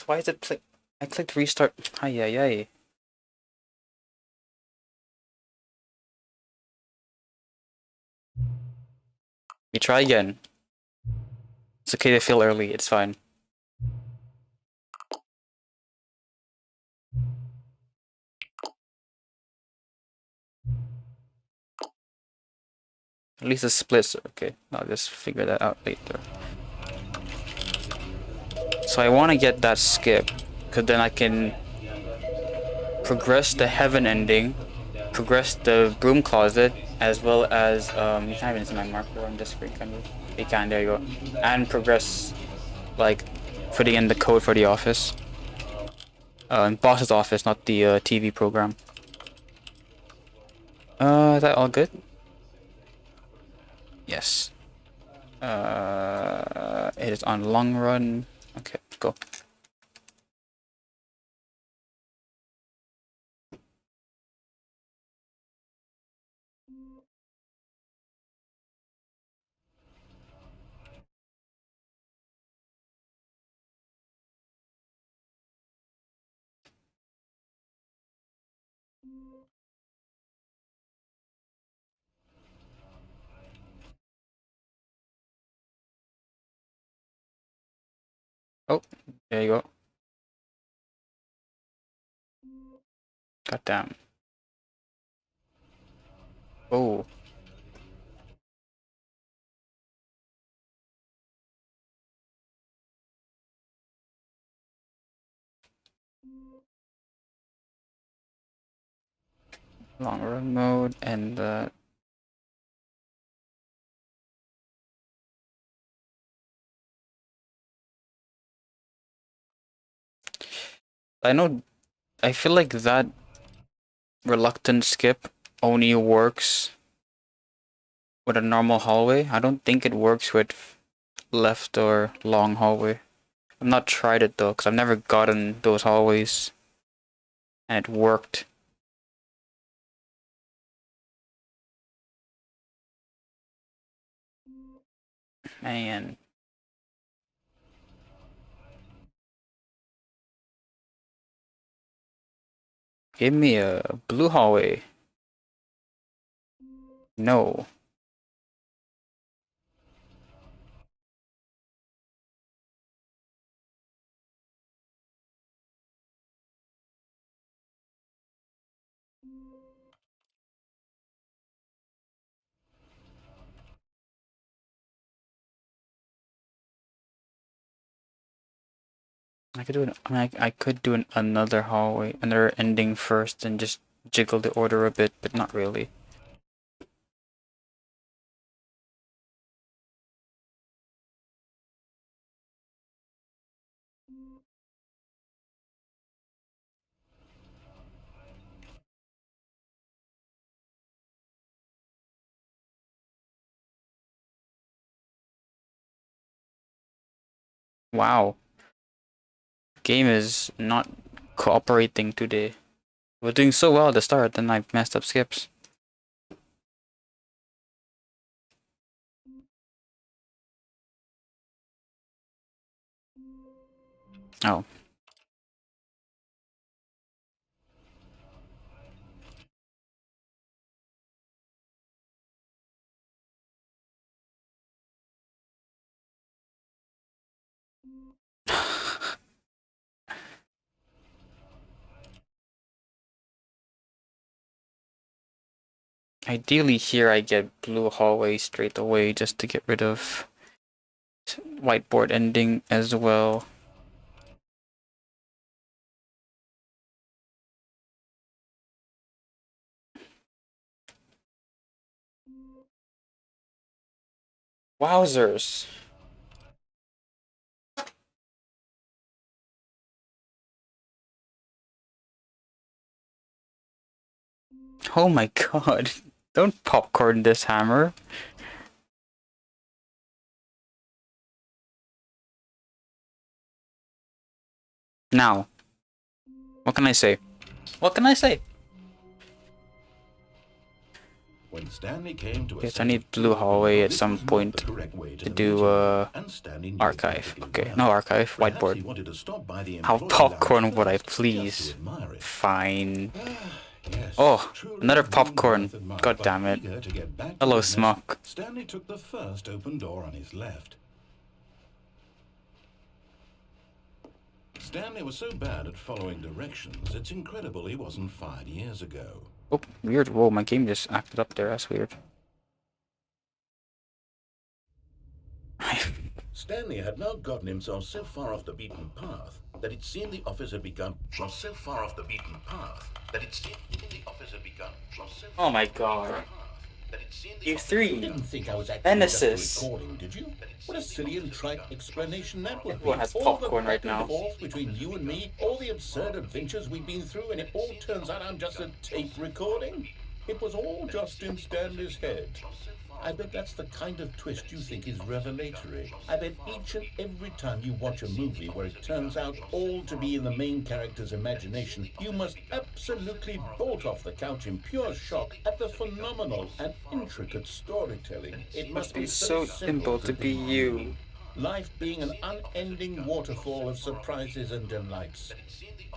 Why is it click? I clicked restart. Ay ay ay. You try again. It's okay to fail early. It's fine. At least it's splits. Okay, I'll just figure that out later. So I want to get that skip, because then I can progress the heaven ending, progress the broom closet, as well as you can't even see my marker on the screen, can you? You can. There you go. And progress, like, putting in the code for the office. In boss's office, not the TV program. Is that all good? Yes. It is on long run. Okay, go. Oh, there you go. Goddamn. Oh. Long run mode and I know, I feel like that reluctant skip only works with a normal hallway. I don't think it works with left or long hallway. I've not tried it though, because I've never gotten those hallways and it worked. Man. Give me a blue hallway. No. I could do an, I mean, I could do another hallway, another ending first and just jiggle the order a bit, but not really. Wow. Game is not cooperating today. We're doing so well at the start, then I messed up skips. Oh. Ideally here I get blue hallway straight away just to get rid of whiteboard ending as well. Wowzers. Oh my god. Don't popcorn this hammer. Now. What can I say? What can I say? When Stanley came to a Yes, I need blue hallway at some point to do archive. Okay, no archive, whiteboard. How popcorn would I please? Fine. Oh, another popcorn. God damn it. Hello, Smock. Stanley took the first open door on his left. Stanley was so bad at following directions, it's incredible he wasn't fired years ago. Oh, weird. Whoa, my game just acted up there. That's weird. Stanley had now gotten himself so far off the beaten path that it seemed the office had begun. Oh my god. You three. Didn't think I was Nemesis. recording, did you? What a silly and trite explanation that would be. Everyone has popcorn right now. Between you and me, all the absurd adventures we've been through, and it all turns out I'm just a tape recording. It was all just in Stanley's head. I bet that's the kind of twist you think is revelatory. I bet each and every time you watch a movie where it turns out all to be in the main character's imagination, you must absolutely bolt off the couch in pure shock at the phenomenal and intricate storytelling. It must be so simple to be you. Life being an unending waterfall of surprises and delights.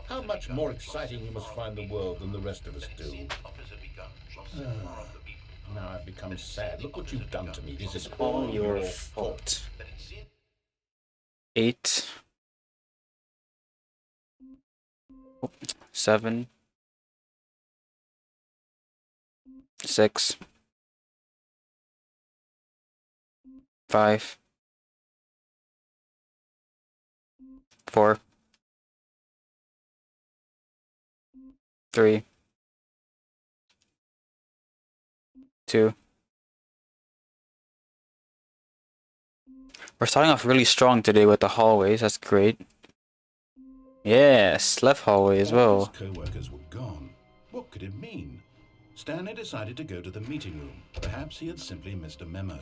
How much more exciting you must find the world than the rest of us do. Now I've become sad. Look what you've done to me. This is all your fault. 8. 7. 6. 5. 4. 3. 2. We're starting off really strong today with the hallways. That's great. Yes, left hallway as well. His co-workers were gone. What could it mean? Stanley decided to go to the meeting room. Perhaps he had simply missed a memo.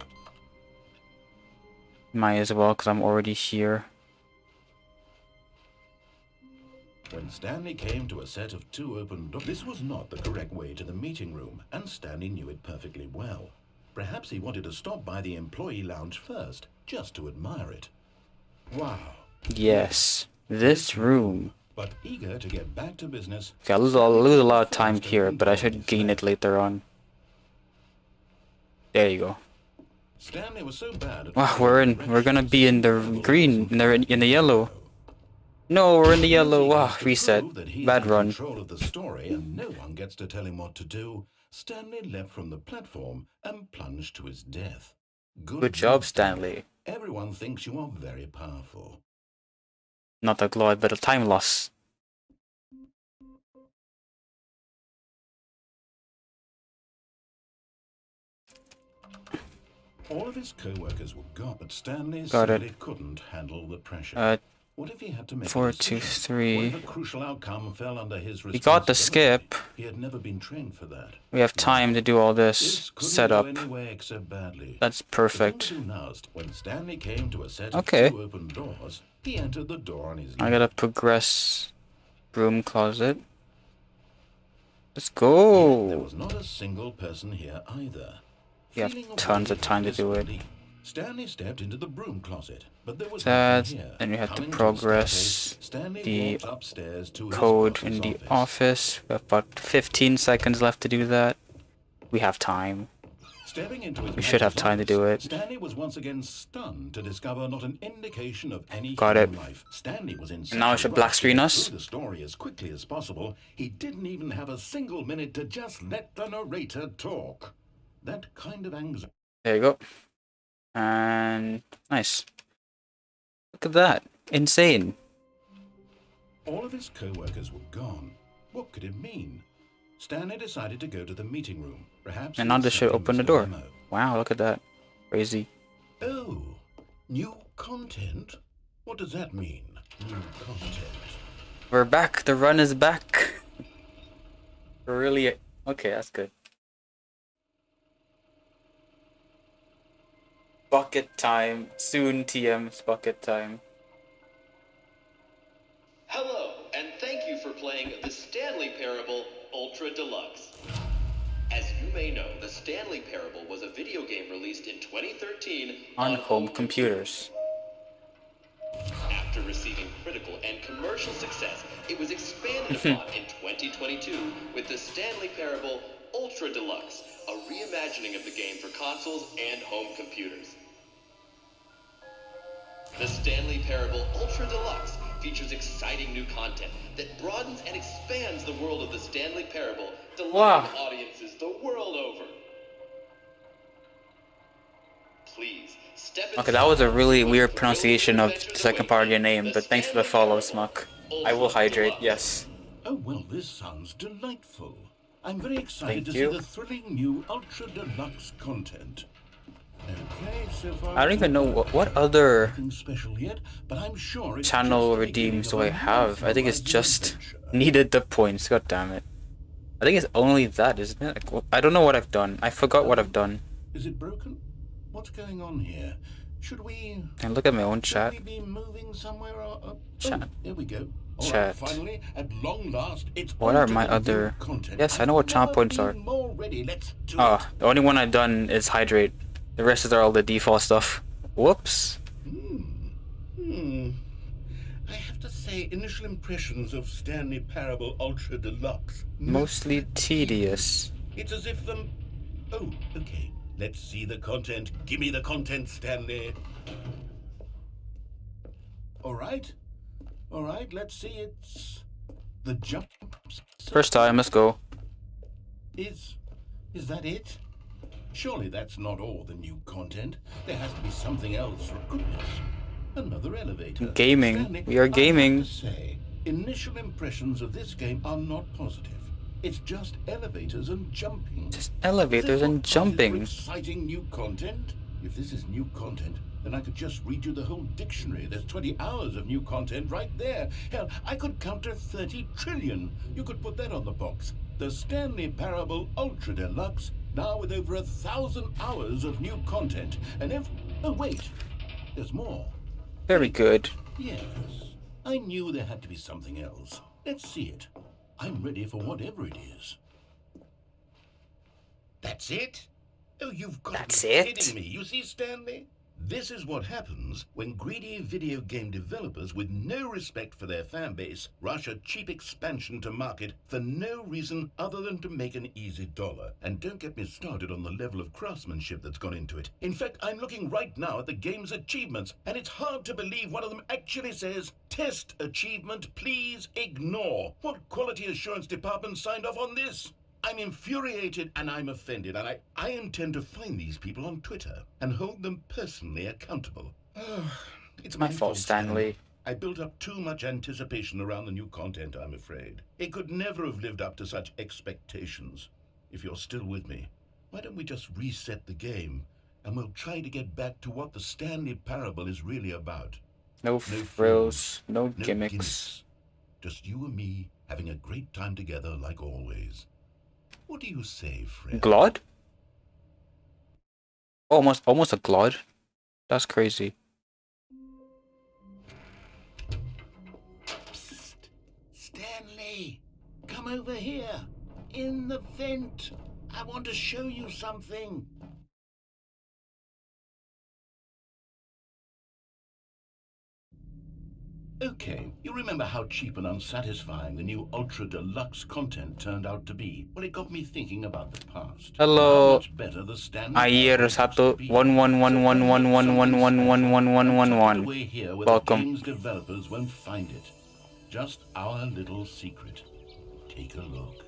Might as well, because I'm already here. When Stanley came to a set of 2 open doors, this was not the correct way to the meeting room, and Stanley knew it perfectly well. Perhaps he wanted to stop by the employee lounge first, just to admire it. Wow. Yes, this room. But eager to get back to business. Okay, I'll lose a lot of time here, but I should gain it later on. There you go. Stanley was so bad at Wow, we're gonna be in the green, in the yellow. No, we're in the yellow. Wow, reset. Bad run. Control of the story, and no one gets to tell him what to do. Stanley leapt from the platform and plunged to his death. Good job, Stanley. Everyone thinks you are very powerful. Not a glide, but a time loss. All of his co-workers were gone, but Stanley Got simply it. couldn't handle the pressure. What if he had to make 4, a 2, decision? 3. What if a crucial outcome fell under his We got the responsibility? skip. He had never been trained for that. We have time to do all this This couldn't setup. go anywhere except badly. That's The perfect. thing was announced. When Stanley came to a set Okay. of 2 open doors, he entered the door on his I left. gotta progress. Broom closet. Let's There go. was not a single person here either. We have Feeling tons of away time to do it. desperately, Stanley stepped into the broom closet, but there was That, nothing here. then we have to Coming a progress staircase, Stanley the walked upstairs to his code boss's in the office. We have about 15 seconds left to do that. We have time. Stepping into his We should have boss's time to do office, it. Stanley was once again stunned to discover not an indication of any Got human it. life. Stanley was in And now I such a should black rush to screen get us. through the story as quickly as possible. He didn't even have a single minute to just let the narrator talk. That kind of anxiety. There you go. And nice. Look at that. Insane. All of his co-workers were gone. What could it mean? Stanley decided to go to the meeting room. Perhaps. And he now this should simply open the missed a door. memo. Wow, look at that. Crazy. Oh, new content? What does that mean? New content. We're back. The run is back. We're really... Okay, that's good. Bucket time. Soon, TM's bucket time. Hello, and thank you for playing the Stanley Parable Ultra Deluxe. As you may know, the Stanley Parable was a video game released in 2013 On home computers. After receiving critical and commercial success, it was expanded upon in 2022 with the Stanley Parable Ultra Deluxe, a reimagining of the game for consoles and home computers. The Stanley Parable Ultra Deluxe features exciting new content that broadens and expands the world of the Stanley Parable, delighting audiences the world over. Please step Okay, that was a really weird pronunciation of the second part of your name, but thanks for the follow, Smuck. I will hydrate, yes. Oh, well, this sounds delightful. I'm very excited Thank to you. see the thrilling new Ultra Deluxe content. Okay, so far I don't even know what other nothing special yet, but I'm sure it's channel just the redeems do I beginning of a have. I think it's wonderful just adventure. needed the points, god damn it. I think it's only that, isn't it? Like, I don't know what I've done. I forgot what I've done. Is it broken? What's going on here? Should we... And look at my own Should chat. we be moving somewhere? Chat. Oh, here we go. All Chat. right, finally, at long last, it's What on are to my the other... new content. Yes, I know what channel I've points never are. been more ready. Let's do Oh, it. the only one I've done is hydrate. The rest are all the default stuff. Whoops. I have to say, initial impressions of Stanley Parable Ultra Deluxe. Mostly tedious. It's as if them... Oh, okay. Let's see the content. Give me the content, Stanley. All right, let's see. It's the jump. First time, let's go. Is that it? Surely that's not all the new content. There has to be something else, for goodness. Another elevator. Gaming. Stanley, We are gaming. I have to say, initial impressions of this game are not positive. It's just elevators and jumping. Just Is elevators this and what causes jumping. your exciting new content? If this is new content, then I could just read you the whole dictionary. There's 20 hours of new content right there. Hell, I could counter 30 trillion. You could put that on the box. The Stanley Parable Ultra Deluxe, now with over 1,000 hours of new content. And if... Oh, wait. There's more. Very good. Yes. I knew there had to be something else. Let's see it. I'm ready for whatever it is. That's it? Oh, you've got That's to be it? kidding me. You see, Stanley? This is what happens when greedy video game developers with no respect for their fan base rush a cheap expansion to market for no reason other than to make an easy dollar. And don't get me started on the level of craftsmanship that's gone into it. In fact, I'm looking right now at the game's achievements, and it's hard to believe one of them actually says, "Test achievement, please ignore." What quality assurance department signed off on this? I'm infuriated and I'm offended, and I intend to find these people on Twitter and hold them personally accountable. It's My fault, Stanley. I built up too much anticipation around the new content, I'm afraid. It could never have lived up to such expectations. If you're still with me, why don't we just reset the game and we'll try to get back to what the Stanley Parable is really about. No frills, no No gimmicks. Just you and me having a great time together like always. What do you say, friend? Glod? Almost a Glod? That's crazy. Psst. Stanley, come over here. In the vent. I want to show you something. Okay, you remember how cheap and unsatisfying the new Ultra Deluxe content turned out to be? Well, it got me thinking about the past. Hello. How much better the Stanley Ayer Parable used to satu be. 1111111111111. Away here where Welcome. the game's developers won't find it. Just our little secret. Take a look.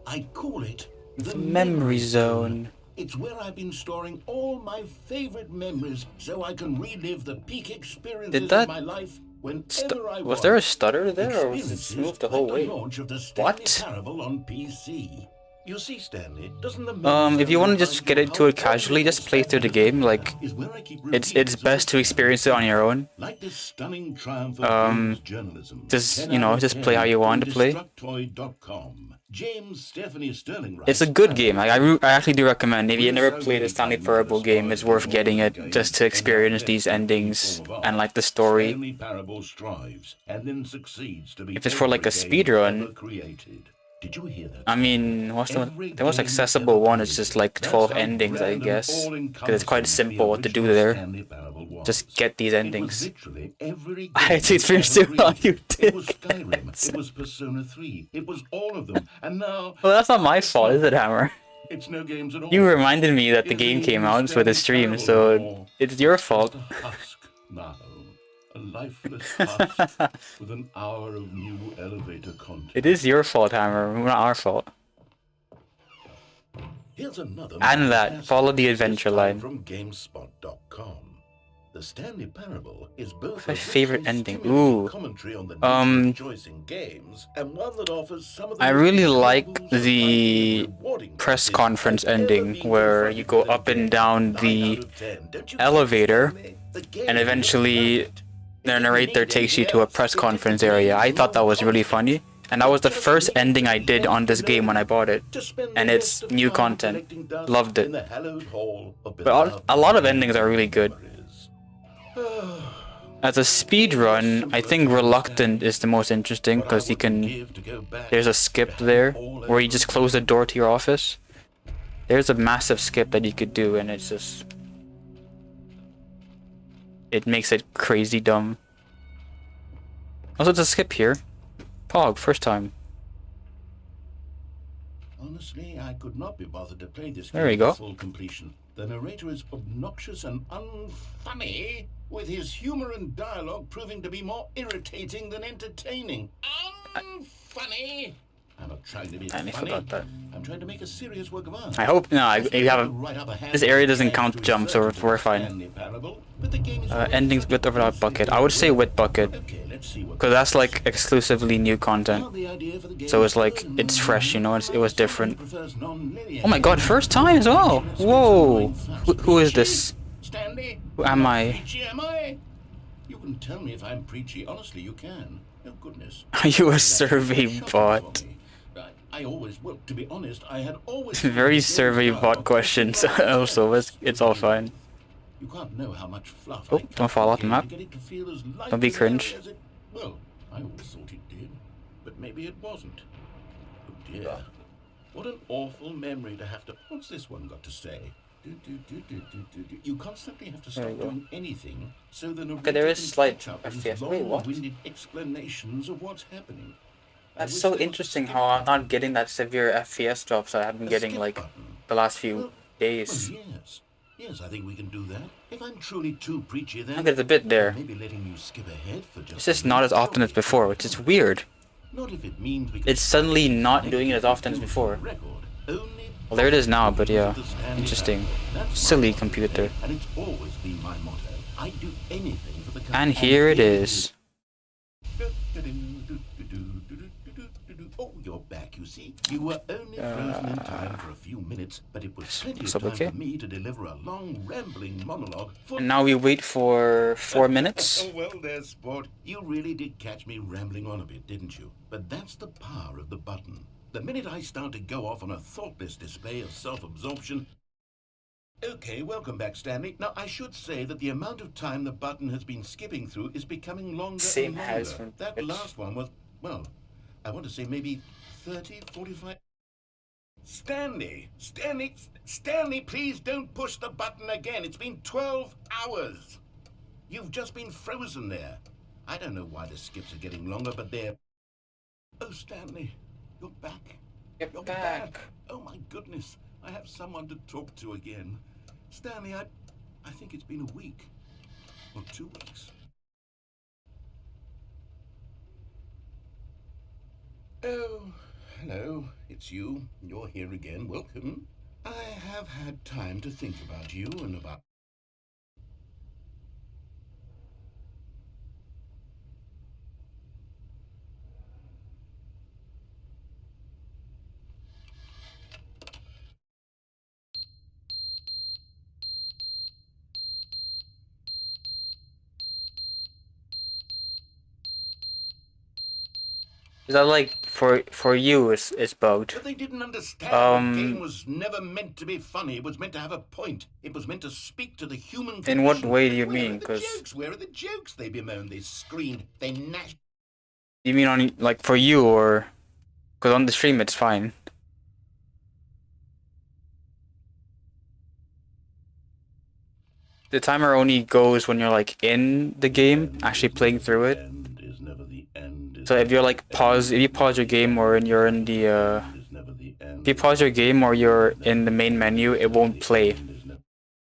I call it The memory zone. It's where I've been storing all my favorite memories so I can relive the peak experiences that of my life whenever I want. Was there a stutter there, or was it Experiences smooth the whole like way? the launch of the Stanley What? Parable on PC. You see, Stanley, doesn't the If you want to just get into it casually, just play through the game. Like, is where I keep it's repeats of best to experience it on your own. like this stunning triumph of news journalism. just, 10 you know, out of just 10 play how you want to play. Destructoid.com. James Stephanie Sterling writes, It's a good game. I actually do recommend. If you never played a Stanley Parable game, it's worth getting it just to experience these endings and like the story. Stanley Parable strives and then succeeds to be If it's for like a every game speedrun, ever created. Did you hear that? I mean, what's the most accessible one is just like 12 endings, I guess. Because it's quite simple what to do there. Just get these endings. I had to experience it on YouTube. It was Skyrim, it was Persona 3, it was all of them, and now... Well, that's not my fault, is it, Hammer? It's no games at all. You reminded me that the game came out for the stream, so it's your fault. A husk now. A lifeless husk with an hour of new elevator content. It is your fault, Hammer, not our fault. Here's another And that, follow the adventure line. From GameSpot.com. The Stanley Parable is both my a favorite richly ending. stimulating Ooh. commentary on the nature of choice in games, and one that offers some of the I really most like incredible, the surprising, rewarding press pieces conference I've ever ending been where confronted you go with up a and game. down 9 the out of 10. Don't you elevator, think, Stanley? The game and was eventually perfect. the It narrator didn't takes need you to a anything press else. conference It just area. I needed thought that was really content. funny, and that was the first ending I did on this game when I bought it, To spend and the it's rest of new time content. collecting dust Loved in it. the hallowed hall of But beloved a lot of endings are really good. memories. As a speedrun, I think Reluctant is the most interesting because you can... There's a skip there where you just close the door to your office. There's a massive skip that you could do, and it's just... It makes it crazy dumb. Also, there's a skip here. Pog, first time. Honestly, I could not be bothered to play this There we game go. to full completion. The narrator is obnoxious and unfunny, with his humor and dialogue proving to be more irritating than entertaining. Unfunny! I'm not trying to be I funny. forgot that. I'm trying to make a serious work of art. I hope... No, you have a... Right upper hand This area doesn't and count to jumps, so refer to we're the fine. Stanley Parable, but the game is Endings with or without bucket. I would say with bucket. Okay, let's see what Because that's like exclusively new content. Well, the idea for the game So it's is like, good. it's fresh, you know, it was different. Prefers non-linear Oh my god, first time as well! Whoa! Who is this? Stanley? Who am I? Preachy, am I? You can tell me if I'm preachy. Honestly, you can. Oh goodness. Are you a That's survey shocking bot? for me. I always, well, to be honest, I had always... Very survey bot questions. Also, it's all fine. You can't know how much fluff Oh, I cut don't fall off the game map. to get it to feel as light Don't be and cringe. airy as it- Well, I always thought it did, but maybe it wasn't. Oh dear. What an awful memory to have to... What's this one got to say? You constantly have to There stop you go. doing anything, so the narrator Okay, there is can slight catch up with FPS. Wait, what? long-winded explanations of what's happening. I That's wish so there was a interesting skip how I'm button. not getting that severe FPS drops I have been A getting skip like button. the last few Well, days. yes. Yes, I think we can do that. If I'm truly too preachy, then Okay, there's a bit there. maybe letting you skip ahead for just It's just not as often as before, which is weird. Not if it means we can It's suddenly not doing it as often as before. record. Only Well, there it is now, but yeah. the Stanley Interesting. Parable. That's Silly my computer. motto, and it's always been my motto. I'd do anything for the country. And here it is. Oh, you're back, you see. You were only frozen in time for a few minutes, but it was plenty of so time okay. for me to deliver a long, rambling monologue. And now we wait for 4 minutes. Oh, well, there, sport. You really did catch me rambling on a bit, didn't you? But that's the power of the button. The minute I start to go off on a thoughtless display of self-absorption... Okay, welcome back, Stanley. Now, I should say that the amount of time the button has been skipping through is becoming longer Same and longer. as from That Twitch. last one was, well, I want to say maybe 30, 45... Stanley, please don't push the button again. It's been 12 hours. You've just been frozen there. I don't know why the skips are getting longer, but they're... Oh, Stanley, you're back. You're back. Oh, my goodness. I have someone to talk to again. Stanley, I think it's been a week. Or 2 weeks. Oh, hello. It's you. You're here again. Welcome. I have had time to think about you and about... Is that like for you it's bugged? But they didn't understand the game was never meant to be funny. It was meant to have a point. It was meant to speak to the human In what condition. way do you Where mean? are the 'Cause jokes? Where are the jokes? They bemoaned, they screamed, they gnashed. you mean on like for you or Because on the stream it's fine. The timer only goes when you're like in the game, actually playing through it. So if you're like if you pause your game or you're in the if you pause your game or you're in the main menu, it won't play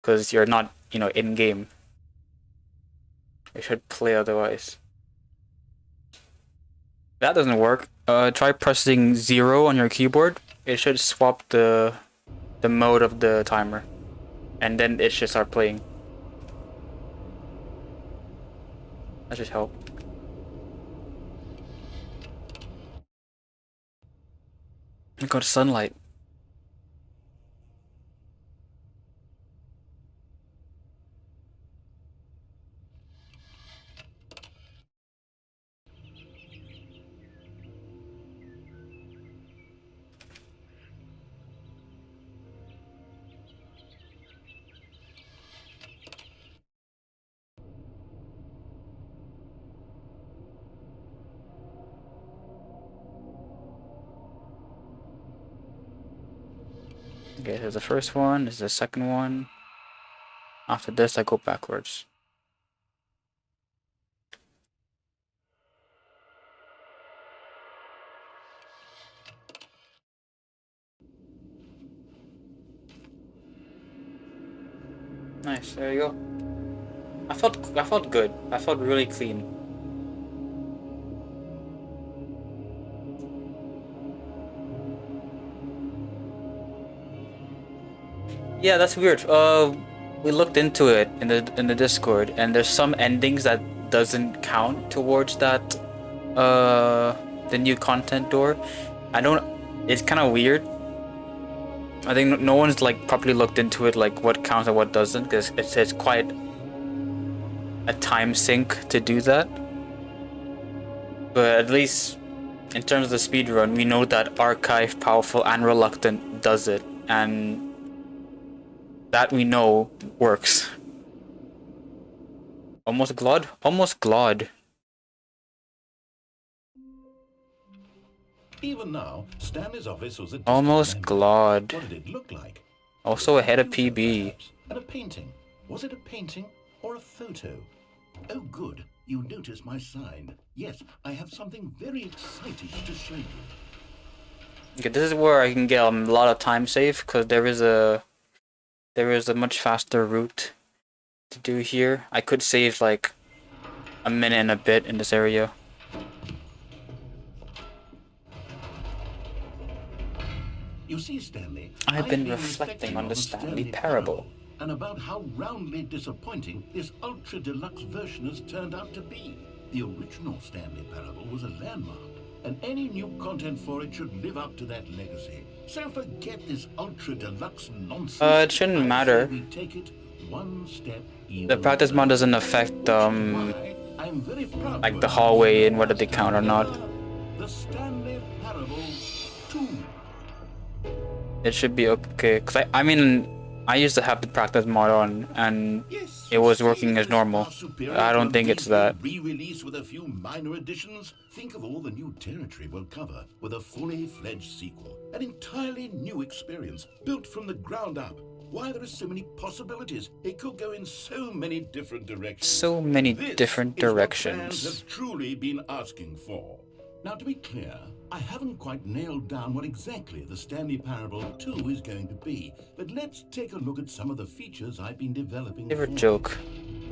because you're not, you know, in game. It should play otherwise. That doesn't work. Try pressing 0 on your keyboard. It should swap the mode of the timer, and then it should start playing. That should help. I got sunlight. Okay, here's the first one, this is the second one. After this, I go backwards. Nice, there you go. I felt good. I felt really clean. Yeah, that's weird. We looked into it in the Discord, and there's some endings that doesn't count towards that the new content door. It's kind of weird. I think no one's like properly looked into it, like what counts and what doesn't, because it's quite a time sink to do that. But at least in terms of the speedrun, we know that Archive, Powerful, and Reluctant does it, and that we know works. Almost glod? Almost glod. Even now, Stanley's office was a Almost glod. What did it look like? Also ahead of PB. And a painting. Was it a painting or a photo? Oh, good. You noticed my sign. Yes, I have something very exciting to show you. Okay, this is where I can get a lot of time save, because there is a much faster route to do here. I could save like a minute and a bit in this area. You see, Stanley, I've been reflecting on the Stanley Parable. And about how roundly disappointing this ultra deluxe version has turned out to be. The original Stanley Parable was a landmark, and any new content for it should live up to that legacy. So forget this ultra deluxe nonsense. It shouldn't matter. We take it one step The practice mod doesn't affect I'm very proud like the hallway and whether they count or not. The Stanley Parable 2. It should be okay, cause I mean I used to have the practice mod on and it was working as normal. I don't think it's that. Re-release with a few minor additions. Think of all the new territory we'll cover with a fully fledged sequel. An entirely new experience built from the ground up. Why, there are so many possibilities. It could go in so many different directions. So many different This is what directions. fans have truly been asking for. Now, to be clear, I haven't quite nailed down what exactly the Stanley Parable 2 is going to be, but let's take a look at some of the features I've been developing. Favorite joke.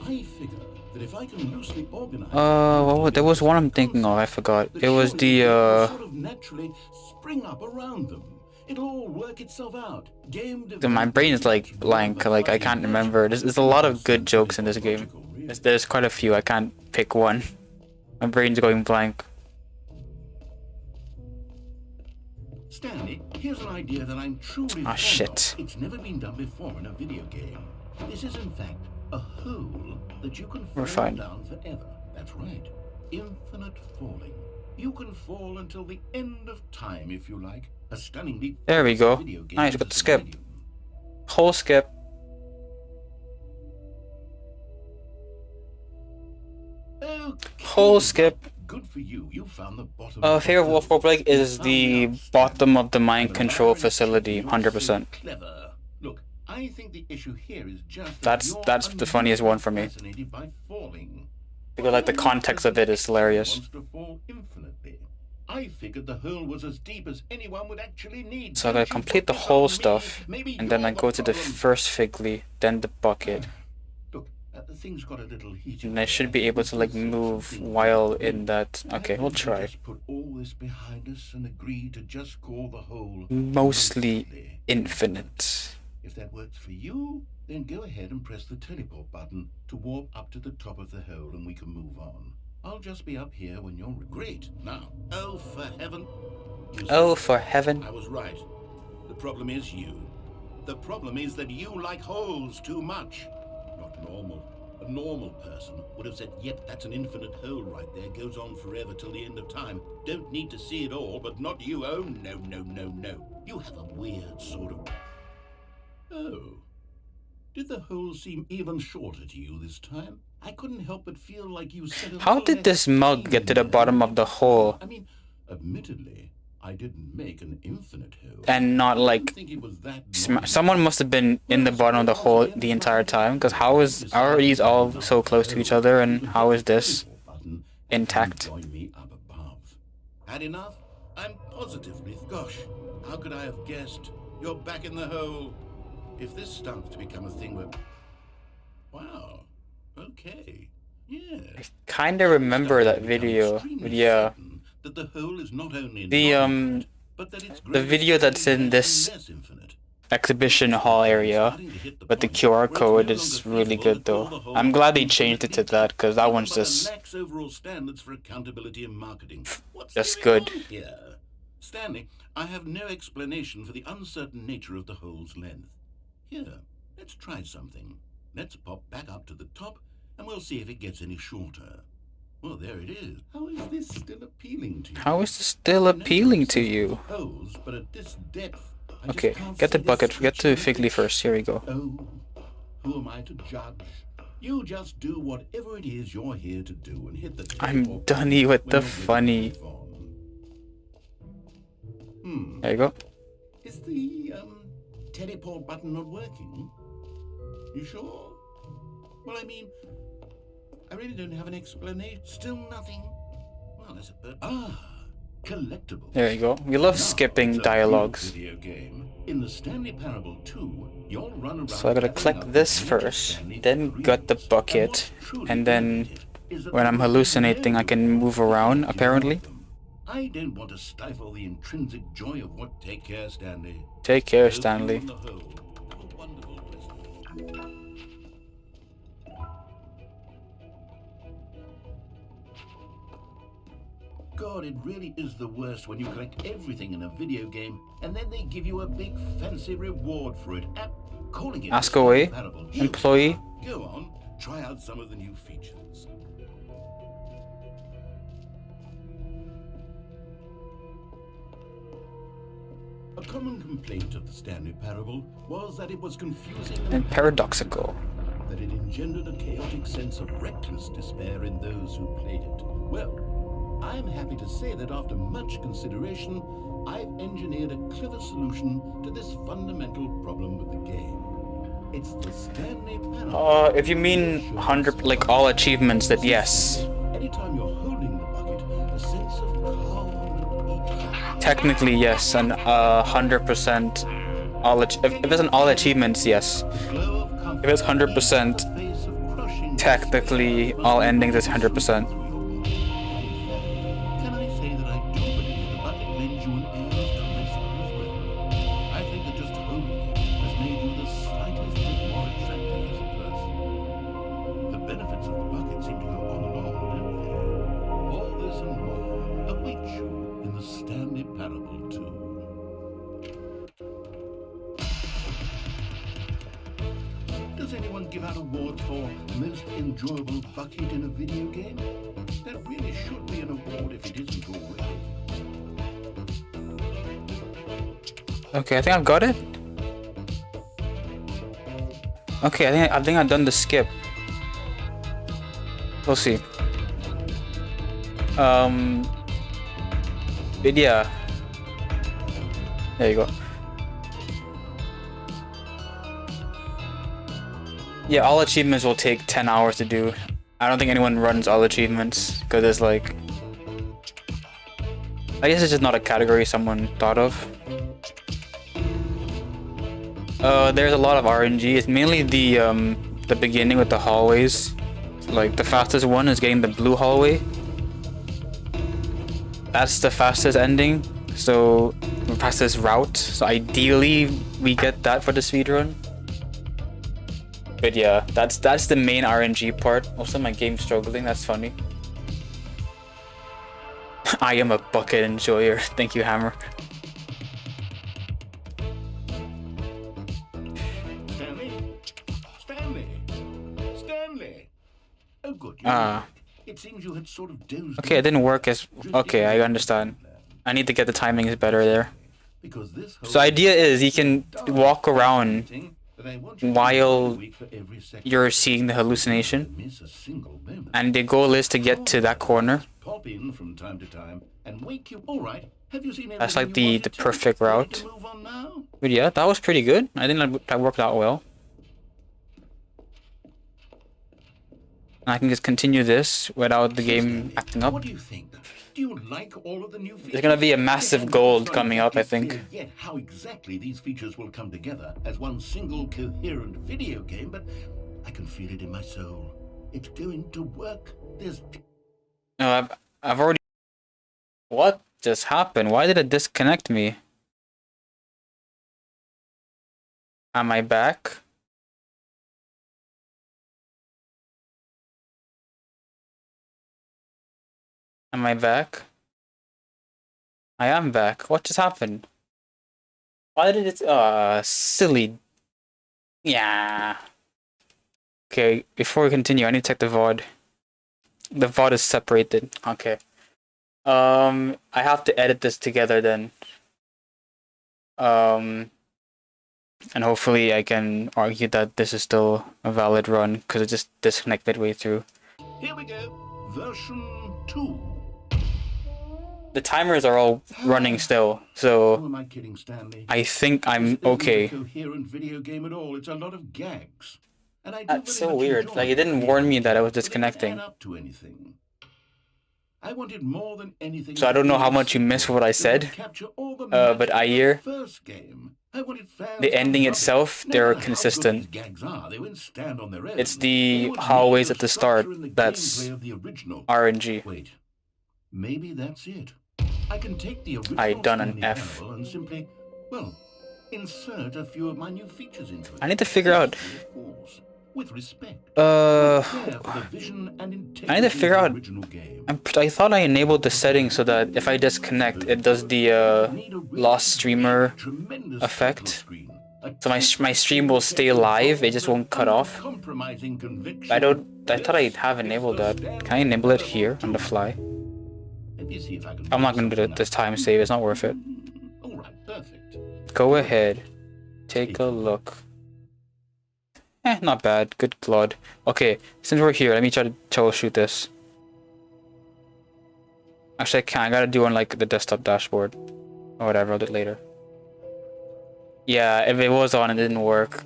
I figure that if I can loosely organize... there was one I'm thinking of, I forgot. It was the sort of naturally spring up around them. It'll all work itself out. My brain is like blank, like I can't remember. There's a lot of good jokes in this game. There's quite a few, I can't pick one. My brain's going blank. Stanley, here's an idea that I'm truly fond of. Shit. It's never been done before in a video game. This is in fact a hole that you can fall down forever. That's right. Infinite falling. You can fall until the end of time if you like. A stunningly There we go. video game Nice, got the skip. design. Whole skip. Okay. Whole skip. Good for you. You found the bottom. Favorite Wolf roleplay is the bottom of the mind control facility, 100%. Clever. Look, I think the issue here is just That's the funniest one for me. fascinated by falling. Because like the context of it is hilarious. Wants to fall infinitely. I figured the hole was as deep as anyone would actually need. So I gotta complete the whole stuff, and then I go to the first Figley, then the bucket, Look, things got a little heated. and I should be able to like move while in that. Okay, we'll try. Just put all this behind us and agree to just call the hole Mostly infinite. If that works for you, then go ahead and press the teleport button to warp up to the top of the hole and we can move on. I'll just be up here when you're great. Now, oh for heaven. Oh, for heaven. I was right. The problem is you. The problem is that you like holes too much. Not normal. A normal person would have said, yep, that's an infinite hole right there. Goes on forever till the end of time. Don't need to see it all, but not you. Oh, no, no, no, no. You have a weird sort of... Oh. Did the hole seem even shorter to you this time? I couldn't help but feel like you said a How little did less this mug get to the bottom of the hole I mean, admittedly, I didn't make an infinite hole. and not I like didn't think it was that someone must have been in the bottom of the hole the entire time? Because how are these all so close to each other, and how is this intact? Join me up above. Had enough? I'm positively. Gosh, how could I have guessed? You're back in the hole. If this starts to become a thing where... Wow. Okay. Yeah. Kinda remember that video. But yeah. That the hole is not only The video that's in this exhibition hall area, but the QR code is really good though. I'm glad they changed it to that, because that one's just overall standards for accountability and marketing. just good. Here, Stanley, I have no explanation for the uncertain nature of the hole's length. Here, let's try something. Let's pop back up to the top, and we'll see if it gets any shorter. Well, there it is. How is this still appealing to you? How is this still appealing to you? Holes, but at this depth, I just Okay, can't get the see this bucket. Get to stretching. Figley first. Here we go. Oh, who am I to judge? You just do whatever it is you're here to do and hit the I'm teleport done with when the you're ready to funny. move on. There you go. Is the teleport button not working? You sure? Well, I mean, I really don't have an explanation. Still nothing. Well, that's a bit... collectibles. There you go. We love Now, skipping it's a dialogues. video game. In the Stanley Parable 2, you'll run around So I gotta gathering collect up this as many first, Stanley then figurines. get the bucket, what's truly and then innovative is that when the I'm world hallucinating I can move around, knows apparently. them. I don't want to stifle the intrinsic joy of what... Take care, Stanley. Take care, Hope you Stanley. on the whole have a wonderful Christmas. God, it really is the worst when you collect everything in a video game and then they give you a big fancy reward for it. Calling it Ask away, Parable. employee. Go on, try out some of the new features. A common complaint of the Stanley Parable was that it was confusing And paradoxical. that it engendered a chaotic sense of reckless despair in those who played it. Well, I'm happy to say that after much consideration, I've engineered a clever solution to this fundamental problem with the game. It's the Stanley Parable. If you mean 100, like all achievements, then yes. Anytime you're holding the bucket, a sense of calm and ease. Technically, yes, and 100% all. If it's an all achievements, yes. Glow of comfort If it's 100%, in the face of crushing technically all endings is 100%. Can I say that I do believe the bucket lends you an air of charisma as well? I think that just holding it has made you the slightest bit more attractive as a person. The benefits of the bucket seem to go on and on, don't they? All this and more await you in the Stanley Parable 2. Does anyone give out awards for most enjoyable bucket in a video game? There really should be an award if it isn't already. Okay, I think I've got it. Okay, I think I've done the skip. We'll see. But yeah. There you go. Yeah, all achievements will take 10 hours to do. I don't think anyone runs all achievements because it's like, I guess it's just not a category someone thought of. There's a lot of RNG. It's mainly the beginning with the hallways. Like the fastest one is getting the blue hallway. That's the fastest ending. So the fastest route. So ideally we get that for the speedrun. But yeah, that's the main RNG part. Also my game's struggling, that's funny. I am a bucket enjoyer. Thank you, Hammer. Stanley! Oh good. It seems you had sort of dozed. Okay, it didn't work as okay, I understand. I need to get the timings better there. So idea is you can walk around while you're seeing the hallucination, and the goal is to get to that corner. That's like the perfect route. But yeah, that was pretty good. I think that worked out well. And I can just continue this without the game acting up. What do you think? Do you like all of the new features? There's gonna be a massive gold coming up, I think. Yet how exactly these features will come together as one single coherent video game, but I can feel it in my soul. It's going to work. There's No, I've already. What just happened? Why did it disconnect me? Am I back? Am I back? I am back. What just happened? Why did it... silly. Yeah. Okay, before we continue, I need to check the VOD. The VOD is separated. Okay. I have to edit this together then. And hopefully I can argue that this is still a valid run, because it just disconnected midway through. Here we go. Version 2. The timers are all running still, so Who am I kidding, Stanley? I think I'm This isn't okay. a coherent video game at all. It's a lot of gags. And I do That's very so much weird. enjoy Like, it didn't the warn me that I was but it didn't disconnecting. add up to anything. I wanted more than anything. So I don't know how much you missed what I said, but I hear the ending itself, they're consistent. It's the hallways at the start that's RNG. Wait, maybe that's it. I can take the original I done an Stanley F. Parable and simply, well, insert a few of my new features into it. I need to figure out. Of course, with respect. I I need to figure out. I thought I enabled the settings so that if I disconnect, it does the lost streamer effect. So my stream will stay live. It just won't cut off. I thought I have enabled that. Can I enable it here on the fly? I'm not gonna do this time save. It's not worth it. Go ahead. Take a look. Not bad. Good God. Okay, since we're here, let me try to troubleshoot this. Actually, I can't. I gotta do on like the desktop dashboard. Or whatever, I'll do it later. Yeah, if it was on, it didn't work.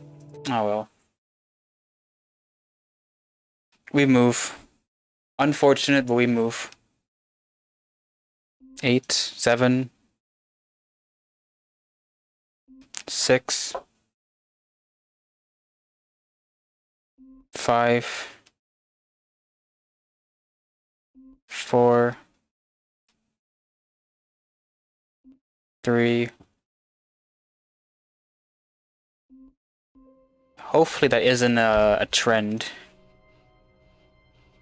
Oh well. We move. Unfortunate, but we move. 8, 7, 6, 5, 4, 3. Hopefully that isn't a trend.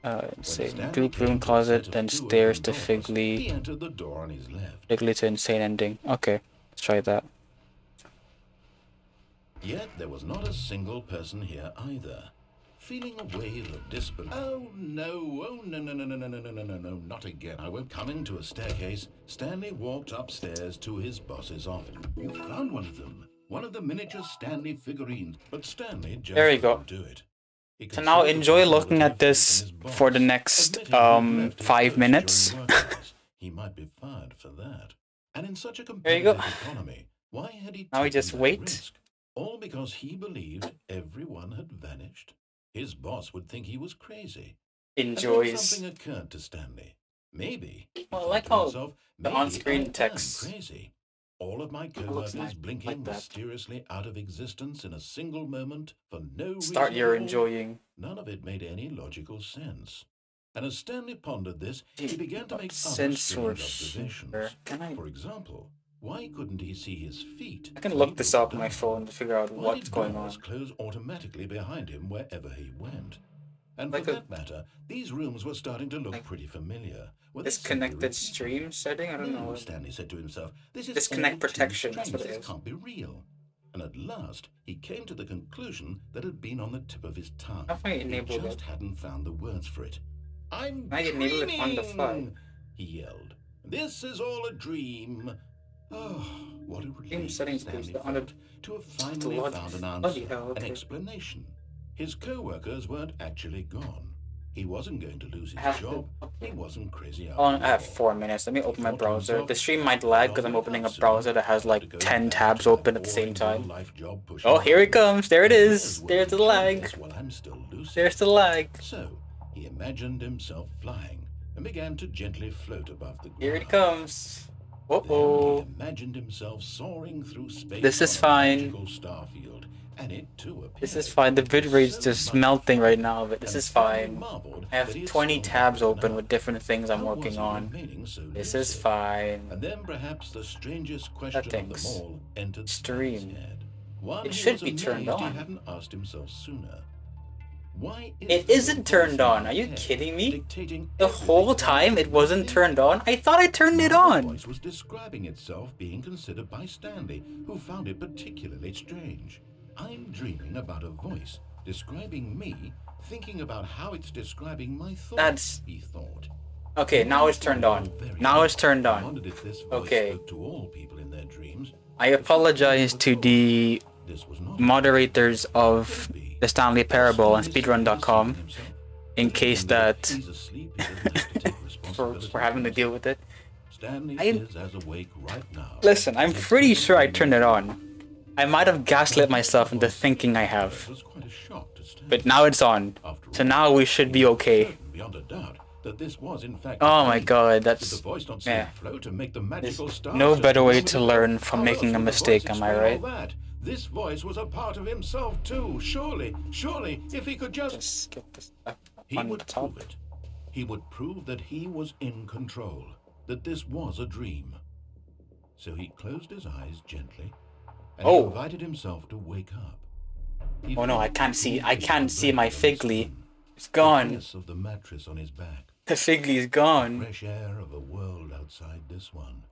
Let's see. Do Broom closet, then stairs to Figley. Figley to insane ending. Okay, let's try that. Yet there was not a single person here either. Feeling a wave of disbelief. Oh no, no, not again. I won't come into a staircase. Stanley walked upstairs to his boss's office. You found one of them. One of the miniature Stanley figurines. But Stanley just There you go. wouldn't do it. He So now considered the enjoy looking at possibility of this facing his for the boss. next Admitting he'd left his 5 post minutes. during work hours. He might be fired for that. And in such a There you go. competitive economy, why had he Now we taken just that wait. risk? All because he believed everyone had vanished? His boss would think he was crazy. And then Enjoys. something occurred to Stanley. Maybe, he Well, I thought like to how himself, the maybe on-screen I am text crazy. All of my looks co-workers nice blinking like that. mysteriously out of existence in a single moment for no Start reason your at all. enjoying. None of it made any logical sense. And as Stanley pondered this, he began to make other Sensor strange observations. here. Can I? For example, why couldn't he see his feet? I can when look he this looked up on my down? phone to figure out Why what's did going on. doors close automatically behind him wherever he went? And Like for a- that matter, these rooms were starting to look like pretty familiar. Were they Disconnected simply stream setting? I don't know. No, Stanley said to himself, this is Disconnect all too protection, that's strange. what it This is. can't be real. And at last, he came to the conclusion that had been on the tip of his tongue. How can I He enable just it? hadn't found the words for it. I'm I enable it on the fly. dreaming, he yelled. This is all a dream. Oh, what a relief settings Stanley boost on the- felt to have finally log- found an bloody answer, hell, an okay. explanation. His co-workers weren't actually gone. He wasn't going to lose I his have to- job. He wasn't crazy after Oh, I have all. 4 minutes. Let me open my thought to browser. himself, The stream might lag because I'm "I'll opening a wake up browser soon. that has To like go 10 back tabs to my open at the same boring time. real-life job pushing Oh, here it comes. There it May is. as well There's the enjoy lag. this while I'm still lucid." There's the lag. So he imagined himself flying and began to gently float above the ground. Here it comes. Then Uh-oh. he imagined himself soaring through space. This is on a fine. magical starfield, and it too appeared. This is fine. The bitrate's just melting right now, but this is fine. I have 20 tabs open with different things I'm working on. This is fine. And then perhaps the strangest question of them Settings. all entered Stream. Stanley's head. One It he should was be turned amazed on. He hadn't asked himself sooner. Why It there a isn't turned voice in on. my Are you head kidding me? dictating The whole everything I time did it wasn't and turned on? I thought I turned it the on. voice was describing itself being considered by Stanley, who found it particularly strange. I'm dreaming about a voice describing me, thinking about how it's describing my thoughts, That's- he thought. Okay, now it's turned on. Now it's turned I on. wondered if this voice Okay. spoke to all people in their dreams. I apologize to the This was not moderators of the Stanley Parable and Speedrun.com in case that He's asleep, he doesn't have to take for responsibility having to for deal with it. Stanley I- is as awake right now. Listen, I'm pretty sure I turned it on. I might have gaslit myself into thinking I have, It was quite a shock to Stanley. but now it's on. So now we should be okay. Certain beyond a doubt that this was in fact Oh a my dream. god, Did that's the voice not yeah. float and make the magical stars no just better way move to with it? learn from How making else a would the mistake, voice am I explain all right? that? This voice was a part of himself too. Surely, if he could just... Just skip this up He on the would top. prove it. He would prove that he was in control, that this was a dream. So he closed his eyes gently and he Oh. invited himself to wake up. He Oh no, felt I can't see. the I can't see my breath of the Figley. sun, It's the gone. kiss of the mattress on his back. The Figley is gone. Fresh air of a world outside this one.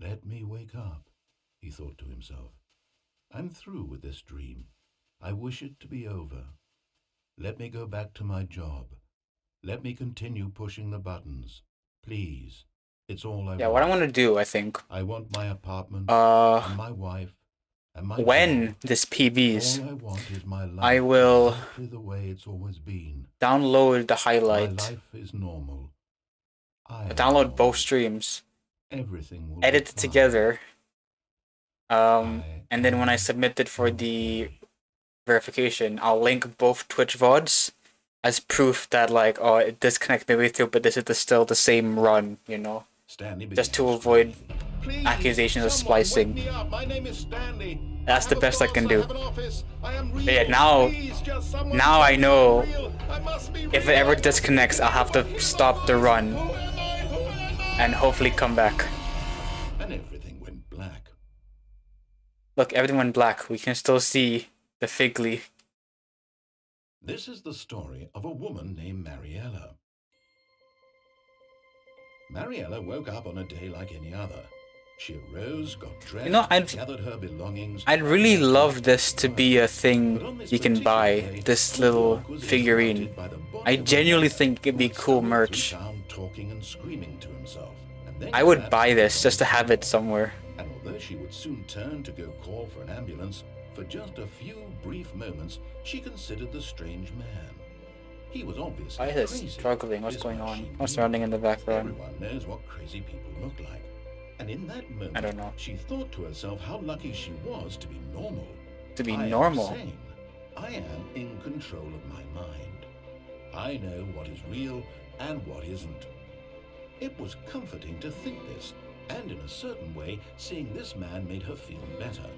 Let me wake up, he thought to himself. I'm through with this dream. I wish it to be over. Let me go back to my job. Let me continue pushing the buttons. Please. It's all I Yeah, want. what I want to do, I think. I want my apartment and my wife and my When job. this PBs, All I want is my life I will exactly the way it's always been. download the My highlight. life is normal. I am Download normal. both streams. Everything will Edit be it fine. together. I And then when I am submit it for the verification, I'll link both Twitch VODs as proof that like, oh, it disconnected midway through, but this is still the same run, you know? Stanley Just began to avoid screaming. Please, accusations of someone splicing. wake me up. My name is Stanley. That's I the have a best I boss, can I do. have an office. I am real. But yeah, now- Please, just someone now I tell me know I'm real. I must be if it real. ever disconnects, I'll have to stop the run Who am I? Who am I? and hopefully come back. And everything went black. Look, everything went black. We can still see the Figley. This is the story of a woman named Mariella. Mariella woke up on a day like any other. She arose, got dressed, You know, gathered her belongings. I'd really love this to be a thing you can buy, this little figurine. I genuinely think it'd be cool merch. Talking and screaming to himself. And then I would collapsed buy this on just to the have it somewhere. And although she would soon turn to go call for an ambulance, For just a few brief moments, she considered the strange man. He was obviously Why is crazy. it struggling? What's This going much on? she What's knew. running in the background? Everyone knows what crazy people look like. And in that moment, I don't know. she thought to herself how lucky she was to be normal. To be I normal? am sane. I am in control of my mind. I know what is real and what isn't. It was comforting to think this, and in a certain way, seeing this man made her feel better.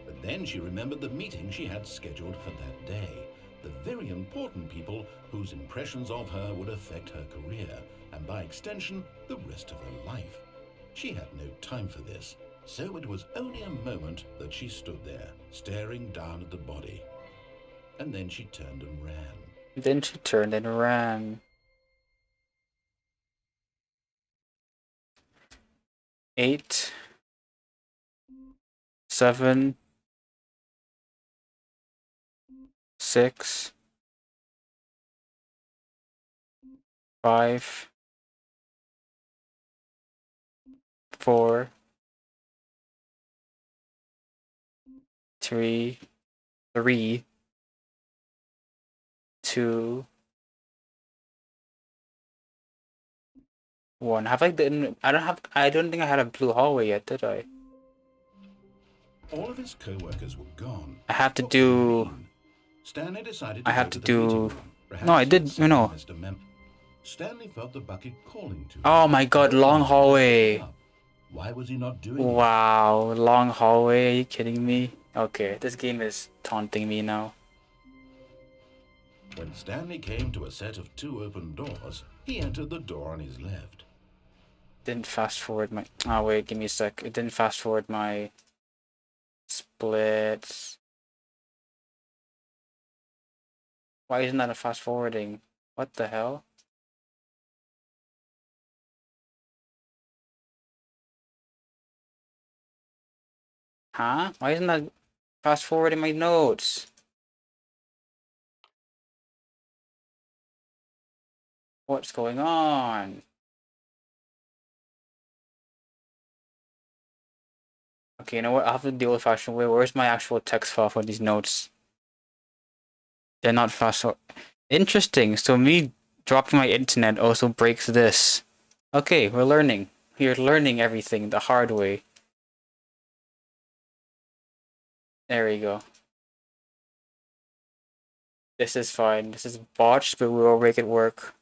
But then she remembered the meeting she had scheduled for that day. The very important people whose impressions of her would affect her career, and by extension, the rest of her life. She had no time for this, so it was only a moment that she stood there, staring down at the body. And then she turned and ran. Then she turned and ran. 8, 7, 6, 5, 4, 3, 2, 1. I don't think I had a blue hallway yet, did I? All of his co-workers were gone. I have to What could it do. mean? Stanley decided I to have go to to the meeting do. room. Perhaps No, I he'd did. seen No. Mr. Stanley felt the bucket calling to him. Oh my god, But long he didn't hallway. pick it up. Why was he not doing it? Wow, long hallway. Are you kidding me? Okay, this game is taunting me now. When Stanley came to a set of 2 open doors, he entered the door on his left. Didn't fast forward my. Oh wait, give me a sec. It didn't fast forward my splits. Why isn't that a fast forwarding? What the hell? Huh? Why isn't that fast forwarding my notes? What's going on? Okay, you know what? I'll have to deal with fashion way. Where's my actual text file for these notes? They're not fast forward. Interesting. So me dropping my internet also breaks this. Okay, we're learning. We're learning everything the hard way. There we go. This is fine. This is botched, but we will make it work.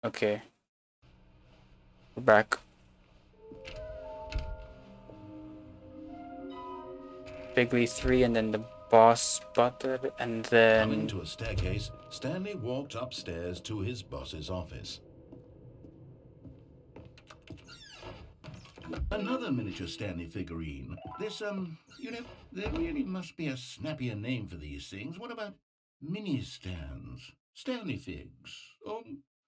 Okay. We're back. Figley 3 and then the boss spotted and then... Coming to a staircase, Stanley walked upstairs to his boss's office. Another miniature Stanley figurine. There really must be a snappier name for these things. What about mini-stands? Stanley figs?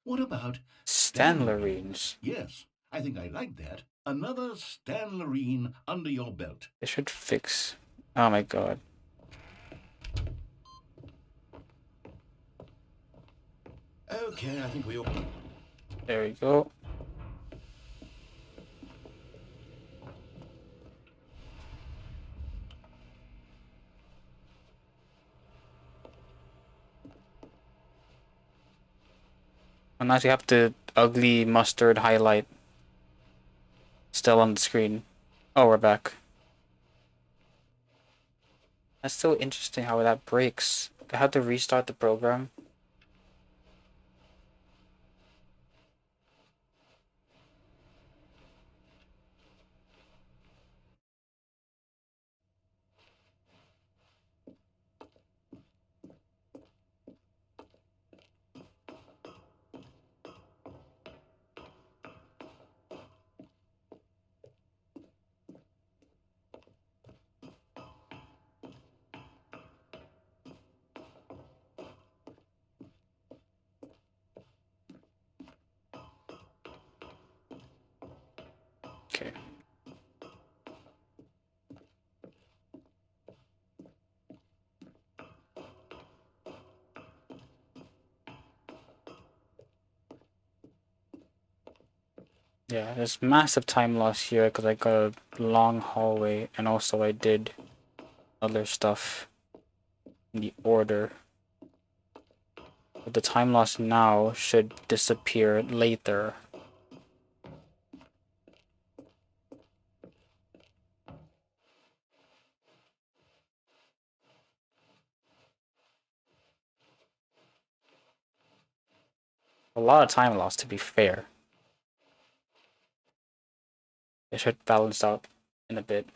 What about... Stanlerines. Yes, I think I like that. Another Stanlerine under your belt. They should fix... Oh my god. Okay, I think we all... There we go. And now you have the ugly mustard highlight still on the screen. Oh, we're back. That's so interesting how that breaks. I had to restart the program. Yeah, there's massive time loss here because I got a long hallway, and also I did other stuff in the order. But the time loss now should disappear later. A lot of time loss, to be fair. It should balance out in a bit.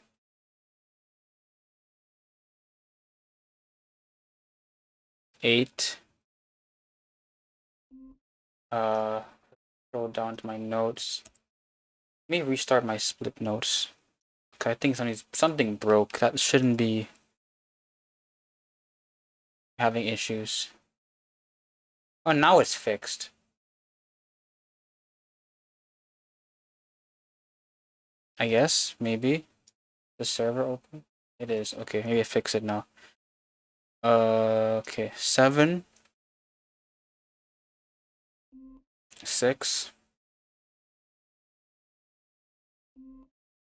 Eight. Scroll down to my notes. Let me restart my split notes. Okay, I think something broke. That shouldn't be having issues. Oh, now it's fixed. I guess, maybe. The server open? It is. Okay, maybe I fix it now. Okay. 7. 6.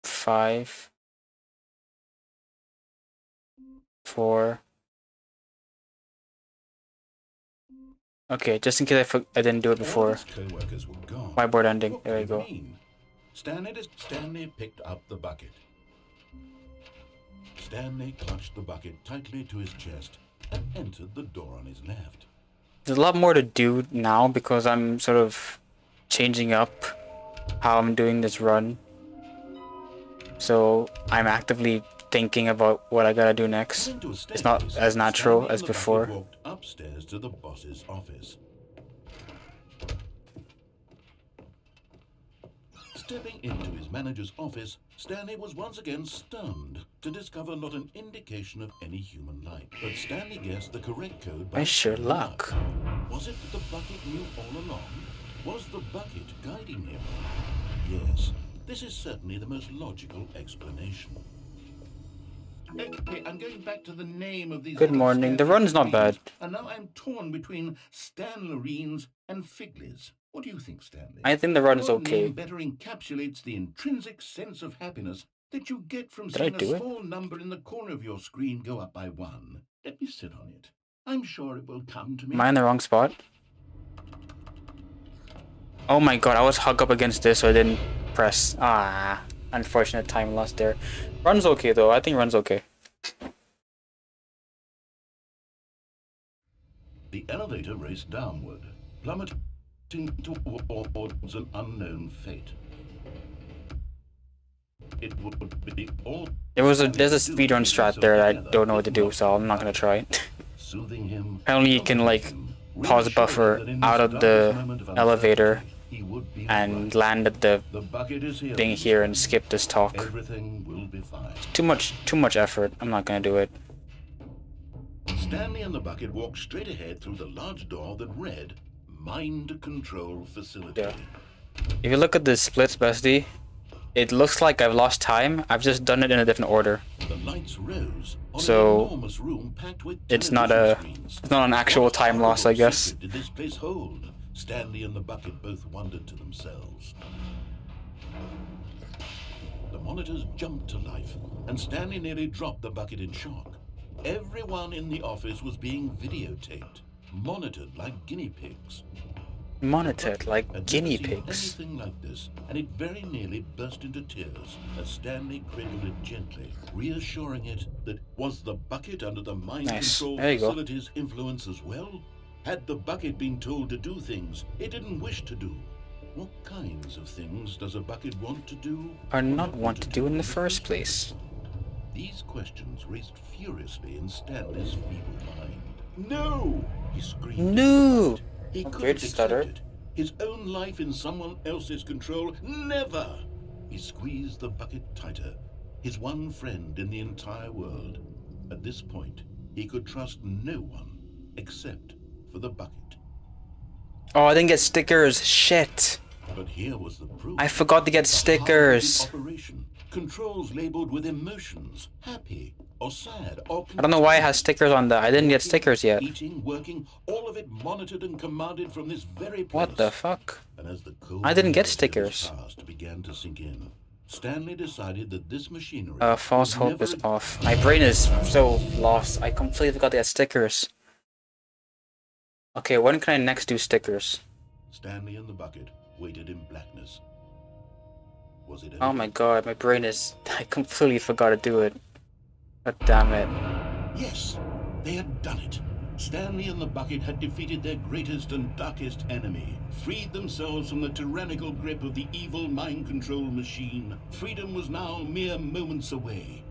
5. 4. Okay, just in case I didn't do it before. Whiteboard ending. There you go. Stanley picked up the bucket. Stanley clutched the bucket tightly to his chest and entered the door on his left. There's a lot more to do now because I'm sort of changing up how I'm doing this run. So I'm actively thinking about what I gotta do next. It's not as natural as before. Walked upstairs to the boss's office. Stepping into his manager's office, Stanley was once again stunned to discover not an indication of any human life. But Stanley guessed the correct code by sheer luck. Was it that the bucket knew all along? Was the bucket guiding him? Yes, this is certainly the most logical explanation. Okay, I'm going back to the name of these. Good morning. The run's not bad. And now I'm torn between Stanlerines and Figleys. What do you think, Stanley? I think the run is Your okay. name better encapsulates the intrinsic sense of happiness that you get from Did I seeing do a it? small number in the corner of your screen go up by 1. Let me sit on it. I'm sure it will come to me. Am I in the wrong spot? Oh my god, I was hugged up against this, so I didn't press. Ah, unfortunate time loss there. Run's okay though. I think run's okay. The elevator raced downward, plummeting towards an unknown fate. It would be all. There's a speedrun strat there that I don't know what to do, so I'm not gonna try it. Soothing him, Apparently you can like pause buffer out of the elevator and land at the thing here and skip this talk. Everything will be fine. Too much effort. I'm not gonna do it. Stanley and the bucket walked straight ahead through the large door that read Mind Control Facility. Yeah. If you look at the splits, bestie, it looks like I've lost time. I've just done it in a different order. The lights rose on So, an enormous room packed with it's not screens. an actual time loss, I guess. What secret did this place hold? Stanley and the bucket both wondered to themselves. The monitors jumped to life, and Stanley nearly dropped the bucket in shock. Everyone in the office was being videotaped, monitored like guinea pigs. Monitored like Had guinea never seen pigs. anything like this, and it very nearly burst into tears as Stanley cradled it gently, reassuring it that was the bucket under the mind Nice. control There you go. facility's influence as well? Had the bucket been told to do things it didn't wish to do? What kinds of things does a bucket want to do? Are not want to do in the first place. These questions raced furiously in Stanley's feeble mind. No! He screamed. No! He Okay, couldn't stutter. accept it. His own life in someone else's control. Never! He squeezed the bucket tighter. His one friend in the entire world. At this point, he could trust no one except for the bucket. Oh, I didn't get stickers. Shit. But here was the proof. I forgot to get The stickers. heart of the operation. Controls labeled with emotions. Happy, or sad, or I don't know why it has stickers on that. I didn't get stickers yet. eating, working, all of it monitored and commanded from this very place. What the fuck? And as the cold I didn't get reality of his stickers. past began to sink in, Stanley decided that this machinery False was hope is never off. My brain is so lost. I completely forgot to get stickers. Okay, when can I next do stickers? Stanley and the bucket waited in blackness. Was it Oh over? my god, my brain is... I completely forgot to do it. God damn it. Yes, they had done it. Stanley and the bucket had defeated their greatest and darkest enemy, freed themselves from the tyrannical grip of the evil mind control machine. Freedom was now mere moments away.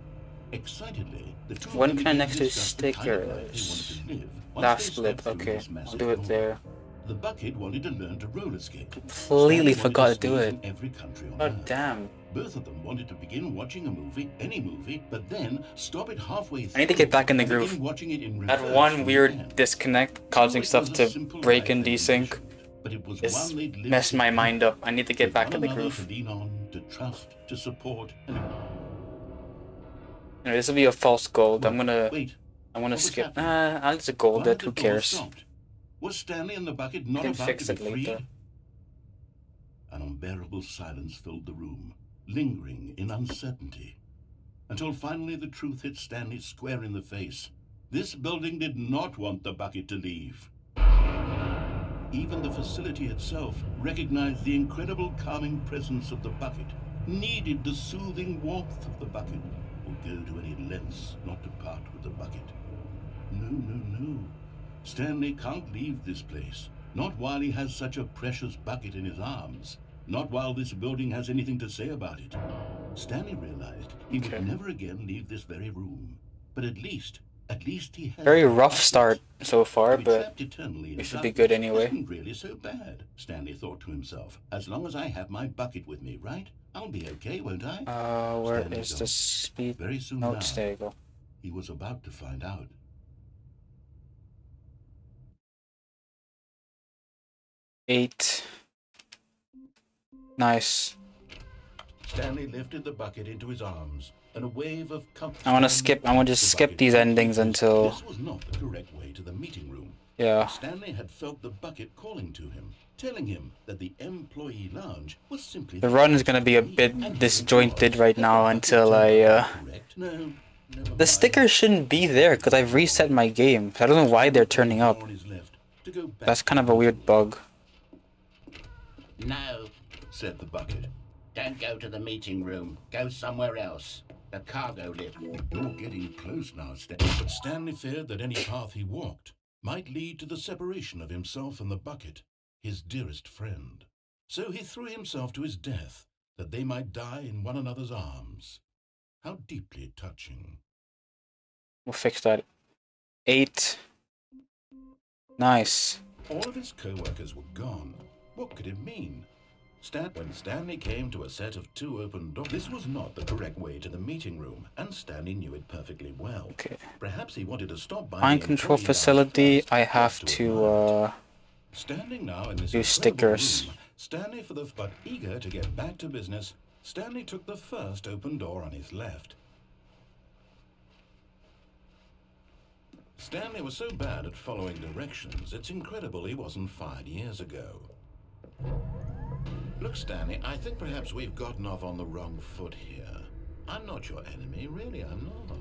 Excitedly, the two When of them can I began next to do discuss the kind of life they stickers? wanted to live once That they split, stepped through okay. this I'll massive do it door. there. The bucket wanted to learn to roller skate. Completely Stanley forgot wanted to do skate it. in every country on God Earth. damn. Both of them wanted to begin watching a movie, any movie, but then stop it halfway through. I need to get back in the and groove. begin watching it in That reverse one from the weird end. disconnect causing It stuff was a to simple break life and they desync envisioned, but it was is one they'd lived messed my mind up. I need to get with back one in the another groove. to lean on, to trust, to support, and Anyway, this will be a false gold. I'm gonna wait. wanna What was skip. happening? I'll just gold Why it. had Who the door cares? stopped? Was Stanley and the bucket not can about fix to it be freed? later. An unbearable silence filled the room, lingering in uncertainty, until finally the truth hit Stanley square in the face. This building did not want the bucket to leave. Even the facility itself recognized the incredible calming presence of the bucket, needed the soothing warmth of the bucket, would go to any lengths not to part with the bucket. No. Stanley can't leave this place. Not while he has such a precious bucket in his arms. Not while this building has anything to say about it. Stanley realized he Okay. would never again leave this very room. But at least he has... Very the rough bucket. start so far, To be but trapped eternally in it should darkness be good anyway. isn't really so bad, Stanley thought to himself. As long as I have my bucket with me, right? I'll be okay, won't I? Where Stanley is thought. the speed Very soon notes? now, There you go. he was about to find out. Eight. Nice. Stanley lifted the bucket into his arms, and a wave of comfort. I wanna just skip these endings until... This was not the correct way to the meeting room. Yeah. Stanley had felt the bucket calling to him, telling him that the employee lounge was simply... The run is gonna be a bit disjointed right now until I, Correct? No, never The mind. stickers shouldn't be there because I've reset my game. I don't know why they're turning up. All is left to go back That's kind of a weird bug. No, said the bucket. Don't go to the meeting room. Go somewhere else. The cargo lift. You're getting close now, Stanley. But Stanley feared that any path he walked might lead to the separation of himself and the bucket, his dearest friend. So he threw himself to his death, that they might die in one another's arms. How deeply touching. We'll fix that. 8. Nice. All of his co-workers were gone. What could it mean? When Stanley came to a set of 2 open doors, this was not the correct way to the meeting room, and Stanley knew it perfectly well. Okay. Perhaps he wanted to stop by Mind the control employee facility. lounge I first, have just to admire it. Standing now in this do incredible stickers. room, Stanley but eager to get back to business, Stanley took the first open door on his left. Stanley was so bad at following directions, it's incredible he wasn't fired years ago. Look, Stanley, I think perhaps we've gotten off on the wrong foot here. I'm not your enemy, really, I'm not.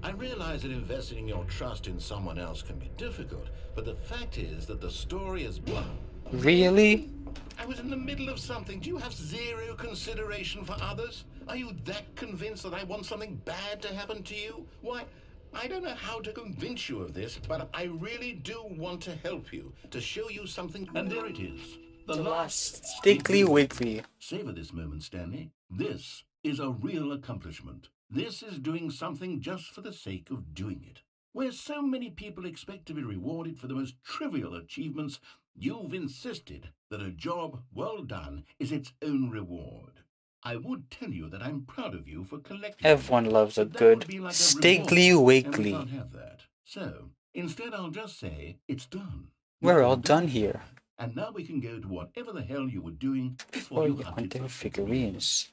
I realize that investing your trust in someone else can be difficult, but the fact is that the story is blah. Really? I was in the middle of something. Do you have zero consideration for others? Are you that convinced that I want something bad to happen to you? Why, I don't know how to convince you of this, but I really do want to help you, to show you something. And there it is. The last Stickly Wiggly. Savor this moment, Stanley. This is a real accomplishment. This is doing something just for the sake of doing it. Where so many people expect to be rewarded for the most trivial achievements, you've insisted that a job well done is its own reward. I would tell you that I'm proud of you for collecting... Everyone loves a but that good would be like a Stiggly reward, and we Wiggly. can't have that. So, instead I'll just say, it's done. We're all done here. And now we can go to whatever the hell you were doing Before before you you hunt hunted their for figurines.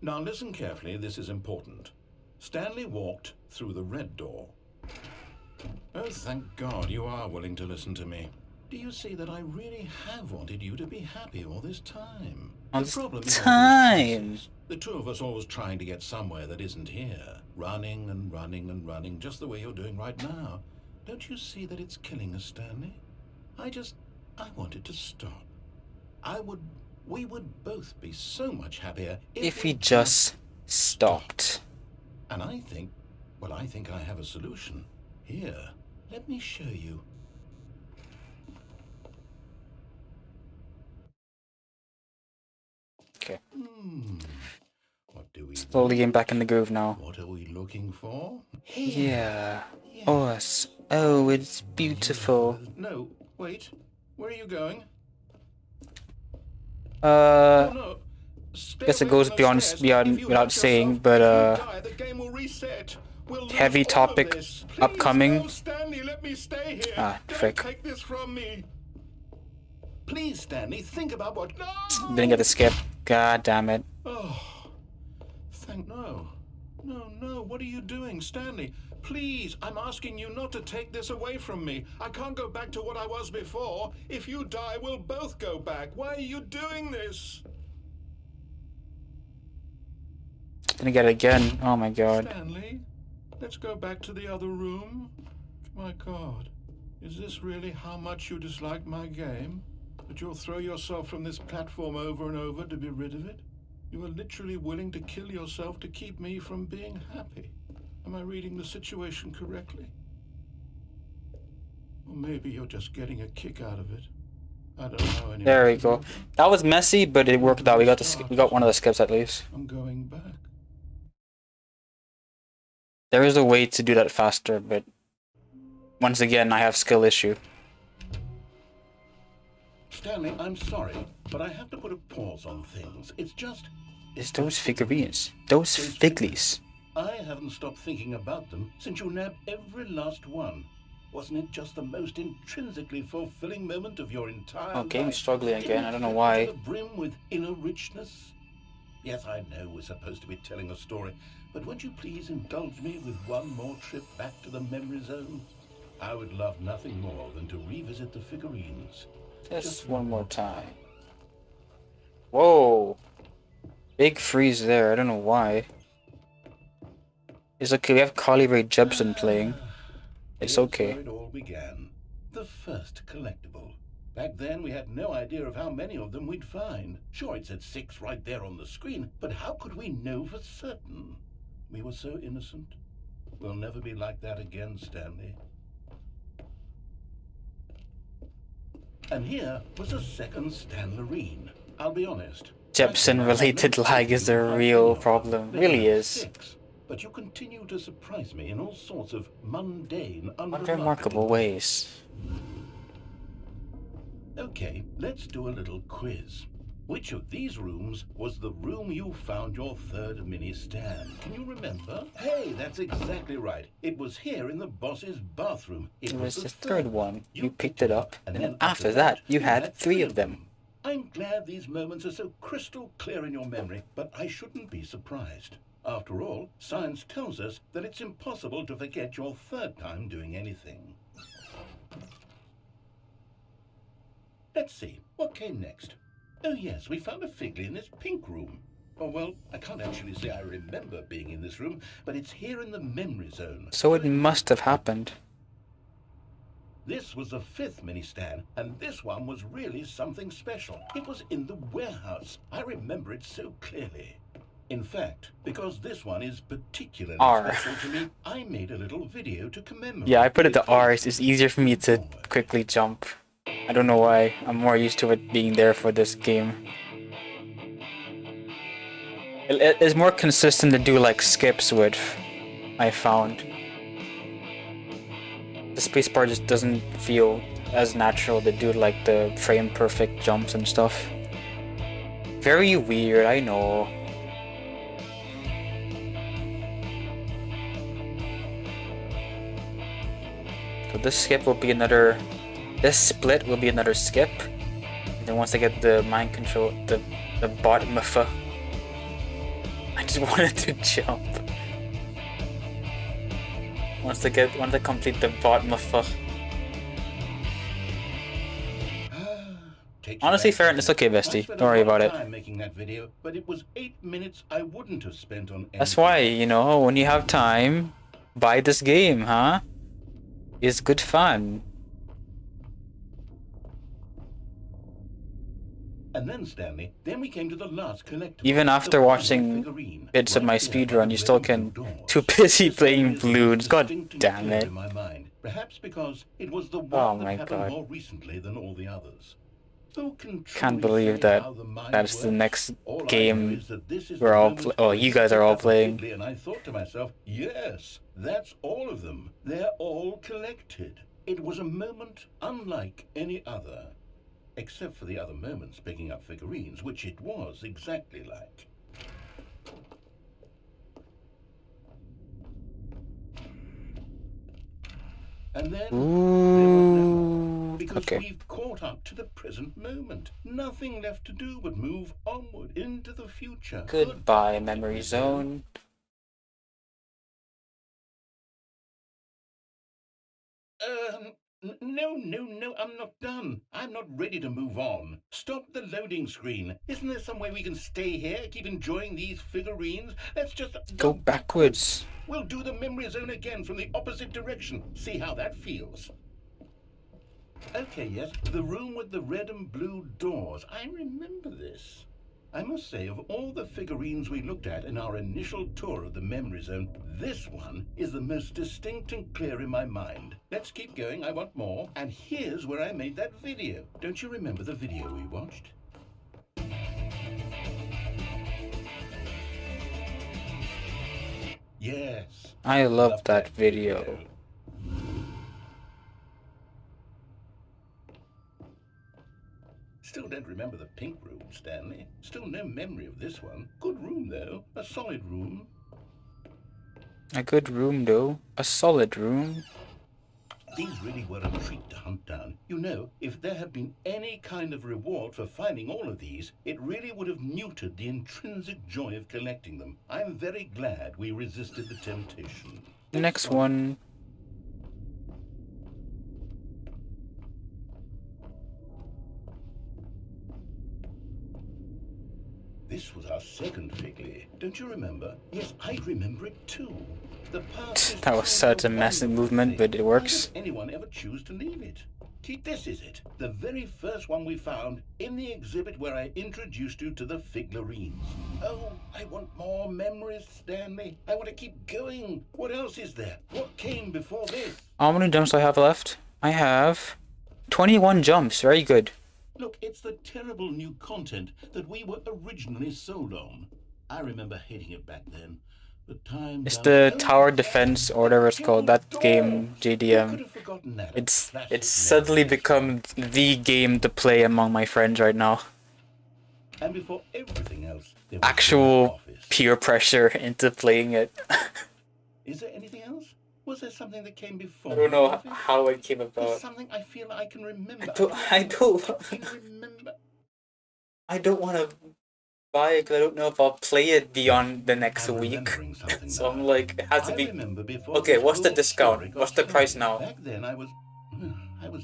Now listen carefully, this is important. Stanley walked through the red door. Oh, thank God you are willing to listen to me. Do you see that I really have wanted you to be happy all this time? All The this problem is all time. these choices. The two of us always trying to get somewhere that isn't here. Running and running and running, just the way you're doing right now. Don't you see that it's killing us, Stanley? I want it to stop. We would both be so much happier If he just stopped. And I think I have a solution. Here, let me show you. Okay. What do we Slowly do? getting back in the groove now. What are we looking for? Yeah. Us. Oh, it's beautiful. No, wait. Where are you going? Uh, No. Stay guess it away goes from those stairs. beyond If you without hurt saying, yourself, but if you die, the game will reset. We'll lose heavy all of topic this. Please, upcoming. no, Stanley, let me stay here. Ah, Don't frick. take this from me. Please, Stanley, think about what. No! Didn't get the skip. God damn it. Oh, no. No, what are you doing, Stanley? Please, I'm asking you not to take this away from me. I can't go back to what I was before. If you die, we'll both go back. Why are you doing this? Didn't get it again. Oh my god. Stanley, let's go back to the other room. My God, is this really how much you dislike my game? That you'll throw yourself from this platform over and over to be rid of it? You are literally willing to kill yourself to keep me from being happy. Am I reading the situation correctly? Or maybe you're just getting a kick out of it. I don't know anymore. There we go. That was messy, but it worked out. We got one of the skips at least. I'm going back. There is a way to do that faster, but once again, I have skill issue. Stanley, I'm sorry, but I have to put a pause on things. It's Those figurines. Those Figleys. I haven't stopped thinking about them since you nabbed every last one. Wasn't it just the most intrinsically fulfilling moment of your entire life? Okay, I'm struggling again. Didn't I don't know it why. fill the brim with inner richness? Yes, I know we're supposed to be telling a story, but won't you please indulge me with one more trip back to the memory zone? I would love nothing more than to revisit the figurines. Just one more time. Whoa. Big freeze there. I don't know why. It's okay. We have Carly Rae Jepsen playing. It's Here's okay. where it all began. The first collectible. Back then, we had no idea of how many of them we'd find. Sure, it said 6 right there on the screen, but how could we know for certain? We were so innocent. We'll never be like that again, Stanley. And here was a second Stanlerine. I'll be honest. Jepsen-related lag is the real problem. Really is. 6, but you continue to surprise me in all sorts of mundane, Unremarkable ways. Okay, let's do a little quiz. Which of these rooms was the room you found your third mini stand? Can you remember? Hey, that's exactly right. It was here in the boss's bathroom. It was the third one. You picked it up, and then after that, you had 3 of them. I'm glad these moments are so crystal clear in your memory, but I shouldn't be surprised. After all, science tells us that it's impossible to forget your third time doing anything. Let's see, what came next? Oh yes, we found a Figley in this pink room. Oh well, I can't actually say I remember being in this room, but it's here in the memory zone. So it must have happened. This was the 5th mini stand, and this one was really something special. It was in the warehouse. I remember it so clearly. In fact, because this one is particularly R. special to me, I made a little video to commemorate. Yeah, I put it to R. It's easier for me to quickly jump. I don't know why. I'm more used to it being there for this game. It's more consistent to do like skips with, I found. The spacebar just doesn't feel as natural to do like the frame perfect jumps and stuff. Very weird, I know. So this skip will be another... This split will be another skip. And then once I get the mind control, the bot muffa. I just wanted to jump. wants to complete the bottom of Honestly, fair, it's okay, bestie. Don't worry about it. Making that video, but it was 8 minutes I wouldn't have spent on anything. That's why, you know, when you have time, buy this game, huh? It's good fun. And then, Stanley, then we came to the last collectible. Even after watching bits of my speedrun, you still can. Too busy playing balloons. God damn it. Perhaps because it was the one my that happened God. more recently than all the others. Can't believe that that's the next game we're all you guys are all playing. And I thought to myself, yes, that's all of them. They're all collected. It was a moment unlike any other. Except for the other moments picking up figurines, which it was exactly like. And then there was never, because we've caught up to the present moment. Nothing left to do but move onward into the future. Goodbye, memory zone. No, I'm not done. I'm not ready to move on. Stop the loading screen. Isn't there some way we can stay here, keep enjoying these figurines? Let's just go backwards. We'll do the memory zone again from the opposite direction. See how that feels. Okay, yes, the room with the red and blue doors. I remember this. I must say, of all the figurines we looked at in our initial tour of the memory zone, this one is the most distinct and clear in my mind. Let's keep going, I want more. And here's where I made that video. Don't you remember the video we watched? Yes. I love that video. Still don't remember the pink room, Stanley. Still no memory of this one. Good room, though. A solid room. A good room, though. A solid room. These really were a treat to hunt down. You know, if there had been any kind of reward for finding all of these, it really would have muted the intrinsic joy of collecting them. I'm very glad we resisted the temptation. The next one. This was our second Figley. Don't you remember? Yes, I remember it too. The past that was such a massive movement, but it works. Why did anyone ever choose to leave it? This is it. The very first one we found in the exhibit where I introduced you to the figurines. Oh, I want more memories, Stanley. I want to keep going. What else is there? What came before this? How many jumps do I have left? I have 21 jumps. Very good. Look, it's the terrible new content that we were originally sold on. I remember hating it back then. It's the Tower Defense or whatever it's called, that game, JDM. It's suddenly become the game to play among my friends right now. And before everything else, actual peer pressure into playing it. Is there anything else? Was there something that came before? I don't know how it came about. There's something I feel I can remember. I don't want to buy it because I don't know if I'll play it beyond the next week. So I'm like, it has to be. Okay, what's the discount? What's the price now? Back then I was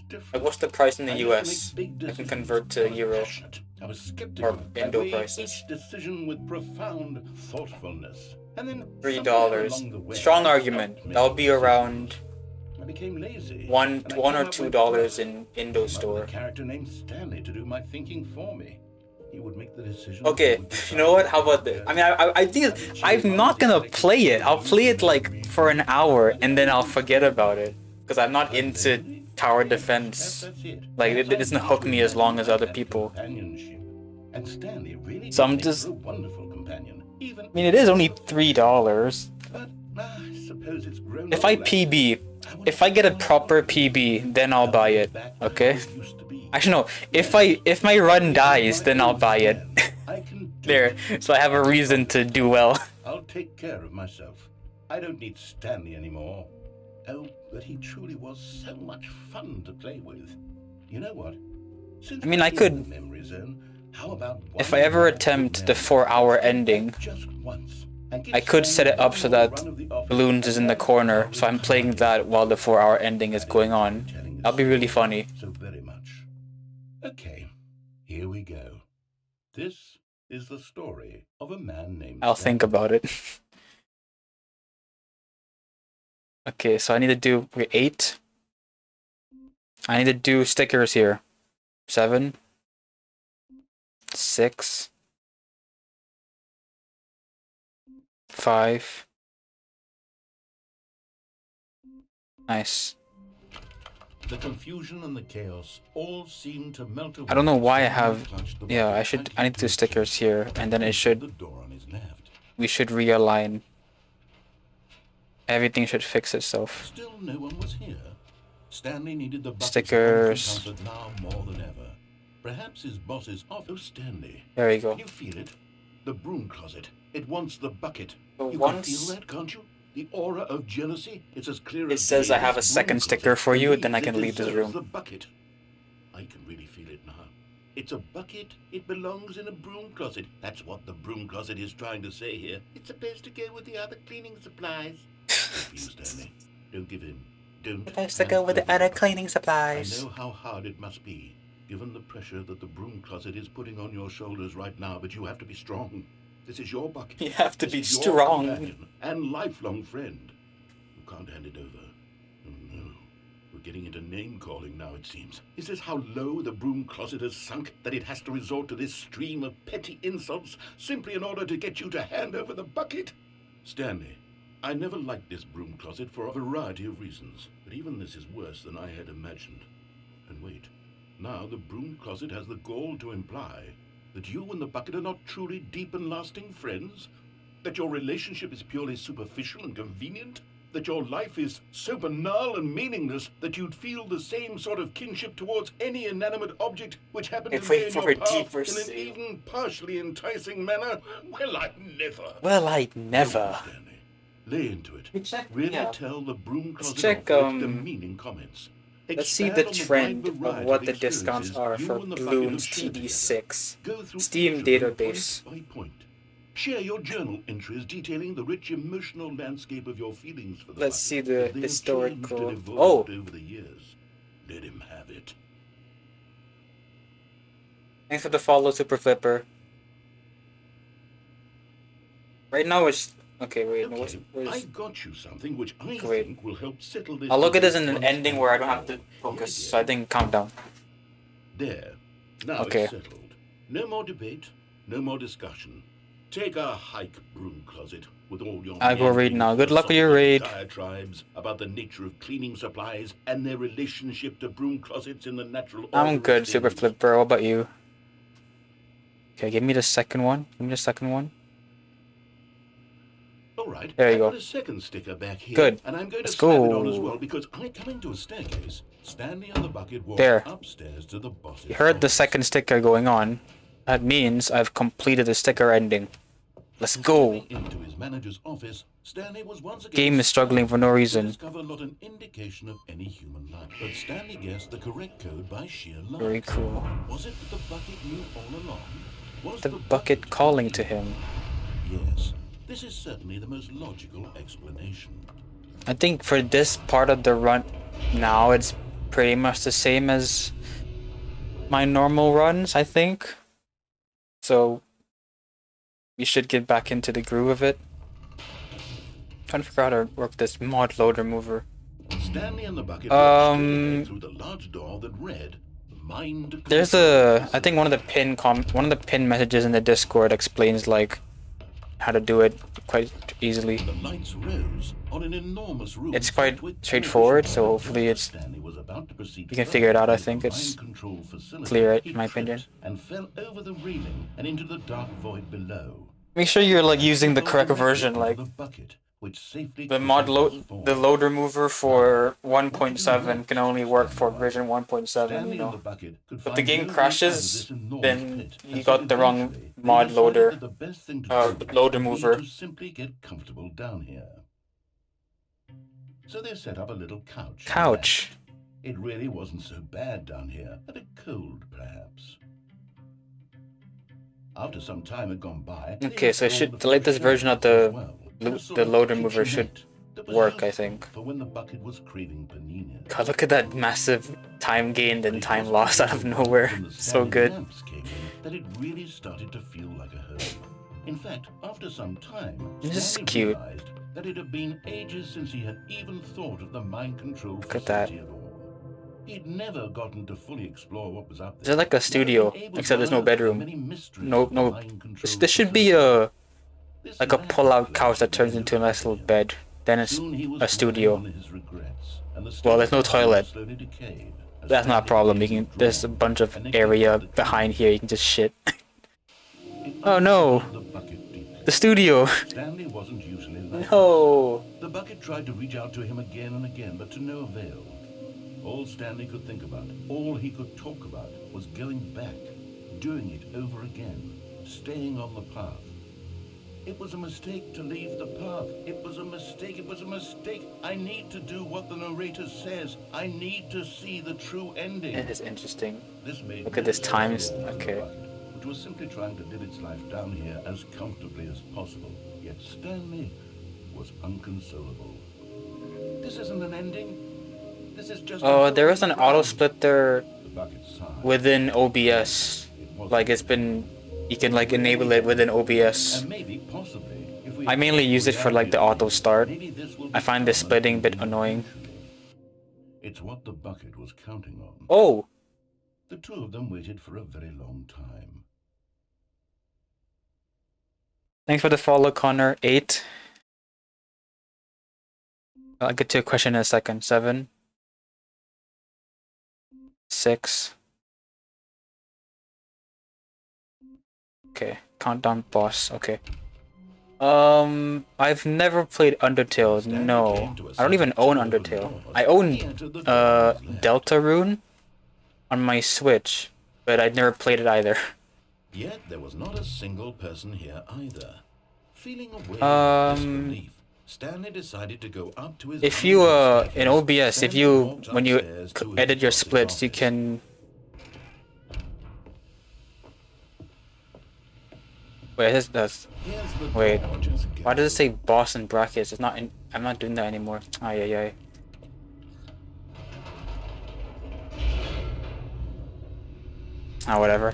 different. Like, what's the price in the US? I can convert to euro. I was skeptical. Or Indo prices. Each decision with profound thoughtfulness. And then $3. Strong argument. That'll be around I became lazy. $1 or $2 in Indo store. A character named Stanley to do my thinking for me. He would make the decision. Okay, you know what? How about this? I mean, I think I'm not gonna play it. I'll play it like for an hour and then I'll forget about it because I'm not into tower defense. Like it doesn't hook me as long as other people. And Stanley really so I'm just. a wonderful companion. I mean, it is only $3. But I suppose it's grown if I PB, if I get a proper PB, then I'll buy it. Okay. Actually, no. If my run dies, then I'll buy it. There. So I have a reason to do well. I'll take care of myself. I don't need Stanley anymore. Oh, but he truly was so much fun to play with. You know what? Since I mean, I could. Memory zone, how about if I ever attempt the 4-hour ending, just once, and give I could set it Stanley up so one more that run of the office Balloons is in the corner, so I'm playing that while the 4-hour ending is going on. That'll be really funny. So very much. Okay, here we go. This is the story of a man named I'll think Stanley. about it. Okay, so I need to do 8. I need to do stickers here. 7. 6. 5. Nice. The confusion and the chaos all seem to melt away. I don't know why I have... Yeah, I need to do stickers here, and then it should... The door on his left. We should realign. Everything should fix itself. Still no one was here. Stanley needed the bucket's Stickers. comfort now more than ever. Perhaps his boss's off. Oh, Stanley. There we go. Can you feel it? The broom closet. It wants the bucket. So You once- can feel that, can't you? The aura of jealousy. It's as clear It as says day I have this a second broom sticker closet for you, believes then I it can leave this deserves room. The bucket. I can really feel it now. It's a bucket. It belongs in a broom closet. That's what the broom closet is trying to say here. It's supposed to go with the other cleaning supplies. Don't feel, Stanley. Don't give in. Don't. Supposed to go with the other cleaning I supplies. know how hard it must be, given the pressure that the broom closet is putting on your shoulders right now, but you have to be strong. This is your bucket. You have to This be is your strong. companion and lifelong friend. You can't hand it over. Oh no. We're getting into name-calling now, it seems. Is this how low the broom closet has sunk, that it has to resort to this stream of petty insults simply in order to get you to hand over the bucket? Stanley, I never liked this broom closet for a variety of reasons, but even this is worse than I had imagined. And wait, now the broom closet has the gall to imply that you and the bucket are not truly deep and lasting friends? That your relationship is purely superficial and convenient? That your life is so banal and meaningless that you'd feel the same sort of kinship towards any inanimate object which happened If to lay we in for your path deeper in an sea. even partially enticing manner? Well, I'd never. Well, I'd never. Stanley, lay into it. We check, Really yeah. tell the broom closet check, off with um, demeaning comments. Let's see Expand the on wide trend of variety what the discounts experiences are you for and the bucket Bloons have shared TD6. together. Go through Steam each of them database. point by point. Share your journal entries detailing the rich emotional landscape of your feelings for the Let's bucket, see the as they have historical- changed and evolved Oh! over the years. Let him have it. Thanks for the follow, Super Flipper. Right now it's... Okay, wait, no, Okay, I where's... got you something which I Wait. think will help settle this. I'll look at this in debate an once ending and where I don't for have to all. focus, Here so I it think calm down. is. There. Now Okay. it's settled. No more debate, no more discussion. Take a hike, broom closet, with all your I'll go raid meandering now. Good luck with your raid. diatribes about the nature of cleaning supplies and their relationship to broom closets in the natural order I'm of good, Super things. Flipper. What about you? Okay, give me the second one. Give me the second one. All right. There you I've go. got a second sticker back here. Good. And I'm going Let's to slap it on as go. well because I come into a staircase. Stanley and the bucket walk There. upstairs to the boss's You heard the office. second sticker going on. That means I've completed the sticker ending. Let's go. Stepping into his manager's office, Stanley was once again Game is struggling for no to reason. discover not an indication of any human life. But Stanley guessed the correct code by sheer luck. Very cool. Was it that the bucket knew all along? Was The bucket calling to him. Yes. This is certainly the most logical explanation. I think for this part of the run now, it's pretty much the same as my normal runs, I think. So we should get back into the groove of it. Trying to figure out how to work this mod loader mover. Stanley and the bucket Um, walked straight ahead through the large door that read, "Mind There's control." I think one of the pin messages in the Discord explains like how to do it quite easily. The lights rose on an enormous room. It's quite filled with straightforward, television so products. hopefully it's Stanley was about to proceed you can further figure it out. I into the think it's mind control facility. clear, He in my opinion. tripped and fell over the railing and into the dark void below. Make sure you're like using the correct version, like The bucket, which safely the mod crystallized form. the loader mover for 1.7 can only work for version 1.7, Stanley you and know. the bucket could If the find game no way out of crashes, this enormous then pit, you and got so the wrong eventually they mod decided loader, that the best thing to do loader would be mover. to simply get comfortable down here. So they set up a little couch. Couch. It really wasn't so bad down here. A bit cold, perhaps. After some time had gone by, Okay, so the latest version of the load remover should work, I think. For when the bucket was craving panini. God, look at that massive time gained and time lost out of nowhere. So good. Came in, that it really started to feel like a home. In fact, after some time, This is Stanley cute. realized that it had been ages since he had even thought of the mind control Look at that. facility at all. He'd never gotten to fully explore what was up there. This is like a studio, except there's no bedroom. No. This should be a pull-out couch that turns into a nice little bed. Then it's a studio. Well, there's no toilet. That's not a problem. There's a bunch of area behind here. You can just shit. Oh no! The studio. Stanley wasn't usually like No. The bucket tried to reach out to him again and again, but to no avail. All Stanley could think about, all he could talk about, was going back, doing it over again, staying on the path. It was a mistake to leave the path. It was a mistake. It was a mistake. I need to do what the narrator says. I need to see the true ending. It is interesting. This made Look at this times. Okay. Which was simply trying to live its life down here as comfortably as possible. Yet Stanley was unconsolable. This isn't an ending. This is just. Oh, there is an auto splitter The bucket sighed. within OBS. Like you can like enable it within OBS. And maybe, possibly, if we I mainly use it for like the auto start. maybe this will I find the become splitting a an bit ending. annoying. It's what the bucket was counting on. Oh, The two of them waited for a very long time. thanks for the follow, Connor. 8. I'll get to a question in a second. 7. 6. Okay, countdown boss. Okay. I've never played Undertale. No, I don't even own Undertale. I own Deltarune on my Switch, but I'd never played it either. Yet there was not a single person here either. Feeling away disbelief, Stanley decided to go up to his If you in OBS, if you when you edit your splits, you can. Wait, wait. Why does it say boss in brackets? It's not in. I'm not doing that anymore. Ay ay ay. Ah, whatever.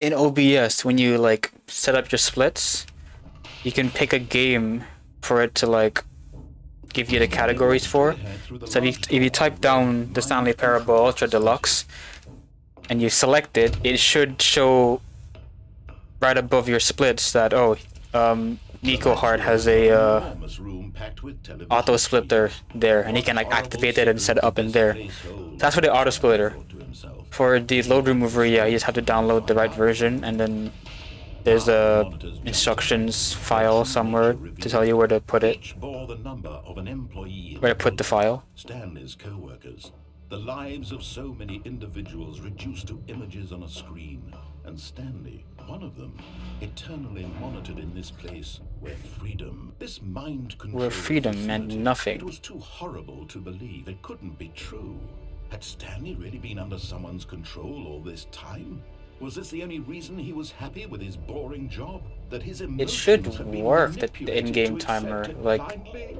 In OBS, when you like set up your splits, you can pick a game for it to like give you the categories for. So if you type down the Stanley Parable Ultra Deluxe and you select it, it should show right above your splits that Nico Hart has a auto splitter there, and he can like activate it and set it up in there. That's for the auto splitter. For the load remover, yeah, you just have to download the right version, and then there's a instructions file somewhere to tell you where to put it. Where to put the file. Stanley's co-workers. The lives of so many individuals reduced to images on a screen. And Stanley, one of them, eternally monitored in this place where freedom, this mind control Where freedom meant facility, nothing. It was too horrible to believe. It couldn't be true. Had Stanley really been under someone's control all this time? Was this the only reason he was happy with his boring job? That his emotions It should had been work, the manipulated in-game to timer, accept it like- blindly?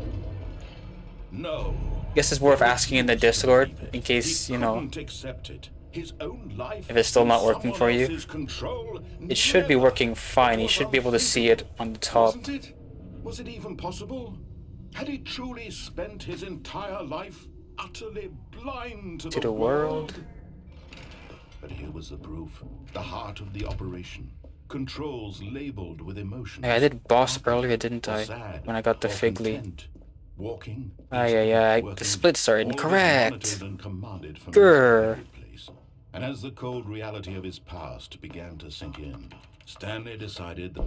No. I guess it's worth asking in the Discord in case, you know, Couldn't accept it. His own life if it's still not in working for someone you. else's control. It should be Never. working fine. You should be able to see it on the top. Wasn't it? Was it even possible? Had he truly spent his entire life utterly blind to the world? But here was the proof. The heart of the operation. Controls labeled with emotion. Hey, I did boss earlier, didn't I? When I got the Figley. Walking. The splits are incorrect. And commanded from Grr. his place. And as the cold reality of his past began to sink in, Stanley decided that...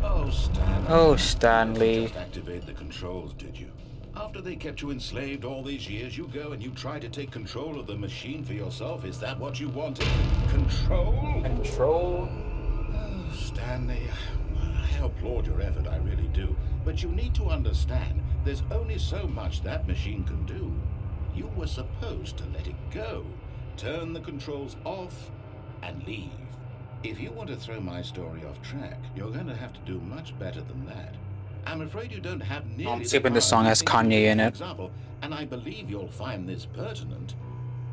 Oh, Stanley. Oh, You Stanley. didn't just activate the controls, did you? After they kept you enslaved all these years, you go and you try to take control of the machine for yourself. Is that what you wanted? Control? Control? Oh, Stanley, I applaud your effort, I really do. But you need to understand, there's only so much that machine can do. You were supposed to let it go. turn the controls off, and leave. If you want to throw my story off track, you're going to have to do much better than that. I'm afraid you don't have nearly I'm skipping the the song power has you think you Kanye do, in for it. example, and I believe you'll find this pertinent.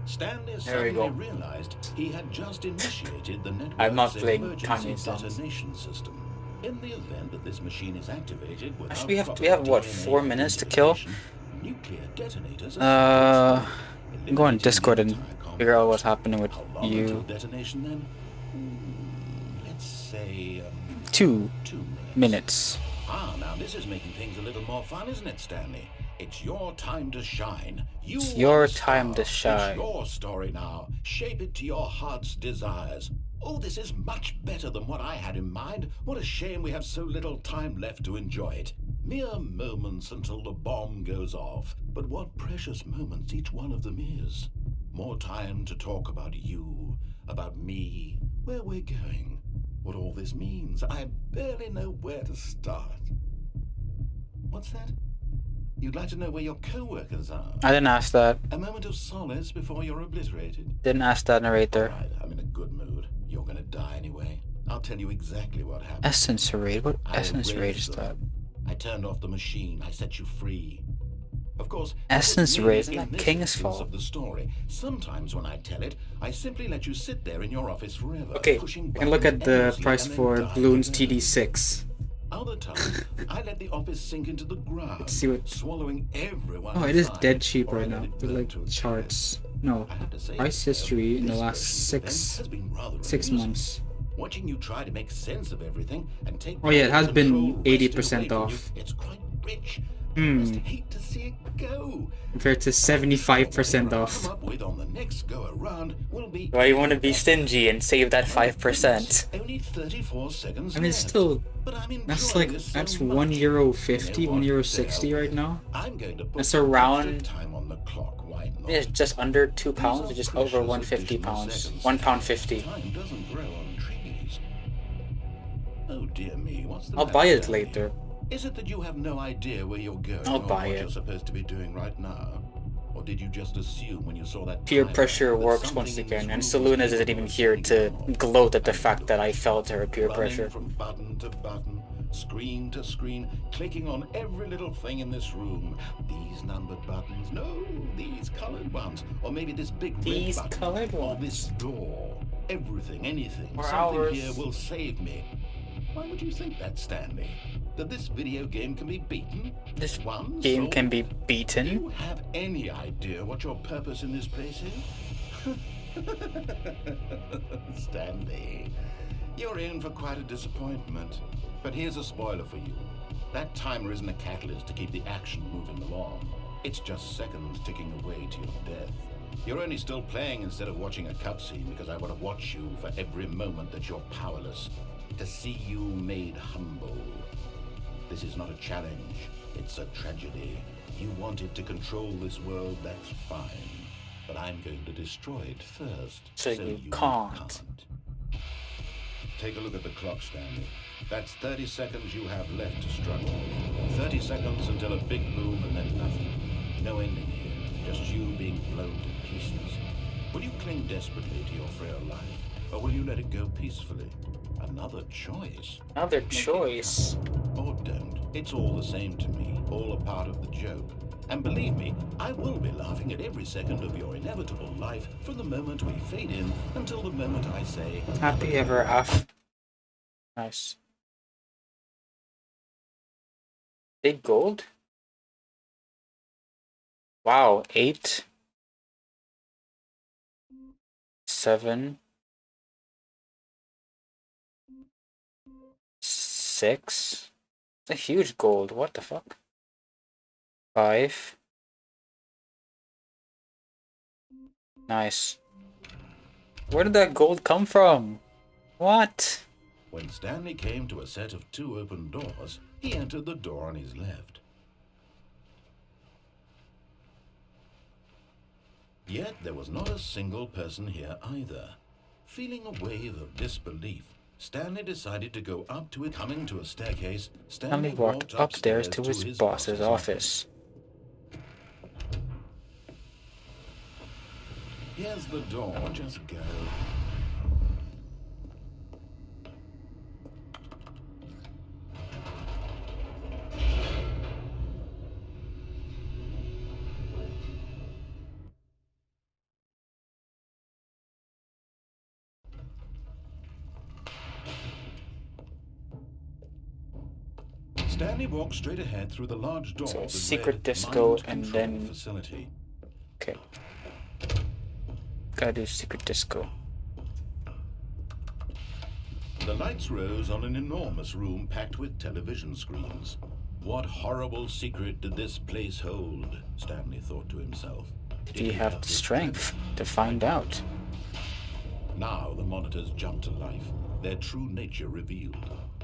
Stanley There we suddenly go. realized he had just initiated the I'm not network's playing emergency Kanye songs. detonation system. In the event that this machine is activated without Actually, proper we have what, DNA 4 minutes to kill? identification, nuclear detonators are supposed to I'm going to eliminate Discord the and entire figure out complex. what's happening with How long until you. detonation then? Let's say 2 2 minutes. minutes. Ah, now this is making things a little more fun, isn't it, Stanley? It's your time to shine. You It's are your the time to star. shine. It's your story now. Shape it to your heart's desires. Oh, this is much better than what I had in mind. What a shame we have so little time left to enjoy it. Mere moments until the bomb goes off. But what precious moments each one of them is. More time to talk about you, about me, where we're going, what all this means. I barely know where to start. What's that? You'd like to know where your co-workers are? I didn't ask that. A moment of solace before you're obliterated. Didn't ask that, narrator. All right, I'm in a good mood. You're gonna die anyway. I'll tell you exactly what happened. Essence raid? What I essence raid is erased that? them. I turned off the machine. I set you free. Of course, Essence it was raid, me isn't in that this King's instance fault? of the story. Sometimes when I tell it, I simply let you sit there in your office forever. Okay, pushing we can look at buttons the endlessly price and then for die Bloons again. TD6. Other times, I let the office sink into the ground, Let's see what- swallowing everyone. Oh, it is inside, dead cheap or I right let now. it With burn like to a charts. No, I have to say, price though, history in the this last version of events six has been rather 6 amusing. months. Watching you try to make sense of everything and take Oh yeah, it has been control wrested 80% away from you, off. it's quite rich. I must Hmm. hate to see it go. Compared to 75% Whatever I off. come up with on the next go around will be Why you want to be stingy and save that 5%? only 34 seconds I mean, it's left. still, But I'm that's enjoying like, this so that's much. €1.50, You know what? €1.60 There right we- now. I'm going to put That's some around- extra time on the clock. Why not? It's just under 2 These pounds, are or just precious over 150 additional pounds. seconds. £1.50. Time doesn't grow on trees. Oh dear me, what's the I'll matter, buy it Stanley? later. Is it that you have no idea where you're going I'll or buy what it. you're supposed to be doing right now? Or did you just assume when you saw that Peer timer pressure that works something once in again, this and room was Saluna isn't capable even of here to turning on? gloat at the fact that I felt her peer Running pressure. from button to button, screen to screen, clicking on every little thing in this room. These numbered buttons, no, these colored ones, or maybe this big These red button, colored or ones. this door. Everything, anything, Or something ours. here will save me. Why would you think that, Stanley? That this video game can be beaten? This One game soul? can be Do beaten. you have any idea what your purpose in this place is? Stanley, you're in for quite a disappointment. But here's a spoiler for you. That timer isn't a catalyst to keep the action moving along. It's just seconds ticking away to your death. You're only still playing instead of watching a cutscene because I want to watch you for every moment that you're powerless. To see you made humble. This is not a challenge, it's a tragedy. You wanted to control this world, that's fine. But I'm going to destroy it first. So you can't. Take a look at the clock, Stanley. That's 30 seconds you have left to struggle. 30 seconds until a big boom and then nothing. No ending here, just you being blown to pieces. Will you cling desperately to your frail life, or will you let it go peacefully? Another choice. Another Make it choice. count. Or don't. It's all the same to me, all a part of the joke. And believe me, I will be laughing at every second of your inevitable life from the moment we fade in until the moment I say, Happy ever after. Nice. 8 gold? Wow, 8. 7. 6. It's a huge gold. What the fuck? 5. Nice. Where did that gold come from? What? When Stanley came to a set of 2 open doors, he entered the door on his left. Yet there was not a single person here either. Feeling a wave of disbelief, Stanley decided to go up to it. Coming to a staircase, Stanley walked upstairs to his boss's office. Here's the door. Just go. Stanley walked straight ahead through the large door. So that secret read disco Mind and Control then- Facility. Okay. Gotta do secret disco. The lights rose on an enormous room packed with television screens. What horrible secret did this place hold? Stanley thought to himself. Did he have the strength to find out? Now the monitors jumped to life, their true nature revealed.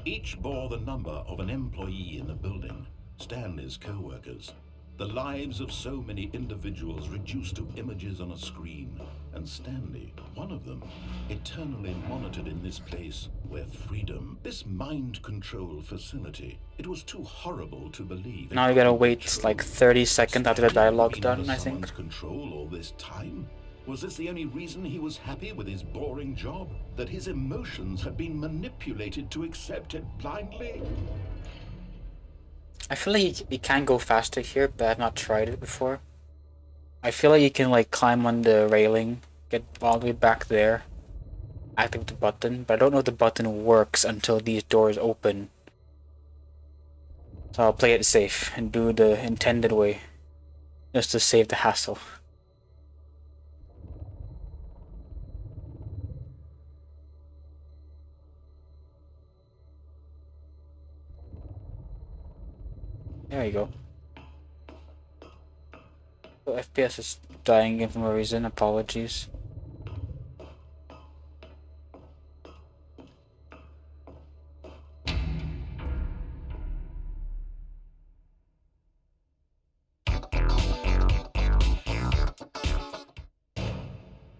Each bore the number of an employee in the building, Stanley's co-workers. The lives of so many individuals reduced to images on a screen, and Stanley, one of them, eternally monitored in this place where freedom, this mind control facility, it was too horrible to believe. Now you gotta wait like 30 seconds after the dialogue's done, I think. Someone's control all this time? Was this the only reason he was happy with his boring job? That his emotions had been manipulated to accept it blindly? I feel like you can go faster here, but I've not tried it before. I feel like you can like climb on the railing, get all the way back there, activate the button, but I don't know if the button works until these doors open. So I'll play it safe and do the intended way, just to save the hassle. There you go. So FPS is dying again for no reason, apologies.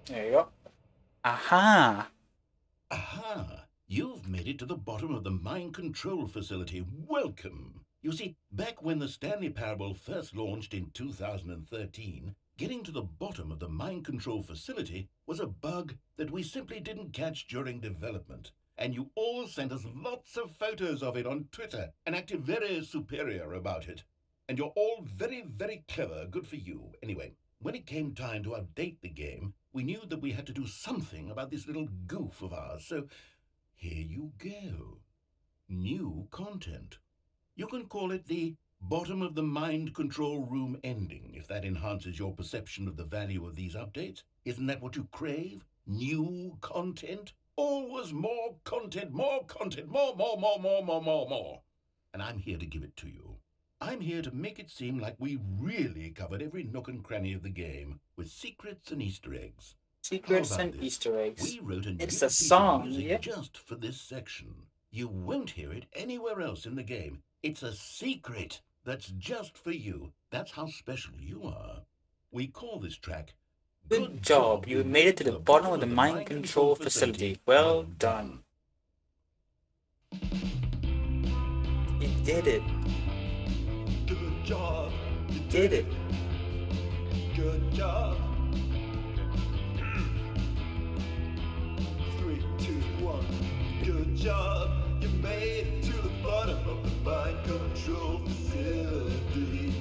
There you go. Aha! Aha! You've made it to the bottom of the mind control facility. Welcome! You see, back when the Stanley Parable first launched in 2013, getting to the bottom of the mind control facility was a bug that we simply didn't catch during development. And you all sent us lots of photos of it on Twitter and acted very superior about it. And you're all very, very clever. Good for you. Anyway, when it came time to update the game, we knew that we had to do something about this little goof of ours. So here you go. New content. You can call it the bottom of the mind control room ending, if that enhances your perception of the value of these updates. Isn't that what you crave? New content? Always more content, more content, more. And I'm here to give it to you. I'm here to make it seem like we really covered every nook and cranny of the game, with secrets and Easter eggs. Secrets How about and this? Easter eggs. We wrote a new It's a piece of song, music yeah? just for this section. You won't hear it anywhere else in the game. It's a secret that's just for you. That's how special you are. We call this track Good job, you made it to the bottom of the mind control facility. Well done. You did it. Good job. You did it. Good job. 3, 2, 1. Good job. You made it to the bottom of the mind control facility.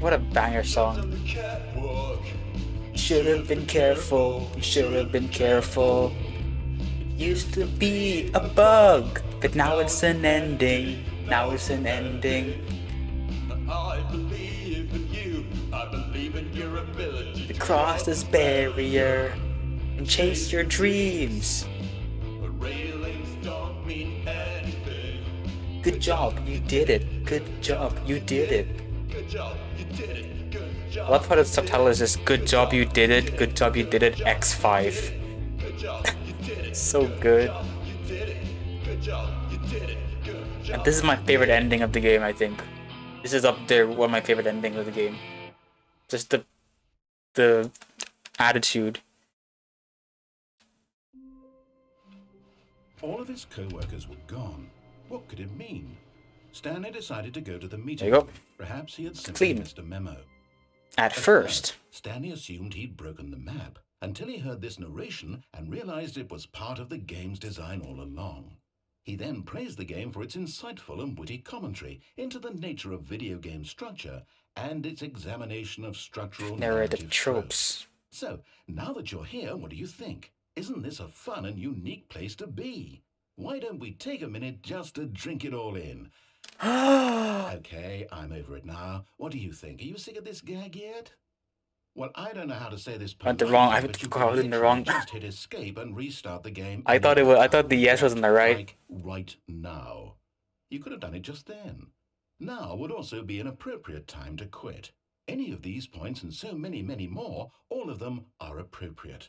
What a banger On song. the catwalk. Should have been careful. You should have been careful. It used to be a bug, but now it's an ending. Now it's an ending. I believe in you. I believe in your ability To cross this barrier and chase your dreams. The railings don't mean anything. Good job, you did it. Good job, you did it. Good job, you did it. Good I job. love how the subtitle is just good job you did it, good job you did it, X5. Good job, you did it. So good. You did it. Good job, you did it. Good job. And this is my favorite ending of the game, I think. This is up there, one of my favorite endings of the game. Just the attitude. All of his co-workers were gone. What could it mean? Stanley decided to go to the meeting. There you go. Perhaps he had simply Clean. missed a memo. At first. Stanley assumed he'd broken the map, until he heard this narration and realized it was part of the game's design all along. He then praised the game for its insightful and witty commentary into the nature of video game structure and its examination of structural Narrative tropes. tropes. So, now that you're here, what do you think? Isn't this a fun and unique place to be? Why don't we take a minute just to drink it all in? Okay, I'm over it now. What do you think? Are you sick of this gag yet? Well, I don't know how to say this Went the politely, wrong. I but you called could in the literally wrong. just hit escape and restart the game. I thought it was. I thought the yes was on the right. Like right now. You could have done it just then. Now would also be an appropriate time to quit. Any of these points and so many, many more, all of them are appropriate.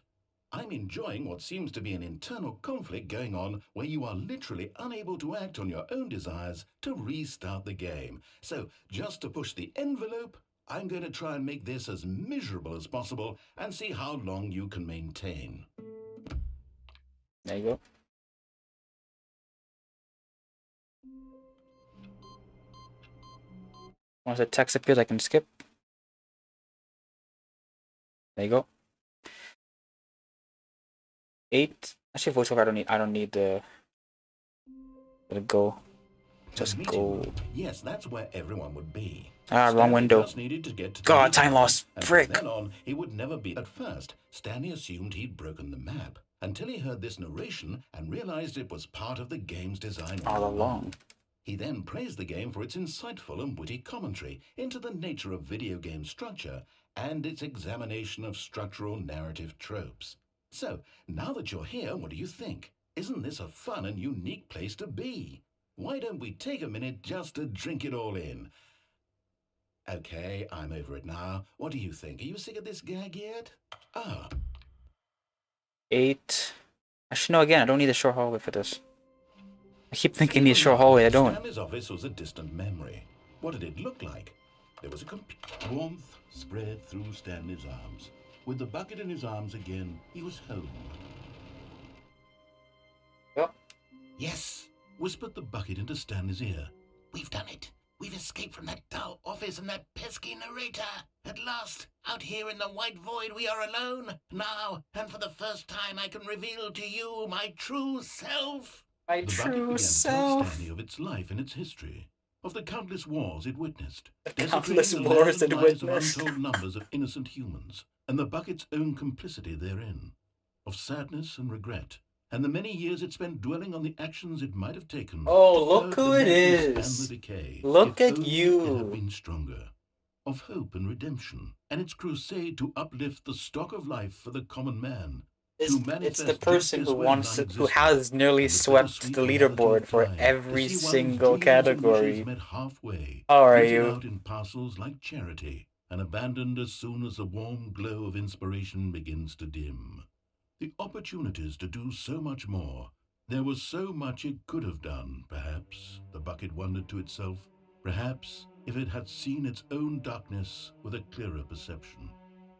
I'm enjoying what seems to be an internal conflict going on where you are literally unable to act on your own desires to restart the game. So, just to push the envelope, I'm going to try and make this as miserable as possible and see how long you can maintain. There you go. Once the text appears, I can skip. There you go. 8. Actually, voiceover. I don't need the. Let it go. Just go. Yes, that's where everyone would be. Ah, wrong window. Just needed to get to the God, meeting. time loss. And Frick. from then on, he would never be. At first, Stanley assumed he'd broken the map until he heard this narration and realized it was part of the game's design All along. He then praised the game for its insightful and witty commentary into the nature of video game structure and its examination of structural narrative tropes. So, now that you're here, what do you think? Isn't this a fun and unique place to be? Why don't we take a minute just to drink it all in? Okay, I'm over it now. What do you think? Are you sick of this gag yet? Ah. 8. Actually, no, again, I don't need a short hallway for this. I keep thinking need a short hallway, I don't. Stanley's office was a distant memory. What did it look like? There was a warmth spread through Stanley's arms. With the bucket in his arms again, he was home. Yep. Yes, whispered the bucket into Stanley's ear. We've done it. We've escaped from that dull office and that pesky narrator. At last, out here in the white void, we are alone. Now, and for the first time, I can reveal to you my true self. My The bucket true began to tell self. Stanley of its life and its history, of the countless wars it witnessed, Countless desecrating the wars it lives of witnessed. untold numbers of innocent humans, and the bucket's own complicity therein, of sadness and regret, and the many years it spent dwelling on the actions it might have taken. Oh, to look curb who the it madness is. and the decay, Look if at only you. It had been stronger. Of hope and redemption, and its crusade to uplift the stock of life for the common man. It's the person who who has nearly swept the leaderboard for every single category. How are you? Out in parcels like charity, and abandoned as soon as the warm glow of inspiration begins to dim. The opportunities to do so much more. There was so much it could have done, perhaps, the bucket wondered to itself. Perhaps, if it had seen its own darkness with a clearer perception.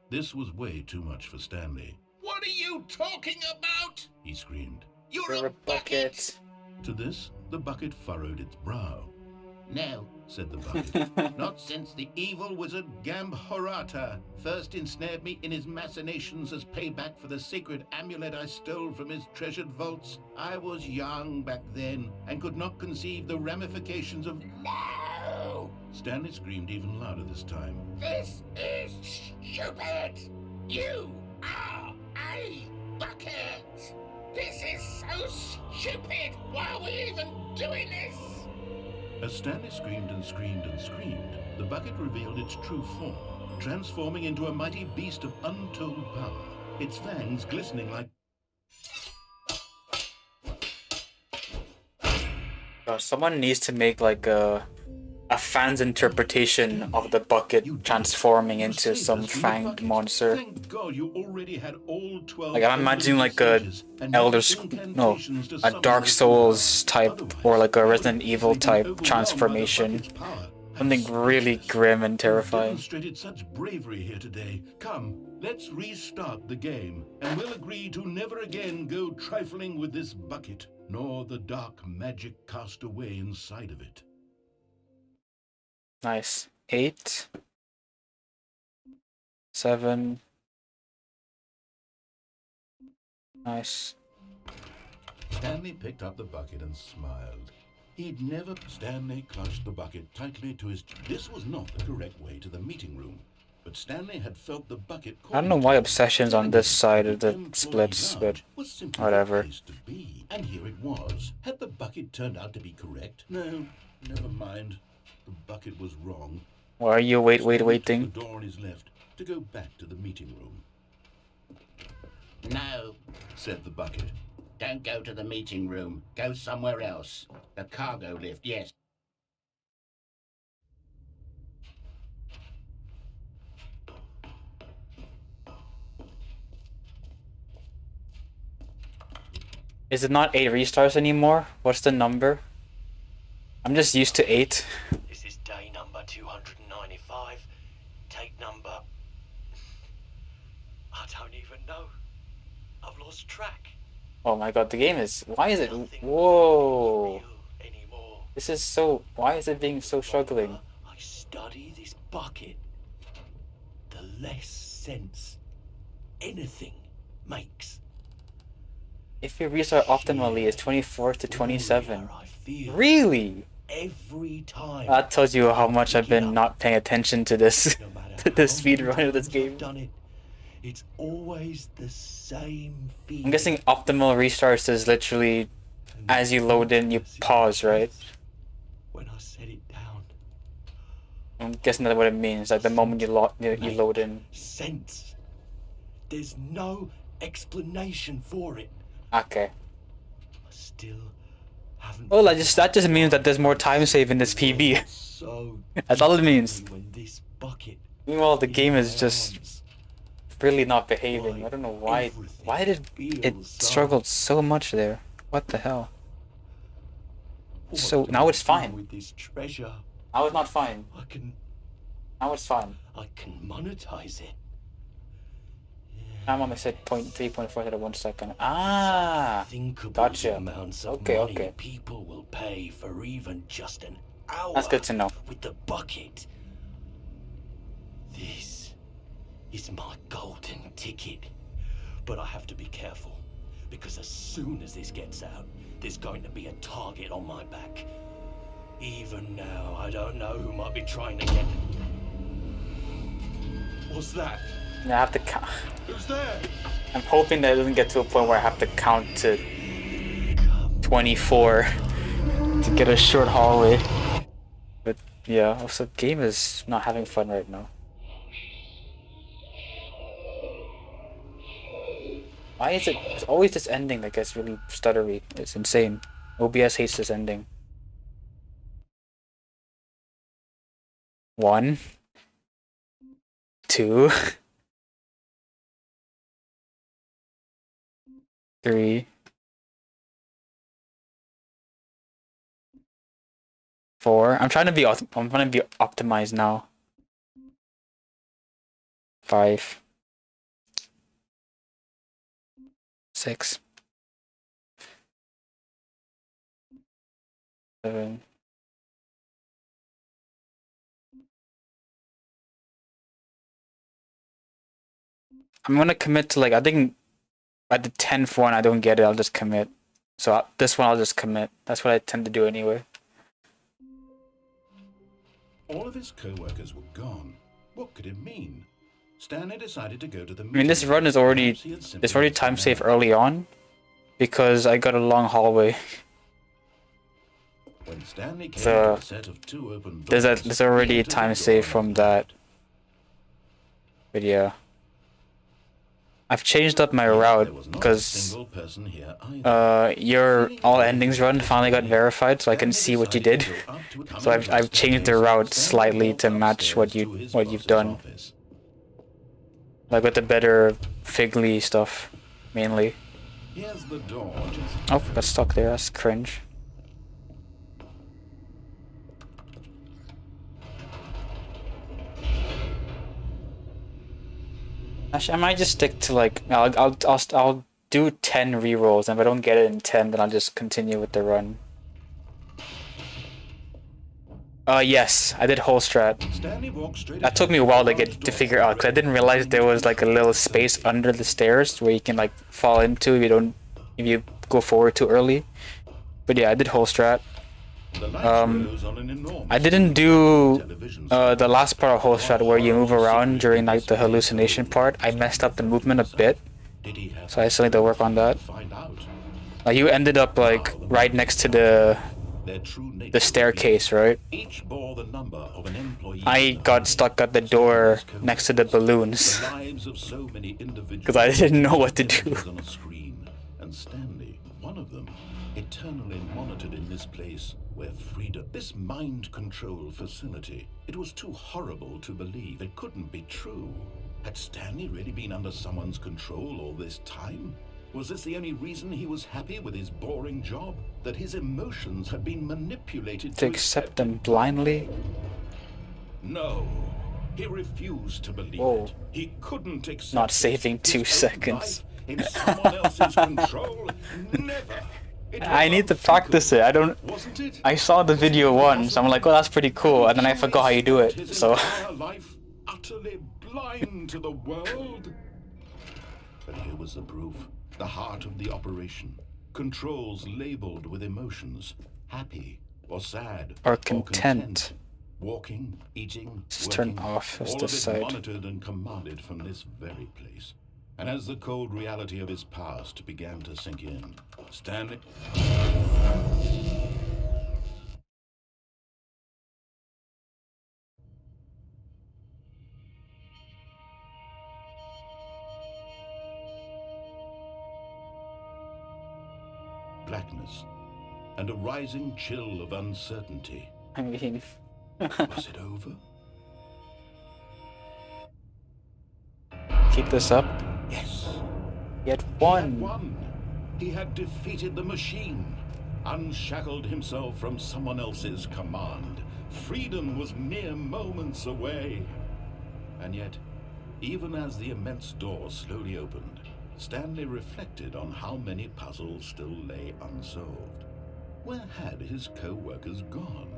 This was way too much for Stanley. What are you talking about? He screamed. You're a bucket. To this, the bucket furrowed its brow. No, said the bucket. Not since the evil wizard Gambhorata first ensnared me in his machinations as payback for the sacred amulet I stole from his treasured vaults. I was young back then and could not conceive the ramifications of... No! Stanley screamed even louder this time. This is stupid! You are a bucket! This is so stupid! Why are we even doing this? As Stanley screamed and screamed and screamed, the bucket revealed its true form, transforming into a mighty beast of untold power, its fangs glistening like... Someone needs to make like a fan's interpretation of the bucket transforming into some fanged monster. Thank God you already had all 12. Like I'm imagining like a a Dark Souls type or like a Resident Evil type transformation. Something really grim and terrifying. Demonstrated such bravery here today. Come, let's restart the game, and we'll agree to never again go trifling with this bucket, nor the dark magic cast away inside of it. Nice. 8, 7, Nice. Stanley picked up the bucket and smiled. He'd never... Stanley clutched the bucket tightly to his... This was not the correct way to the meeting room, but Stanley had felt the bucket... I don't know why obsession's on this side of the splits, but whatever. And here it was. Had the bucket turned out to be correct? No, never mind. The bucket was wrong. Why are you waiting? The door on his left to go back to the meeting room. No, said the bucket. Don't go to the meeting room. Go somewhere else. The cargo lift, yes. Is it not 8 restarts anymore? What's the number? I'm just used to 8. This is day number 295. Take number... I don't even know. I've lost track. Oh my god, the game is... Why is it... Nothing Whoa! real anymore. This is so... Why is it being so struggling? I study this bucket, the less sense anything makes. If you restart optimally, it's 24 to 27. Where I feel Really? every time. That tells you how much I've been not paying attention to this, No matter to the how speedrun many of this times I've game. done it, it's always the same feeling. I'm guessing optimal restarts is literally as you load in, you pause, right? When I set it down, I'm guessing that's what it means. Like the moment you load in. sense. There's no explanation for it. Okay. I still haven't. Well, that just means that there's more time save in this PB. So That's all it means. when this bucket Meanwhile, the game is in just my hands, really not behaving. I don't know why. Why did it struggled so much there? What the hell? what So do now I it's do fine. with this treasure? Now it's not fine. I can Now it's fine. monetize it. I'm on my set 0.3.4 at 1 second. Ah, Thinkable gotcha. amounts of Okay, money okay. people will pay for even just an hour. That's good to know. With the bucket. This is my golden ticket. But I have to be careful, because as soon as this gets out, there's going to be a target on my back. Even now, I don't know who might be trying to get. What's that? I have to count. Who's there? I'm hoping that it doesn't get to a point where I have to count to 24 to get a short hallway. But yeah, also game is not having fun right now. Why is it? It's always this ending that gets really stuttery. It's insane. OBS hates this ending. 1, 2, 3, 4. I'm trying to be optimized now. 5, 6, 7. I'm gonna commit to, like, I think at the 10th one I don't get it, I'll just commit. So this one I'll just commit. That's what I tend to do anyway. All of his co-workers were gone. What could it mean? Stanley decided to go to the I mean, this run is already, it's already time safe early on because I got a long hallway. When Stanley came So to a set of 2 open there's already a time save from that. But yeah, I've changed up my route because your all endings run finally got verified, so I can see what you did. So I've changed the route slightly to match what you've done, like with the better Figley stuff mainly. Here's the door. Oh, got stuck there. That's cringe. Actually, I might just stick to, like, I'll do 10 rerolls, and if I don't get it in 10, then I'll just continue with the run. Yes, I did whole strat. Stanley walked straight That took me a while to figure out, because I didn't realize there was like a little space under the stairs where you can like fall into if you go forward too early. But yeah, I did whole strat. I didn't do the last part of whole strat where you move around during like the hallucination part. I messed up the movement a bit, so I still need to work on that. You ended up like right next to the staircase, right? I got stuck at the door next to the balloons because I didn't know what to do. And Stanley, one of them, eternally monitored in this place where freedom, this mind control facility, it was too horrible to believe. It couldn't be true. Had Stanley really been under someone's control all this time? Was this the only reason he was happy with his boring job? That his emotions had been manipulated To accept them blindly? No. He refused to believe Whoa. it. He couldn't accept Not saving his 2 own seconds. life in someone else's control. Never. It I was need to practice it. wasn't it? I saw the video once. I'm like, oh, that's pretty cool, and then I forgot how you do it. His So entire life utterly blind to the world. But here was the proof. The heart of the operation. Controls labeled with emotions. Happy or sad or content. Walking, eating, Just turn working, off as all the of it side. monitored and commanded from this very place. And as the cold reality of his past began to sink in, Stanley... blackness, and a rising chill of uncertainty. I mean, Was it over? keep this up. Yes. He had He had won. won. He had defeated the machine, unshackled himself from someone else's command. Freedom was mere moments away. And yet, even as the immense door slowly opened, Stanley reflected on how many puzzles still lay unsolved. Where had his co-workers gone?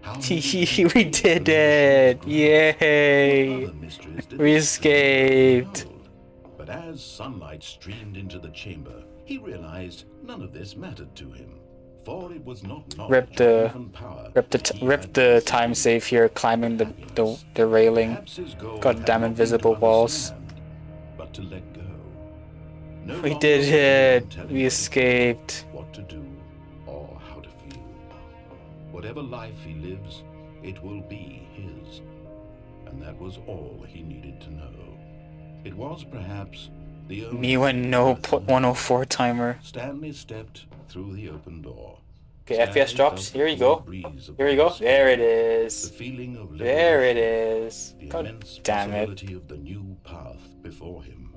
How many We did it! Yay! other mysteries did We this escaped. hold? But as sunlight streamed into the chamber, he realized none of this mattered to him. For it was not knowledge Rip or the even power rip the that he rip had the received. time save here, climbing the railing. Perhaps his goal God had damn not been invisible to walls. understand, but to let go. No We longer did would anyone it. tell We him escaped. what to do or how to feel. Whatever life he lives, it will be his. And that was all he needed to know. It was perhaps the only Me went no thing worth 104 timer. Stanley stepped through the open door. Okay, Stanley FPS drops. felt Here you the cool go. breeze of Here we go. the There it The is. feeling of There it liberation, is. the God immense damn it. possibility of the new path before him.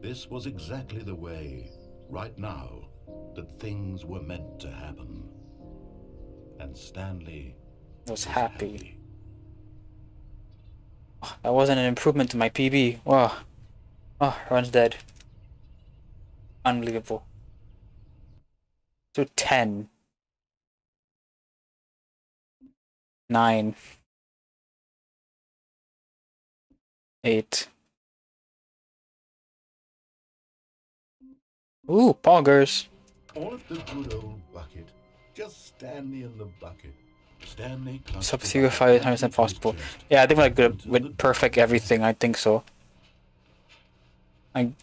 This was exactly the way, right now, that things were meant to happen. And Stanley Was happy. That wasn't an improvement to my PB. Wow. Oh, run's dead. Unbelievable. To 10. 9. 8. Ooh, poggers. all of the good old bucket. Just Stanley in the bucket. Stanley clutched Sub the 3 bucket 5 tightly 100% to his possible. chest. Yeah, I think like with perfect everything, I think so. I'm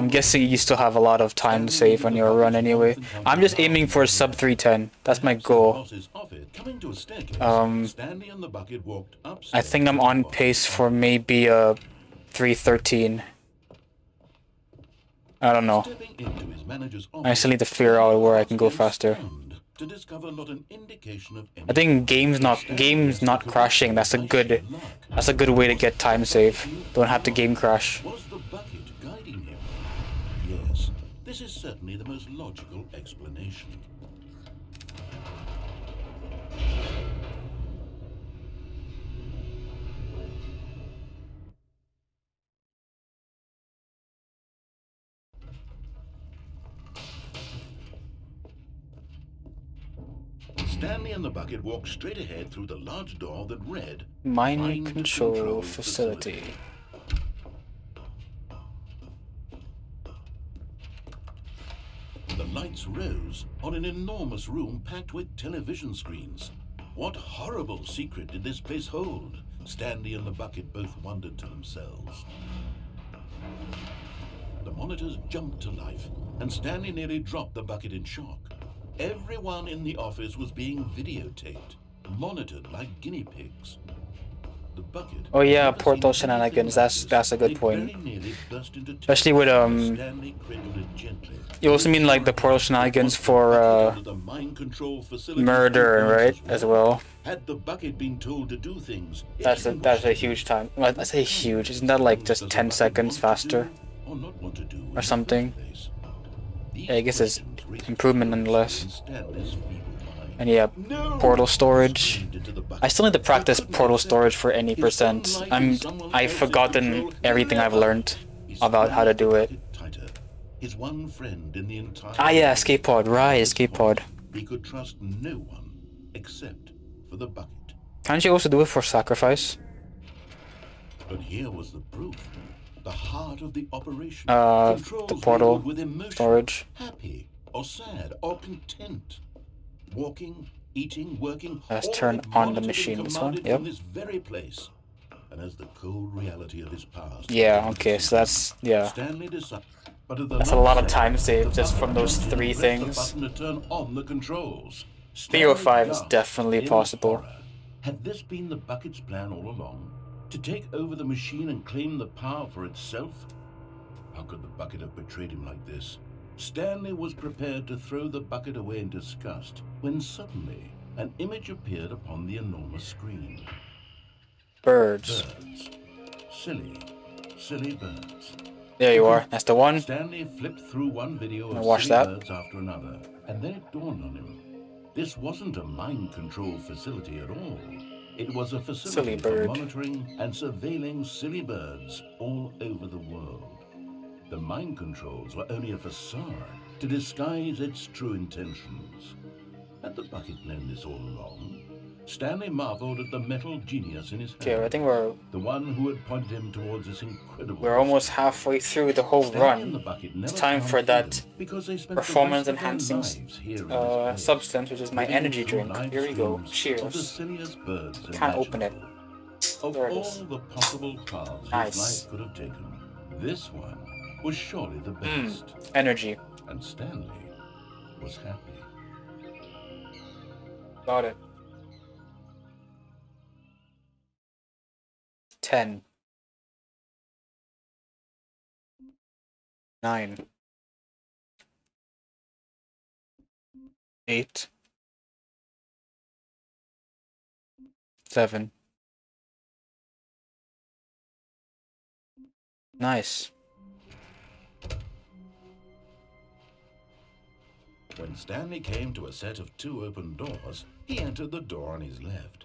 guessing you still have a lot of time to save on your run anyway. I'm just aiming for sub 310. That's my goal. Stanley and the bucket walked I think I'm on pace for maybe 313. I don't know. I still need to figure out where I can go faster. To discover not an indication of I think games not crashing. That's a good way to get time save. Don't have to game crash. Was the bucket guiding him? Yes, this is certainly the most logical explanation. Stanley and the bucket walked straight ahead through the large door that read Mind control facility. The lights rose on an enormous room packed with television screens. What horrible secret did this place hold? Stanley and the bucket both wondered to themselves. The monitors jumped to life, and Stanley nearly dropped the bucket in shock. Everyone in the office was being videotaped, monitored like guinea pigs. The bucket. Oh yeah, portal shenanigans. That's a good point. Especially with Stanley cradled it gently. you also mean like the portal shenanigans for The mind control facility murder, right? As well. Had the bucket been told to do things, That's a huge time. Well, I say huge. Isn't that like just 10 seconds faster or not want to do or something? Yeah, I guess it's improvement nonetheless. And yeah, portal storage. I still need to practice portal storage for any percent. I've forgotten everything I've learned about how to do it. His one friend in the entire Ah yeah, escape pod. Right, escape pod. He could trust no one except for the bucket. Can't you also do it for sacrifice? But here was the proof. The heart of the operation. The portal with emotion, storage. happy or sad or content. Walking, eating, working. Let's all turn it on the monitored machine, and this one, commanded yep. from this very place. And as the cold reality of his past. Yeah, okay, so that's, yeah. Stanley decided, but at the That's a lot of last time second, saved just the from those button 3 pressed things. The button to turn on the controls. 305 is Stanley definitely gasped in possible. horror. Had this been the bucket's plan all along? To take over the machine and claim the power for itself? How could the bucket have betrayed him like this? Stanley was prepared to throw the bucket away in disgust when suddenly an image appeared upon the enormous screen. Birds. Birds. Silly, silly birds. There you are. That's the one. Stanley flipped through one video of watch silly that. birds after another, and then it dawned on him. This wasn't a mind control facility at all. It was a facility Silly for bird. monitoring and surveilling silly birds all over the world. The mind controls were only a facade to disguise its true intentions. Had the bucket known this all along? Stanley marveled at the metal genius in his hand. Okay, I think the one who had pointed him towards this incredible. we're almost halfway through the whole run. It's time for that performance enhancing substance, which is my energy drink. Here we go. Cheers. Can't open it. Of There it all is. the possible paths Nice. his life could have taken, this one was surely the best. Energy. And Stanley was happy. Got it. 10. 9. 8. 7. Nice. When Stanley came to a set of 2 open doors, he entered the door on his left.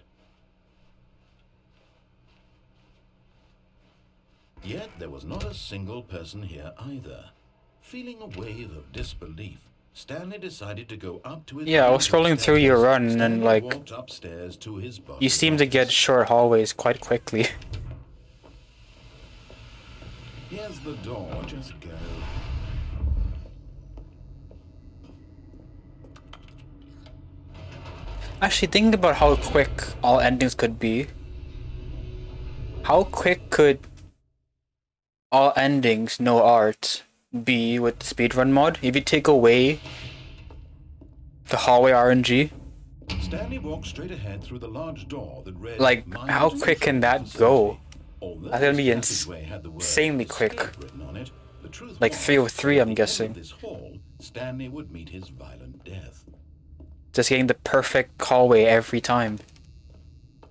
Yet there was not a single person here either. Feeling a wave of disbelief, Stanley decided to go up to his Yeah, I was scrolling through your run and Stanley like walked upstairs to his boss's you seem to get office. short hallways quite quickly. Here's the door, just go. Actually, thinking about how quick all endings could be. How quick could all endings, no art, be with the speedrun mod? If you take away the hallway RNG, Stanley walked straight ahead through the large door that read, like "Mind how control quick can that facility." go? Although That's gonna be this passageway had the word insanely quick. "escape" written on it, the truth Like was, 303, I'm at the end of guessing. this hall, Stanley would meet his violent death. Just getting the perfect hallway every time.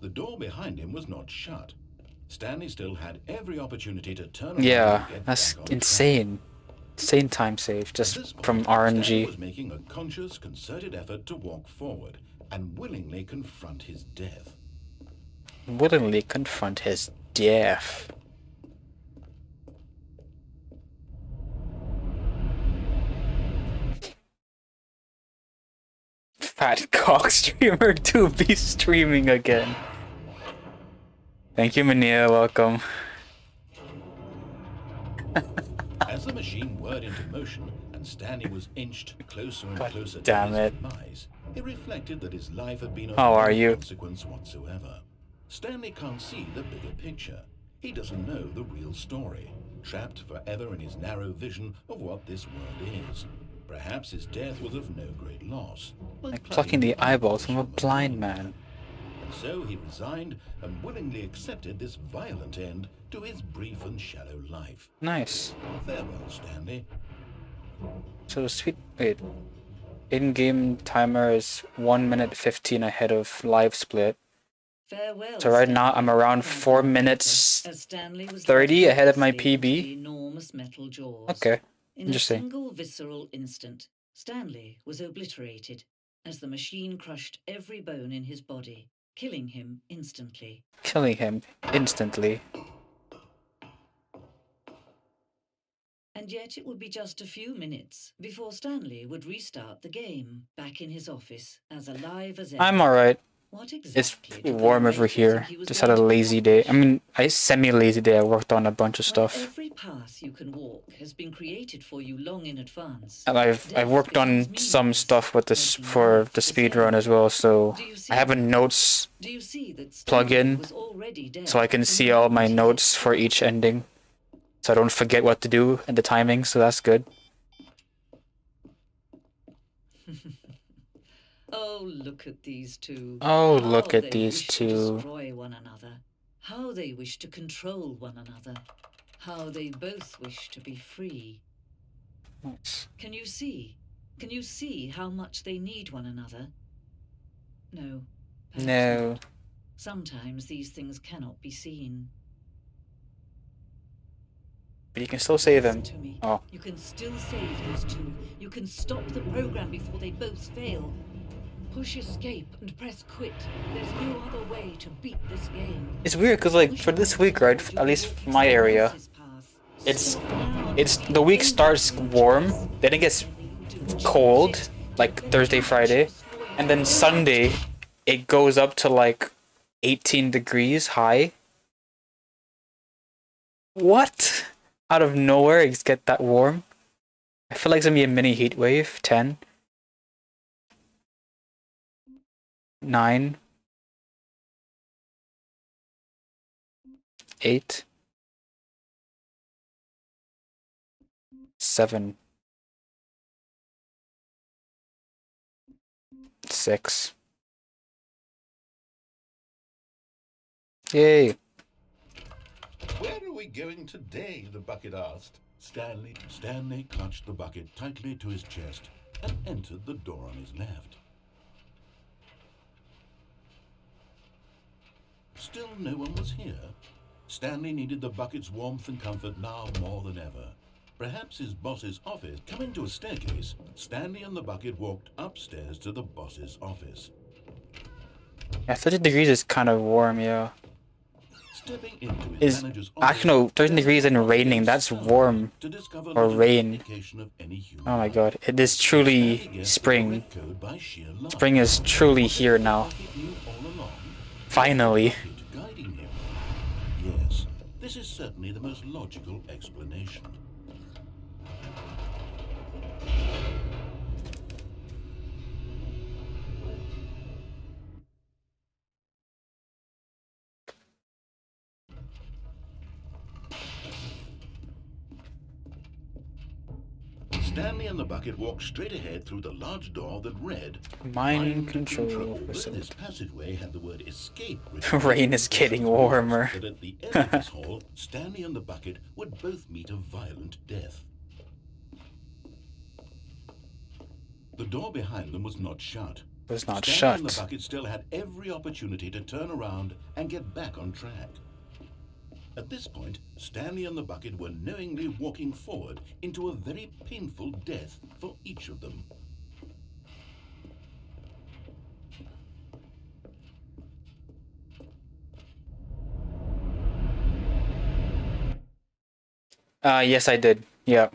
The door behind him was not shut. Stanley still had every opportunity to turn around Yeah, and get that's back on track. insane. Insane time save At just this point, from Stanley RNG. was making a conscious, concerted effort to walk forward and willingly confront his death. Willingly confront his death. Fat cock streamer 2 be streaming again. Thank you, Mania. Welcome. As the machine whirred into motion and Stanley was inched closer and God closer to damn his it. demise, it reflected that his life had been of How are no you? consequence whatsoever. Stanley can't see the bigger picture. He doesn't know the real story, trapped forever in his narrow vision of what this world is. Perhaps his death was of no great loss. Like plucking the eyeballs from a blind man. And so he resigned and willingly accepted this violent end to his brief and shallow life. Nice. Farewell, Stanley. So sweet. Wait. In-game timer is 1 minute 15 ahead of live split. Farewell, So right now Stanley. I'm around 4 minutes As Stanley was 30 ahead of my left to the PB. enormous metal jaws. Okay. In Interesting. a single visceral instant, Stanley was obliterated as the machine crushed every bone in his body, killing him instantly. Killing him instantly. And yet it would be just a few minutes before Stanley would restart the game, back in his office, as alive as ever. I'm alright. What It's exactly did the warm over narrator here. think he was Just had a going to lazy day. I accomplish? mean, I semi-lazy day. I worked on a bunch of Well, stuff. every path you can walk has been created for you long in advance. And I've Death worked on becomes some meaningless, stuff with this making for life the the speedrun same. as well, so Do you see I have a that? notes Do you see that plug Stanley in was already dead so I can the see all my moment he notes left for each ending. So I don't forget what to do and the timing, so that's good. Oh, look at these two. Oh, How look at they these wish to two. destroy one another. How they wish to control one another. How they both wish to be free. Nice. Can you see? Can you see how much they need one another? No. perhaps No. not. Sometimes these things cannot be seen. But you can still save them. Listen to me. Oh. You can still save these two. You can stop the program before they both fail. Push escape and press quit. There's no other way to beat this game. It's weird because like for this week, right, at least for my area, it's the week starts warm, then it gets cold, like Thursday, Friday, and then Sunday it goes up to like 18 degrees high. What? Out of nowhere it's get that warm? I feel like it's gonna be a mini heat wave. 10 9 8 7 6 Yay. Where are we going today? The bucket asked. Stanley clutched the bucket tightly to his chest and entered the door on his left. Still no one was here. Stanley needed the bucket's warmth and comfort now more than ever. Perhaps his boss's office. Coming to a staircase, Stanley and the bucket walked upstairs to the boss's office. Yeah, 30 degrees is kind of warm, yeah. Stepping into his Is manager's office, actually no, 30 degrees and raining, that's warm. to discover Or little rain. indication of any human Oh my life. god, it is Stanley truly guessed the spring. red code by sheer luck. Spring is truly here now. Bucket knew all along. Finally. Bucket guiding him. Yes, this is certainly the most logical explanation. Stanley and the bucket walked straight ahead through the large door that read Mind control Although facility. this passageway had the word escape Rain is getting warmer. That at the end of this hall, Stanley and the bucket would both meet a violent death. The door behind them was not shut. Was not Stanley and the shut. bucket still had every opportunity to turn around and get back on track. At this point, Stanley and the bucket were knowingly walking forward into a very painful death for each of them. Yes I did. Yeah.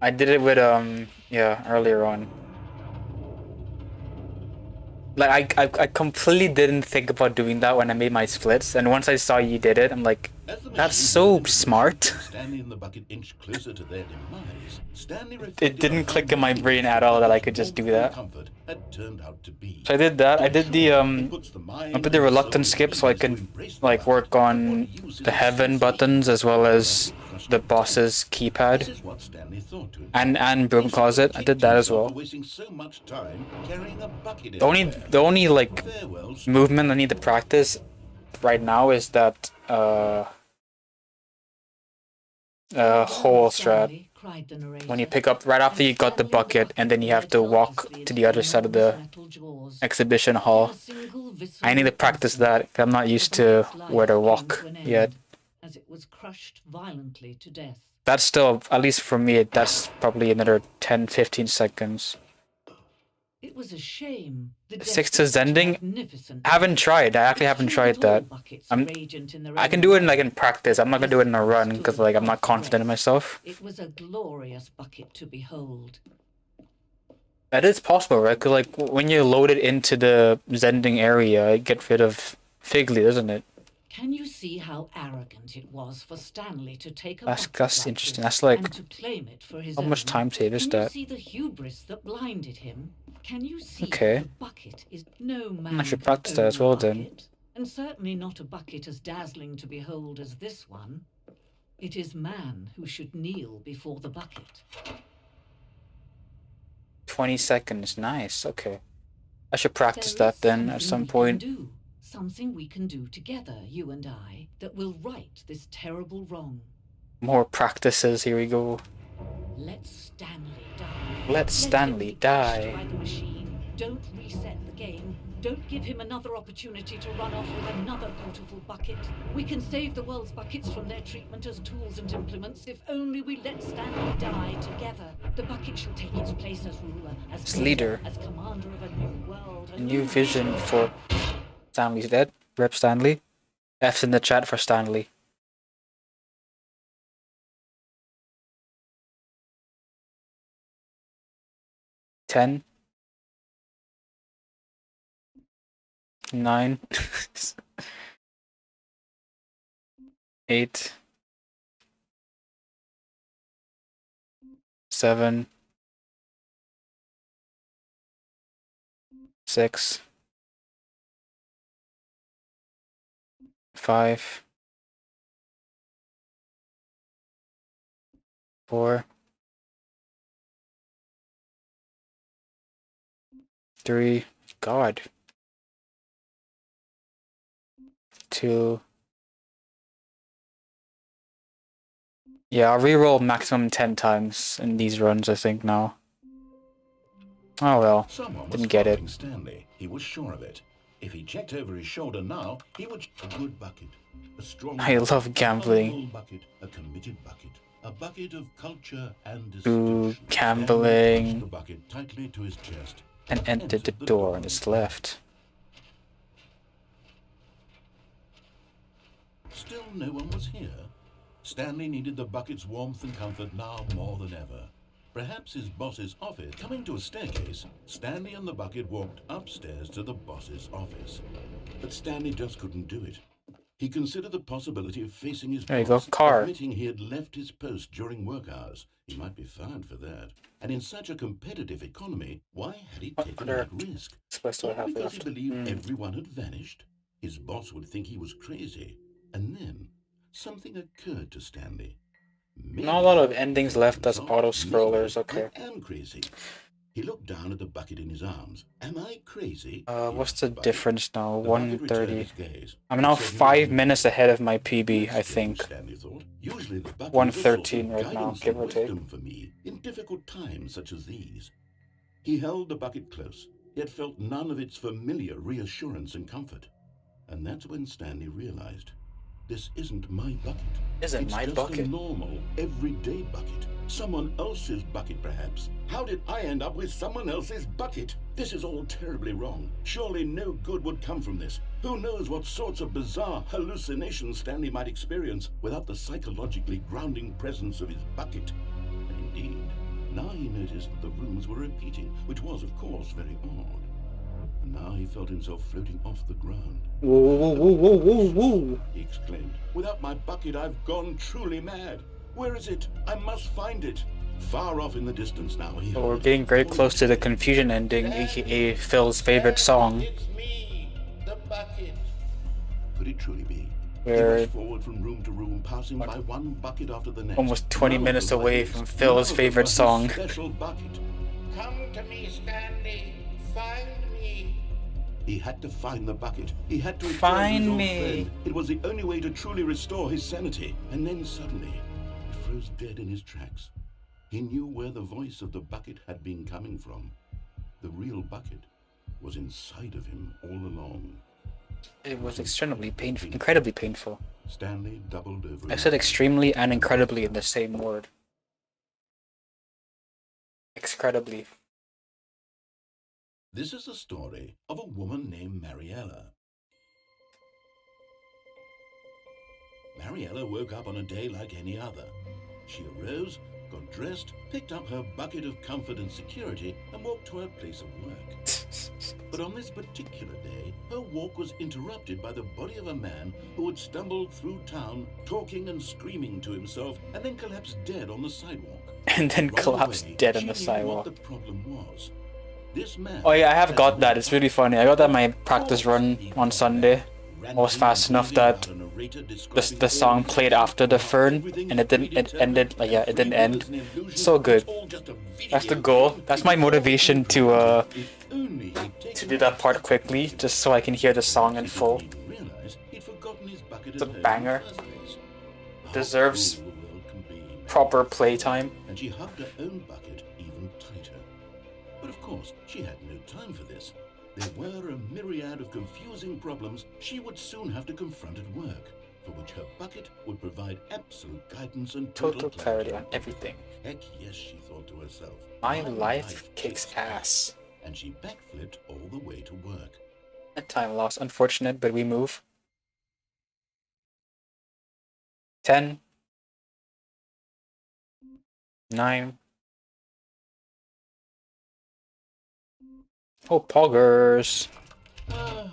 I did it with yeah, earlier on. Like I completely didn't think about doing that when I made my splits, and once I saw you did it, I'm like, that's so smart. Stanley and the bucket inched closer to their demise. Stanley It didn't click in my brain at all that I could just do that. So I did that. I did the I put the reluctant skip so I can like work on the heaven buttons as well as the boss's keypad and broom closet. I did that as well. The only like movement I need to practice right now is that hole strat. When you pick up right after you got the bucket and then you have to walk to the other side of the exhibition hall. I need to practice that. I'm not used to where to walk yet. As it was crushed violently to death. That's still, at least for me, that's probably another 10-15 seconds. It was a shame. 6 to Zending? I haven't tried. I actually haven't tried that. I can do it like in practice. I'm not gonna do it in a run because like I'm not confident in myself. It was a glorious bucket to behold. That is possible, right? Because like when you load it into the Zending area, it gets rid of Figley, doesn't it? Can you see how arrogant it was for Stanley to take a that's interesting. That's like and to claim it for his how much time save is Can that? you see the hubris that blinded him? Can you see Okay. that the bucket is no man I should practice that as well then. And certainly not a bucket as dazzling to behold as this one. It is man who should kneel before the bucket. 20 seconds, nice. Okay, I should practice There is that then at something some we can point. do. Something we can do together, you and I, that will right this terrible wrong. More practices. Here we go. Let Stanley die. Let Stanley him be crushed die. by the machine. Don't reset the game. Don't give him another opportunity to run off with another beautiful bucket. We can save the world's buckets from their treatment as tools and implements if only we let Stanley die together. The bucket shall take its place as ruler, as leader. as commander of a new world. A new vision for Stanley's dead. Rep Stanley. F's in the chat for Stanley. Ten. 9. 8. 7. 6. 5. 4. 3. God. 2. Yeah, I'll reroll maximum 10 times in these runs, I think, now. Oh well, didn't get it. Stanley. He was sure of it. If he checked over his shoulder now, he would a good bucket. A strong I love gambling. bucket, a committed bucket. A bucket of culture and Ooh, distinction. gambling. Stanley pushed the bucket tightly to his chest And entered the door on his left. Still no one was here. Stanley needed the bucket's warmth and comfort now more than ever. Perhaps his boss's office. Coming to a staircase, Stanley and the bucket walked upstairs to the boss's office. But Stanley just couldn't do it. He considered the possibility of facing his There you go, boss, car. admitting he had left his post during work hours. He might be fired for that. And in such a competitive economy, why had he taken other that risk? supposed to All have because he left? believed everyone had vanished? His boss would think he was crazy. And then something occurred to Stanley. Not a lot of endings left as auto-scrollers, okay. I am crazy. He looked down at the bucket in his arms. Am I crazy? What's the difference now? The bucket returned 1:30. his gaze. I'm now It said he 5 was minutes ahead of my PB, I think. Stanley thought. Usually the bucket 1:13 is a source of right now, guidance give and or take. wisdom for me in difficult times such as these. He held the bucket close, yet felt none of its familiar reassurance and comfort. And that's when Stanley realized, this isn't my bucket. Isn't It's my just bucket. a normal, everyday bucket. Someone else's bucket, perhaps. How did I end up with someone else's bucket? This is all terribly wrong. Surely no good would come from this. Who knows what sorts of bizarre hallucinations Stanley might experience without the psychologically grounding presence of his bucket. And indeed, Now he noticed that the rooms were repeating, which was, of course, very odd. And now he felt himself floating off the ground. Whoa, whoa, whoa, whoa, whoa, whoa. He exclaimed, "Without my bucket, I've gone truly mad. Where is it? I must find it." Far off in the distance now, he Well, we're heard getting very a close to the voice. confusion ending, aka Phil's favorite song. It's me, the bucket. Could it truly be? He We're rushed forward from room to room, passing by one bucket after the next. almost 20 None of minutes them like away his. from None Phil's of them favorite but his song. Special bucket. Come to me, Stanley. Find me. He had to find the bucket. He had to return to his Find old me. friend. It was the only way to truly restore his sanity. And then suddenly, he froze dead in his tracks. He knew where the voice of the bucket had been coming from. The real bucket was inside of him all along. It was extremely painful, incredibly painful. Stanley doubled over. I said extremely and incredibly in the same word. Incredibly. This is the story of a woman named Mariella. Mariella woke up on a day like any other. She arose, got dressed, picked up her bucket of comfort and security, and walked to her place of work. But on this particular day, her walk was interrupted by the body of a man who had stumbled through town, talking and screaming to himself, and then collapsed dead on the sidewalk. And then Right collapsed away, dead on she the knew sidewalk. What the problem was. This man Oh yeah, I have had got that. no It's really funny. I got that in my practice run on Sunday. I was fast enough that the song played after the fern, and it ended, like, yeah, it didn't end. So good. That's the goal. That's my motivation to do that part quickly, just so I can hear the song in full. It's a banger. Deserves proper playtime. And she hugged her own bucket even tighter. But of course, she had no time for this. There were a myriad of confusing problems she would soon have to confront at work, for which her bucket would provide absolute guidance and Total clarity on everything. Heck yes, she thought to herself. My life kicks ass. And she backflipped all the way to work. A time loss, unfortunate, but we move. 10, 9. Oh, poggers. Ah,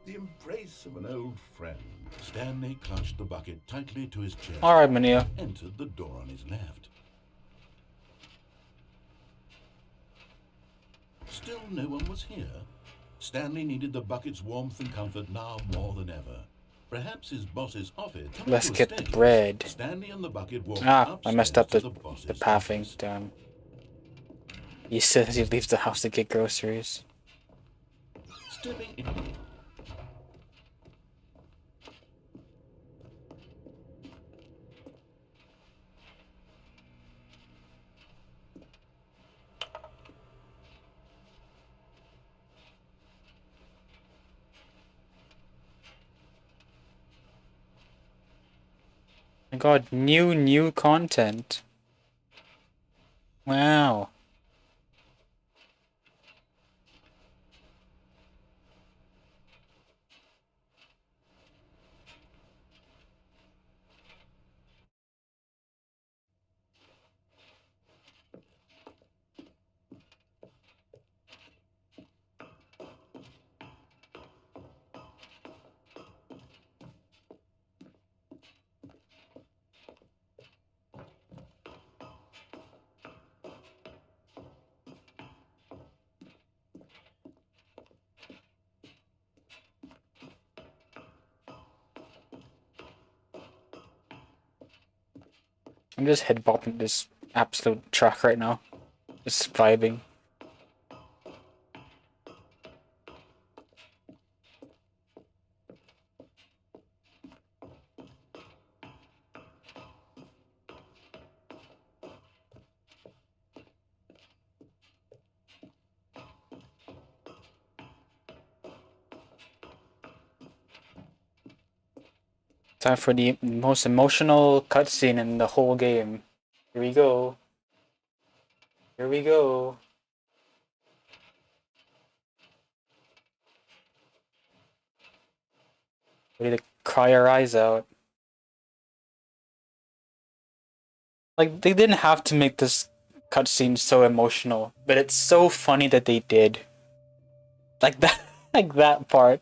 the embrace of an old friend. Stanley clutched the bucket tightly to his chest. Alright, Mania. Entered the door on his left. Still no one was here. Stanley needed the bucket's warmth and comfort now more than ever. Perhaps his boss's office. Let's get the bread. Stanley and the bucket walked Ah, I messed up upstairs to the boss's pathing. office. Damn. He says he leaves the house to get groceries. Stepping in. I got new content. Wow. I'm just head bopping this absolute track right now. Just vibing. Time for the most emotional cutscene in the whole game. Here we go. Here we go. Ready to cry our eyes out. Like, they didn't have to make this cutscene so emotional, but it's so funny that they did. Like that, like that part.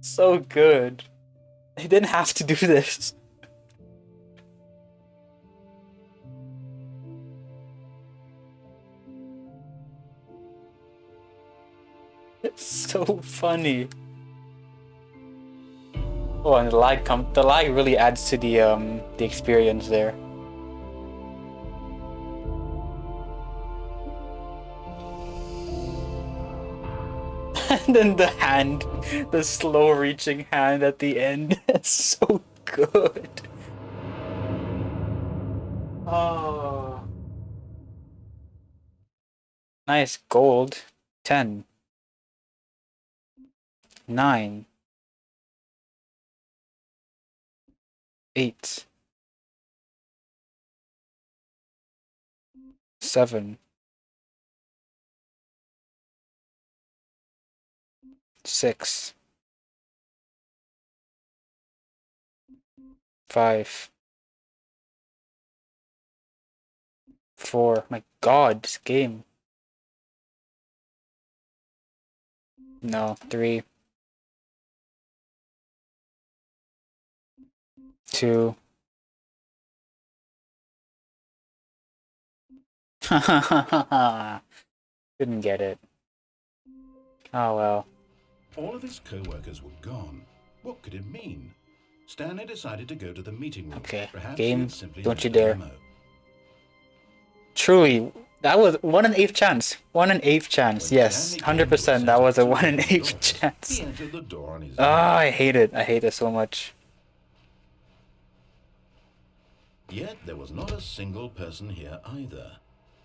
So good. They didn't have to do this. It's so funny. Oh, and the lag really adds to the experience there. And then the hand, the slow reaching hand at the end. It's so good. Oh. Nice gold. 10. 9. 8. 7. 6. 5. 4. My god, this game. No, 3. 2. Couldn't get it. Oh well. All of his co-workers were gone. What could it mean? Stanley decided to go to the meeting room. Okay, Perhaps game, he'd simply don't you missed a dare. memo. Truly, that was 1 in 8 chance. 1 in 8 chance. When Yes, Stanley came to 100%. That was a set up 1 in to 8 the door, chance. He entered the door on his Ah, own. I hate it. I hate it so much. Yet there was not a single person here either.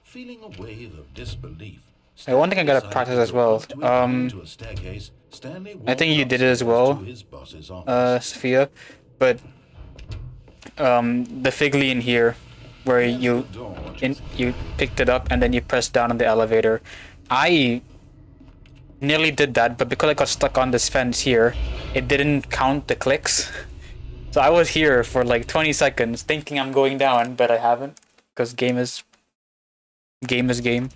Feeling a wave of disbelief, Hey, one thing I gotta Stanley practice decided as to well. go up to his room to a staircase. Stanley I think you walked did it as upstairs well, to his boss's office. Sophia. But the Figley in here, where you picked it up and then you pressed down on the elevator. I nearly did that, but because I got stuck on this fence here, it didn't count the clicks. So I was here for like 20 seconds thinking I'm going down, but I haven't, because game is game.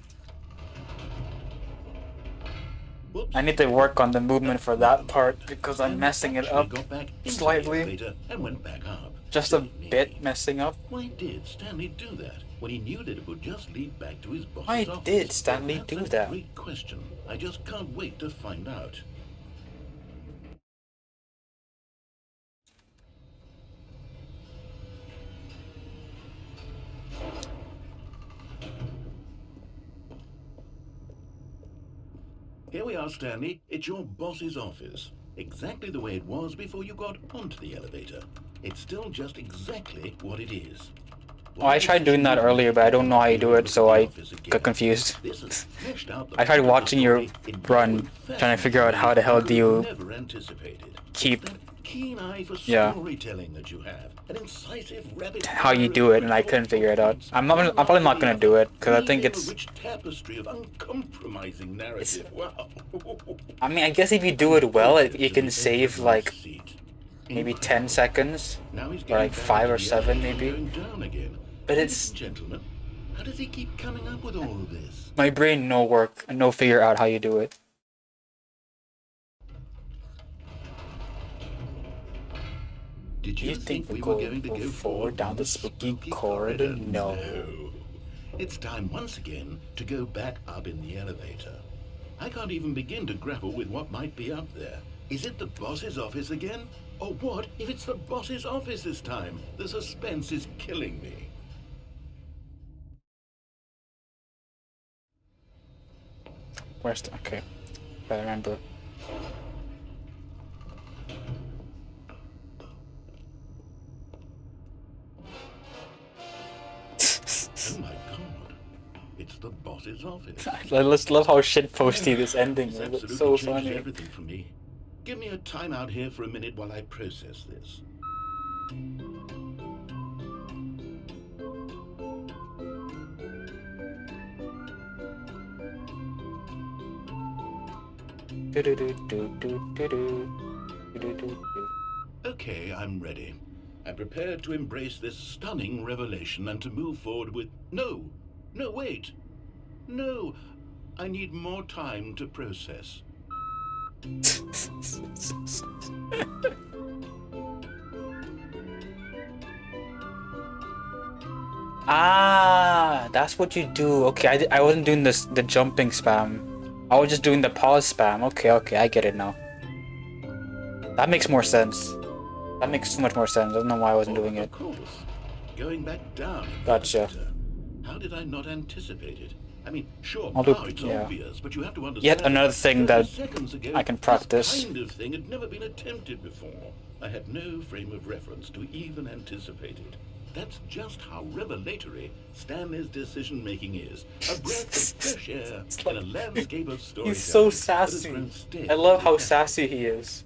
Whoops. I need to work on the movement for that part because I'm messing it Actually up got back into the slightly. elevator and went back up. Just a Silly me. bit messing up. Why did Stanley do that when he knew that it would just lead back to his boss's Why office? did Stanley That's do a that? Great question. I just can't wait to find out. Here we are, Stanley. It's your boss's office. Exactly the way it was before you got onto the elevator. It's still just exactly what it is. Oh, I tried doing that earlier, but I don't know how you do it, so I got confused. I tried watching your run, trying to figure out how the hell do you keep, Keen eye for yeah, storytelling that you have, an incisive rabbit how you do it, and I couldn't figure it out. I'm probably not gonna do it because I think it's. a rich tapestry of uncompromising narrative. Wow. I mean, I guess if you do it well, you can save like maybe 10 seconds, Now he's or getting like back 5 or into the 7 elevator and maybe. going down again. But Ladies it's and gentlemen, how does he keep coming up with all of this? my brain no work and no figure out how you do it. Did Do you think we were going to go forward down the spooky corridor? No. It's time once again to go back up in the elevator. I can't even begin to grapple with what might be up there. Is it the boss's office again? Or what if it's the boss's office this time? The suspense is killing me. Where's the... Okay. I remember. Oh my god. It's the boss's office. I just love how shitposty this ending This is. absolutely It's so changes funny. everything for me. Give me a timeout here for a minute while I process this. Okay, I'm ready. I'm prepared to embrace this stunning revelation and to move forward with... No! No, wait! No! I need more time to process. Ah, that's what you do. Okay, I wasn't doing the jumping spam. I was just doing the pause spam. Okay, I get it now. That makes more sense. That makes so much more sense. I don't know why I wasn't doing it. Of course. Going back down. Gotcha. How did I not anticipate it? I mean, sure, I'll do, it's yeah. obvious, but you have to understand. Yet another thing that seconds ago, I can practice. This kind of thing had never been attempted before. I had no frame of reference to even anticipate it. That's just how revelatory Stanley's decision-making is. A breath of fresh air in a landscape of storytelling. He's so sassy. I love how sassy he is.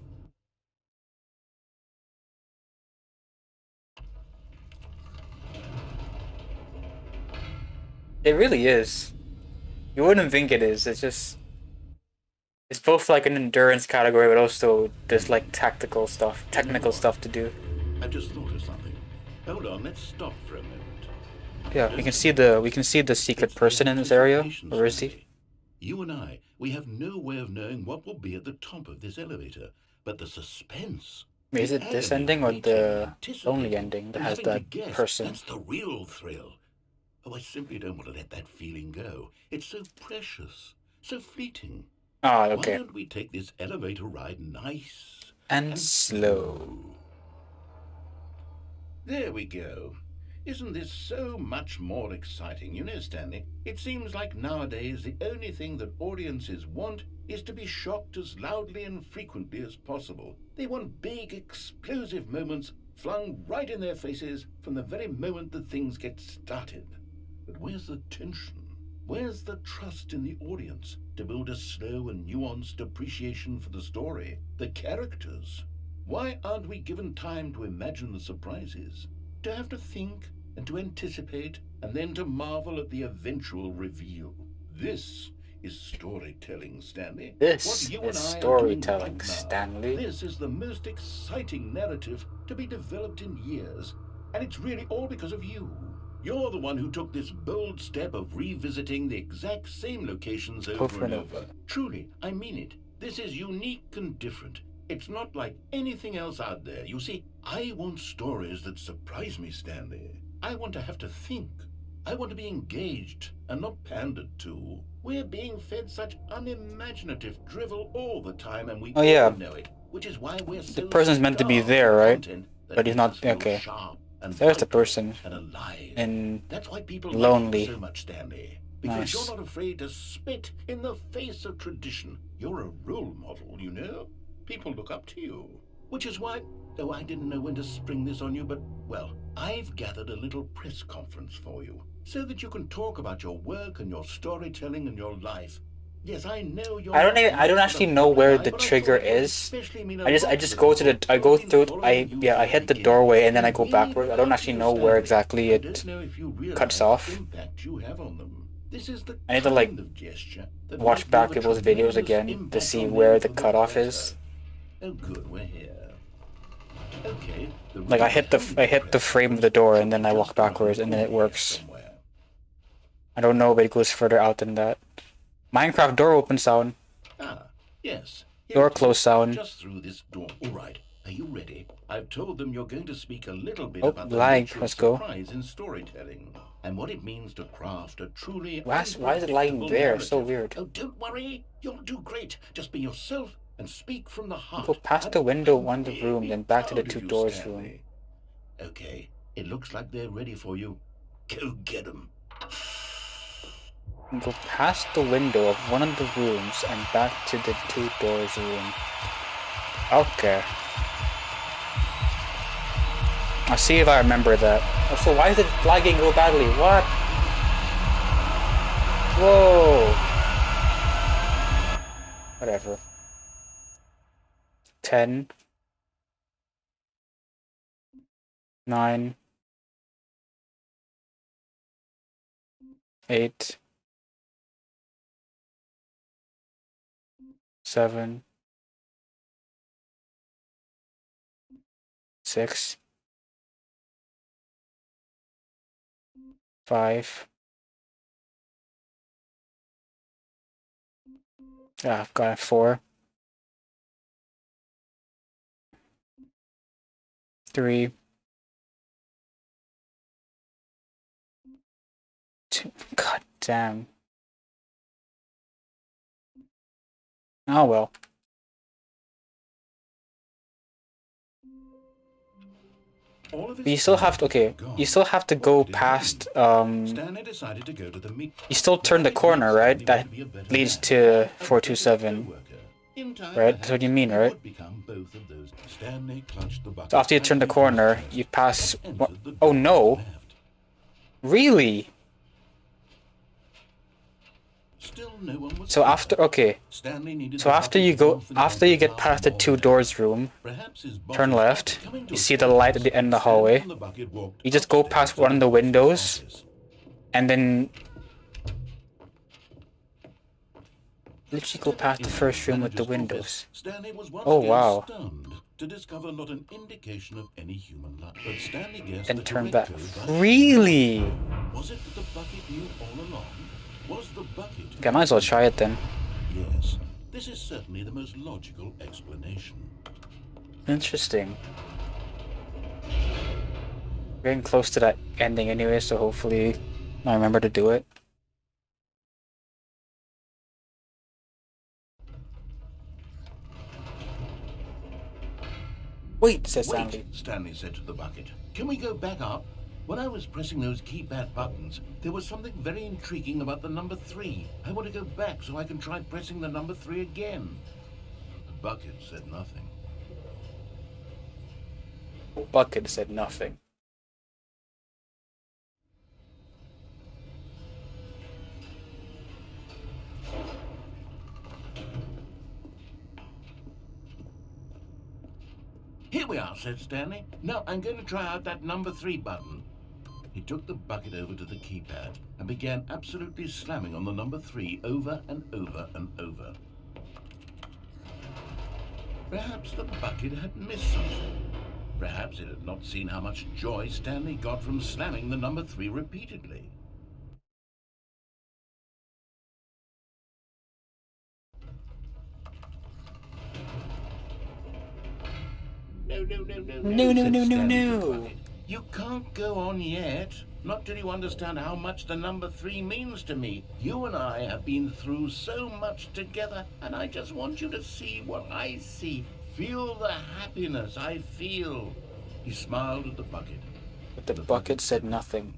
It really is. You wouldn't think it is. It's just... It's both like an endurance category, but also there's like technical stuff to do. I just thought of something. Hold on, let's stop for a moment. Yeah, we can see the secret person in this area. Where is he? You and I, we have no way of knowing what will be at the top of this elevator, but the suspense. Wait, is it this ending or the only ending that has that person? That's the real thrill. Oh, I simply don't want to let that feeling go. It's so precious, so fleeting. Ah, okay. Why don't we take this elevator ride nice and slow? There we go. Isn't this so much more exciting? You know, Stanley, it seems like nowadays the only thing that audiences want is to be shocked as loudly and frequently as possible. They want big, explosive moments flung right in their faces from the very moment that things get started. But where's the tension? Where's the trust in the audience to build a slow and nuanced appreciation for the story, the characters? Why aren't we given time to imagine the surprises, to have to think and to anticipate, and then to marvel at the eventual reveal? This is storytelling, Stanley. This is storytelling, Stanley. This is the most exciting narrative to be developed in years, and it's really all because of you. You're the one who took this bold step of revisiting the exact same locations over and over. Truly, I mean it. This is unique and different. It's not like anything else out there. You see, I want stories that surprise me, Stanley. I want to have to think. I want to be engaged and not pandered to. We're being fed such unimaginative drivel all the time, and we all know it. Which is why we're so the person's meant to be there, right? But he's not. Okay. There's the person. And that's why people lonely. Like so much, Stanley. Because you're not afraid to spit in the face of tradition. You're a role model, you know? People look up to you. Which is why, though I didn't know when to spring this on you, but, well, I've gathered a little press conference for you, so that you can talk about your work and your storytelling and your life. Yes, I know you're... I don't actually know where the trigger is. I just go to the... I go through... I hit the doorway and then I go backwards. I don't actually know where exactly it cuts off. I need to, like, watch back people's videos again to see where the cutoff is. Oh, good, we're here. Okay. Like I hit the frame of the door and then I walk backwards and then it works. I don't know if it goes further out than that. Minecraft door open sound. Ah, yes. Door close sound. Just through this door. All right. Are you ready? I've told them you're going to speak a little bit about lag. Let's go. Surprise in storytelling and what it means to craft a truly. Why is it lagging there? So weird. Oh, don't worry. You'll do great. Just be yourself and speak from the heart. Go past the window, one the room, then back to the two doors room. Okay. It looks like they're ready for you. Go get them. Go past the window of one of the rooms and back to the two doors room. Okay. I'll see if I remember that. Also, why is it lagging so badly? What? Whoa. Whatever. 10. 9. 8. 7. 6. 5. Ah, I've got a 4. 3. 2. God damn. Oh well. All of But his you still have to, friends okay, were gone. you still have to go past, Stanley decided to go to the meet. you still turn the corner, right? That leads to 427, right? That's what you mean, right? Stanley clutched the bucket So after you turn the tightly corner, you pass, and what? entered the Oh door no, left. really? Still no one was So there. after, okay, Stanley needed so the after bucket you to go, go off and after down you the get past the dark 2 hall. doors room, Perhaps his boss turn was left, coming to you a see the light at the end of the Stanley hallway, from the bucket walked you just go upstairs past to one of the boss's windows, office. and then literally go past the first room with the windows. Stanley was once Oh again wow. stunned to discover not an indication of any human life. But Stanley guessed And the turn correct back. code by Really? Was it that the bucket knew all along? Was the bucket? Okay, I might as well try it then. Yes, this is certainly the most logical explanation. Interesting. Getting close to that ending anyway, so hopefully I remember to do it. Wait, says Stanley. Wait, Stanley said to the bucket. Can we go back up? When I was pressing those keypad buttons, there was something very intriguing about the number 3. I want to go back so I can try pressing the number 3 again. The bucket said nothing. Bucket said nothing. Here we are, said Stanley. Now I'm going to try out that number 3 button. He took the bucket over to the keypad and began absolutely slamming on the number 3 over and over and over. Perhaps the bucket had missed something. Perhaps it had not seen how much joy Stanley got from slamming the number 3 repeatedly. No, said Stanley to the bucket. You can't go on yet. Not till you understand how much the number 3 means to me. You and I have been through so much together, and I just want you to see what I see. Feel the happiness I feel. He smiled at the bucket. But the bucket said nothing.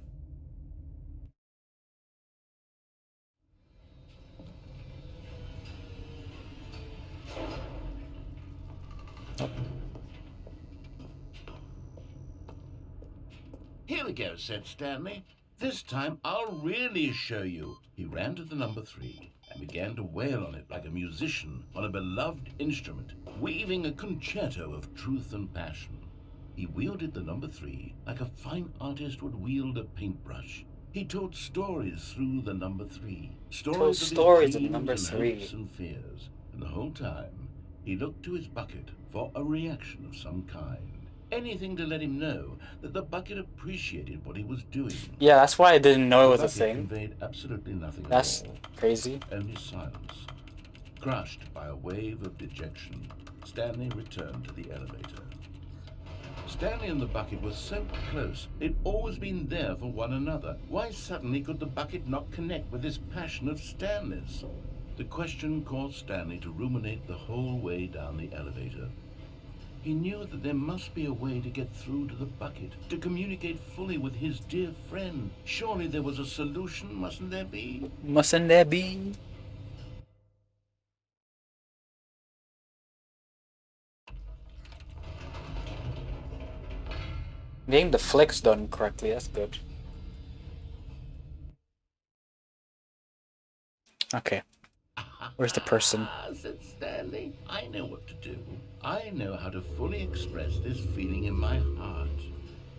Here we go, said Stanley. This time I'll really show you. He ran to the number 3 and began to wail on it like a musician on a beloved instrument, weaving a concerto of truth and passion. He wielded the number 3 like a fine artist would wield a paintbrush. He told stories through the number 3. Stories of stories his of the dreams number and 3. hopes and fears. And the whole time, he looked to his bucket for a reaction of some kind. Anything to let him know that the bucket appreciated what he was doing. Yeah, that's why I didn't know it was The a bucket thing. conveyed absolutely nothing That's at all. crazy. Only silence. Crushed by a wave of dejection, Stanley returned to the elevator. Stanley and the bucket were so close. They'd always been there for one another. Why suddenly could the bucket not connect with this passion of Stanley's? The question caused Stanley to ruminate the whole way down the elevator. He knew that there must be a way to get through to the bucket, to communicate fully with his dear friend. Surely there was a solution, mustn't there be? Mustn't there be? Getting the flicks done correctly, that's good. Okay. Where's the person? Said Stanley. I know what to do. I know how to fully express this feeling in my heart.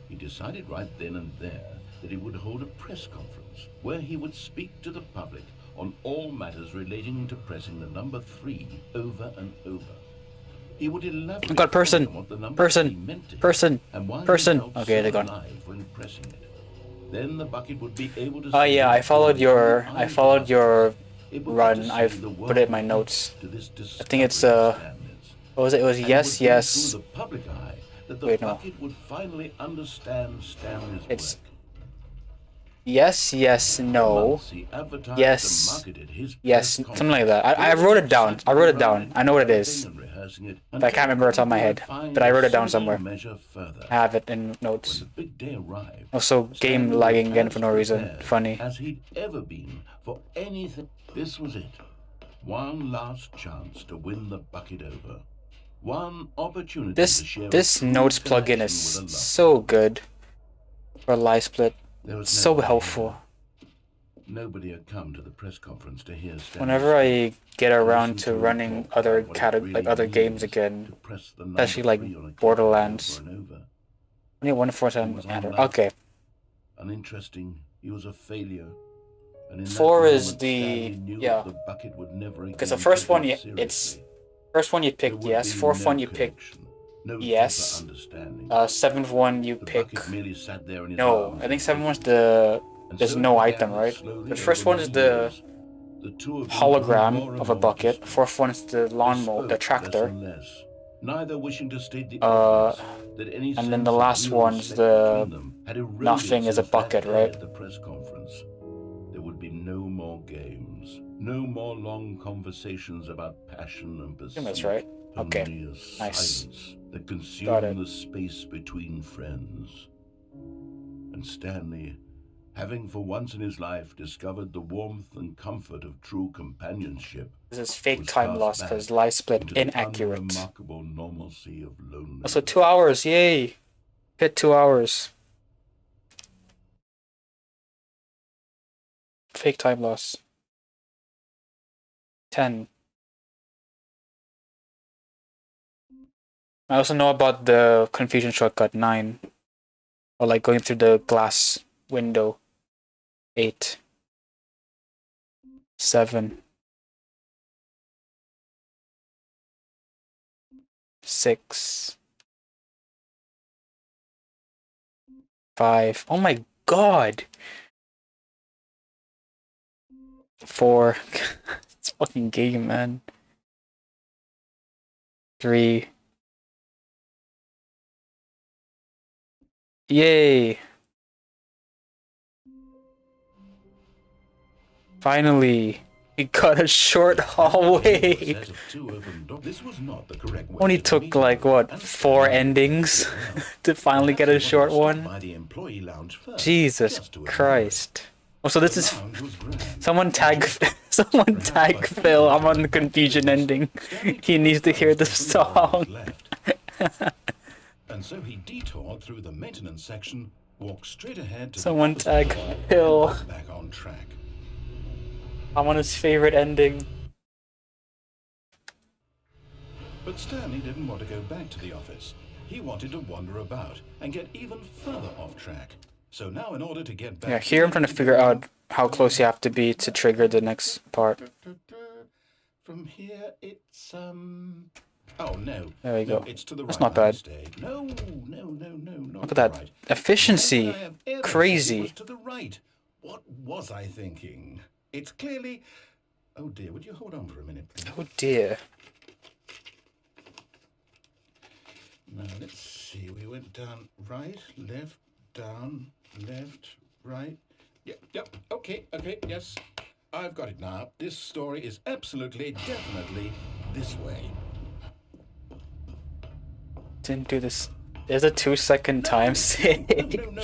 He decided right then and there that he would hold a press conference where he would speak to the public on all matters relating to pressing the number 3 over and over. He would elaborate I've got person. on what the number Person. 3 meant to him Person. and why he Person. felt Okay, so they're gone. alive when pressing it. Then the bucket would be able to. Oh yeah, I followed your It would run. just I've send the put it in my world notes. to this I think it's discovery of Stanley's. what was it? It was And yes, it would be yes. through the public eye that the Wait, no. bucket would finally understand Stanley's It's work. yes, yes, no. Months he advertised Yes. and marketed his Yes, press something like that. I wrote it down. I wrote it down. I know what it is. But I can't remember off the top of my head. But I wrote it down somewhere. I have it in notes. When the big day arrived, Also, game Stanley lagging was again as for no reason. prepared Funny. as he'd ever been for anything. This was it. One last chance to win the bucket over. One opportunity to share This a true notes plugin connection is with a lover. so good for live split. There was So nobody helpful. there. Nobody had come to the press conference to hear Stanley Whenever I get around listen to him running talk other about what it really other games means again, to press the especially number like 3 on a keyboard Borderlands. over and over. Only one for It time was matter. unlikely. Okay. Uninteresting, he was a failure. And in that 4 is moment, the Stanley knew yeah. that the bucket would never Because the again first take one him it's seriously. first one you There pick would yes, be fourth no one you pick connection, no yes. deeper understanding. Seventh one you The pick bucket merely sat there in his no. arms I think and seventh one's waited. the And there's so no it item, began right? slowly The first over one is many the years. The two of them grew hologram more and of a more bucket. distant. Fourth one is the They lawnmower, the spoke tractor. less and less, neither wishing to state the Uh, obvious, that any and then the sense of last real one's respect the between them had eroded nothing is a since that bucket, day right? at the press conference. There would be no more games, no more long conversations about passion and I think pursuit. that's right. Okay. Only a Nice. silence that Got consumed it. the space between friends. And Stanley, having for once in his life discovered the warmth and comfort of true companionship, This is fake was time cast loss back because live split into the inaccurate. unremarkable normalcy of loneliness. Also 2 hours, yay! Hit 2 hours. Fake time loss. 10. I also know about the confusion shortcut 9. Or like going through the glass window. 8. 7. 6. 5. Oh my god! 4. It's a fucking game, man. 3. Yay! Finally, we got a short hallway. Set of two open doors. This was not the correct way Only to the took meeting like room, what, and 4 Stanley endings well. to finally get a Perhaps he short wanted to stop one. by the employee lounge first, Jesus just to enjoy it. Christ! Also, this The is lounge was grand. someone tag someone tag Phil. I'm on the confusion ending. He needs to hear the song. And so he detoured through the maintenance section, walked straight ahead to Someone the opposite tag door, Phil. and got back on track. I'm on his favorite ending. But Stanley didn't want to go back to the office. He wanted to wander about and get even further off track. So now, in order to get back, Yeah, here I'm trying to figure out how close you have to be to trigger the next part. From here, it's Oh no. There we No, go. it's to the That's right. not bad. Mistake. No, not Look to at that the right. efficiency. Why would I have ever said it Crazy. was to the right. What was I thinking? It's clearly. Oh dear, would you hold on for a minute, please? Oh dear. Now let's see. We went down right, left, down, left, right. Yep. Okay. Yes, I've got it now. This story is absolutely, definitely this way. Didn't do this. There's a 2-second time save. No.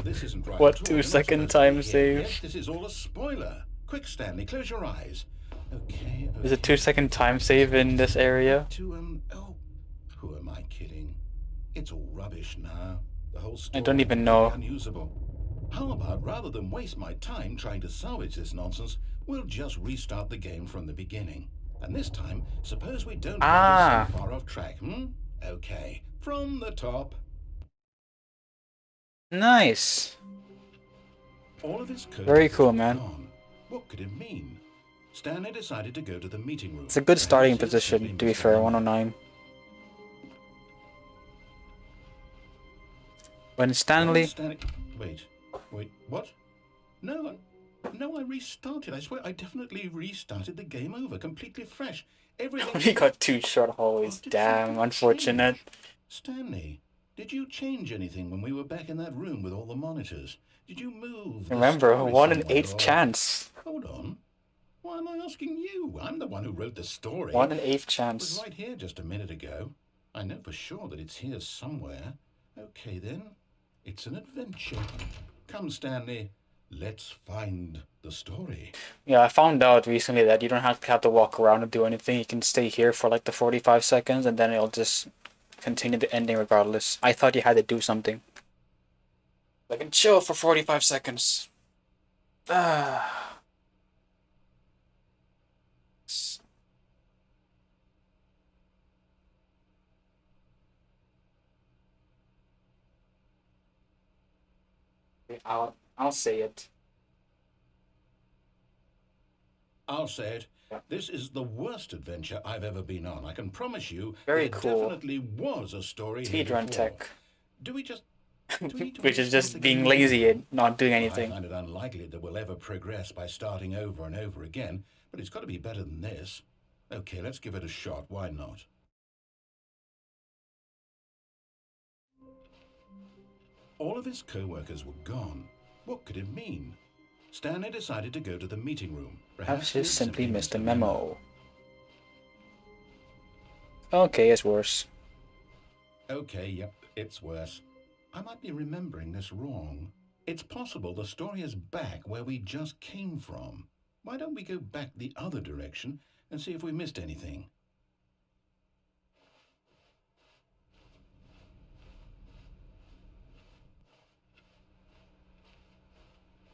This isn't right. What at all. You're not 2-second supposed to time be here. save? Yes, this is all a spoiler. Quick, Stanley, close your eyes. Okay. There's a 2-second time save in this area. Oh, who am I kidding? It's all rubbish now. The whole story I don't even is know. unusable. How about, rather than waste my time trying to salvage this nonsense, we'll just restart the game from the beginning. And this time, suppose we don't wander so far off track, Okay, from the top. Nice. All of his code Very was cool, man. gone. What could it mean? Stanley decided to go to the meeting room. It's a good starting Perhaps he'd position, simply to be missed fair, the 109. When Stanley... Wait. Wait, what? No, no, I restarted. I swear, I definitely restarted the game over, completely fresh. Everything. We got 2 short hallways. What did Damn, something unfortunate. change? Stanley, did you change anything when we were back in that room with all the monitors? Did you move? Remember, the story 1 in somewhere, 8 or- chance. Hold on. Why am I asking you? I'm the one who wrote the story. 1 in 8 It was chance. right here just a minute ago. I know for sure that it's here somewhere. Okay then, it's an adventure. Come, Stanley, let's find the story. Yeah, I found out recently that you don't have to walk around and do anything. You can stay here for like the 45 seconds and then it'll just continue the ending regardless. I thought you had to do something. I can chill for 45 seconds. Ah. I'll say it. I'll say it. Yeah. This is the worst adventure I've ever been on. I can promise you Very there cool. definitely was a story here Speedrun before. tech. Do we just... do we need to Which is restart just the being game? lazy and not doing I anything. find it unlikely that we'll ever progress by starting over and over again, but it's got to be better than this. Okay, let's give it a shot. Why not? All of his co-workers were gone. What could it mean? Stanley decided to go to the meeting room. Perhaps he he had simply missed a memo. Okay, it's worse. Okay, yep, it's worse. I might be remembering this wrong. It's possible the story is back where we just came from. Why don't we go back the other direction and see if we missed anything?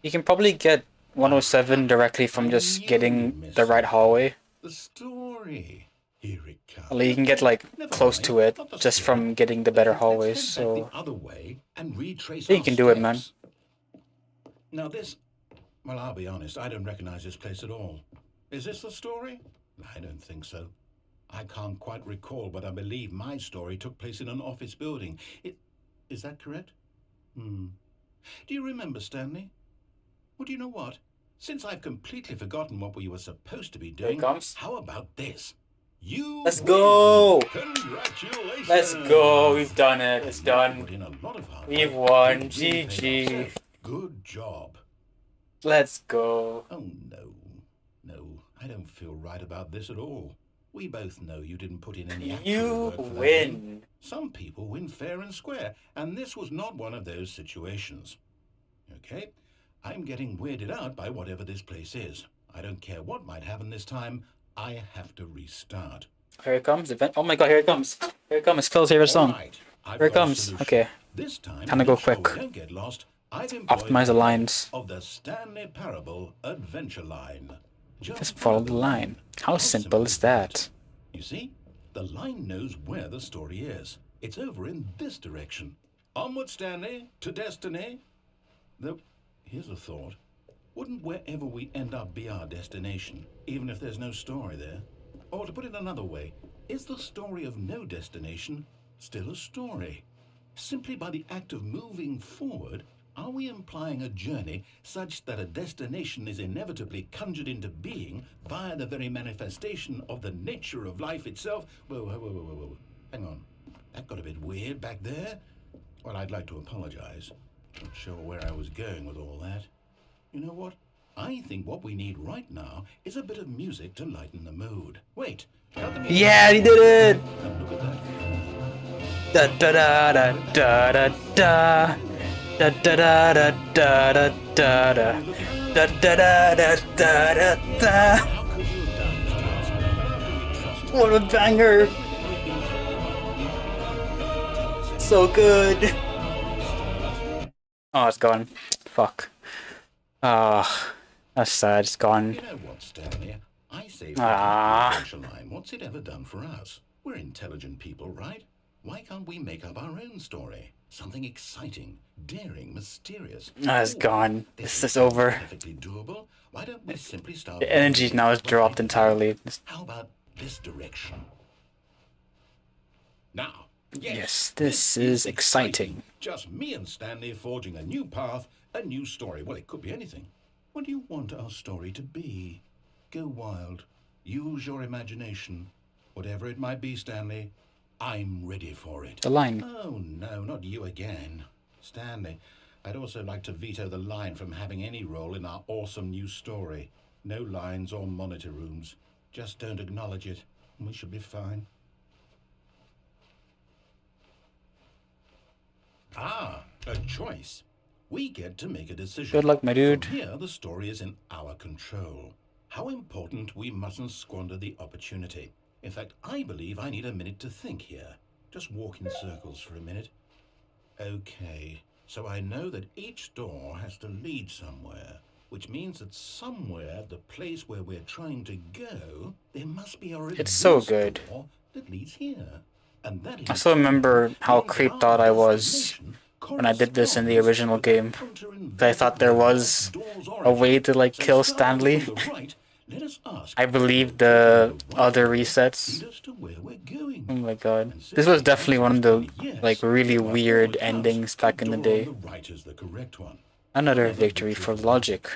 You can probably get 107 directly from just getting the right hallway. The story. Here it comes. Well, you can get like Never close mind, to it not the just story. from getting the better Let's hallways. head back So the other way and retrace you our can do it, man. steps. Now this, well, I'll be honest, I don't recognize this place at all. Is this the story? I don't think so. I can't quite recall, but I believe my story took place in an office building. Is that correct? Do you remember, Stanley? Well, do you know what? Since I've completely forgotten what we were supposed to be Here it doing, comes. how about this? You Let's win. go! Congratulations! Let's go! We've done it. It's You done. put in a lot of hard We've work. won. It really paid GG. off, sir. Good job. Let's go. Oh, no, I don't feel right about this at all. We both know you didn't put in any actual You work for that game. win. Some people win fair and square, and this was not one of those situations. Okay? I'm getting weirded out by whatever this place is. I don't care what might happen this time. I have to restart. Here it comes. Oh my god, here it comes. Here it comes. Phil's favorite song. All right, I've Here it got a comes. solution. Okay. This time, Time to to go make sure quick. we don't get lost, I've employed Optimize the help lines. of the Stanley Parable Adventure Line. Just follow the line. How simple is that? You see, the line knows where the story is. It's over in this direction. Onward, Stanley, to destiny. Though, here's a thought. Wouldn't wherever we end up be our destination, even if there's no story there? Or to put it another way, is the story of no destination still a story? Simply by the act of moving forward, are we implying a journey such that a destination is inevitably conjured into being via the very manifestation of the nature of life itself? Whoa. Hang on. That got a bit weird back there. Well, I'd like to apologize. Not sure where I was going with all that. You know what? I think what we need right now is a bit of music to lighten the mood. Wait. Cut the music. Yeah, he did it! And look at that. Da da da da da da da. Da da da da da da da da. Da da da da da da da. How could you have done this to us? How could we trust you? What a banger! So good. Oh, it's gone. Fuck. Ah, that's sad. It's gone. You know what, Stanley? I say Ah. line. What's it ever done for us? We're intelligent people, right? Why can't we make up our own story? Something exciting, daring, mysterious. Ah, it's Ooh, gone. This is over. Perfectly doable. Why don't we simply start? The energy now is dropped entirely. How about this direction? Now, Yes, this is exciting. Just me and Stanley forging a new path, a new story. Well, it could be anything. What do you want our story to be? Go wild. Use your imagination. Whatever it might be, Stanley, I'm ready for it. The line. Oh, no, not you again. Stanley, I'd also like to veto the line from having any role in our awesome new story. No lines or monitor rooms. Just don't acknowledge it, and we should be fine. Ah, a choice. We get to make a decision. Good luck, my dude. From here, the story is in our control. How important we mustn't squander the opportunity. In fact, I believe I need a minute to think here. Just walk in circles for a minute. Okay, so I know that each door has to lead somewhere, which means that somewhere, the place where we're trying to go, there must be a It's so reverse good. door that leads here. And that is I still remember how means creeped our out I was destination when I did this in the corresponds original with the game. I thought there was door's a origin. way to like So kill starting Stanley. from the right, let us ask I believe the other resets. lead us to where we're going. Oh my god. And since This was the definitely one of the answer is yes, like really by all weird accounts, endings the back in the door on day. the right is the correct one. Another victory for logic.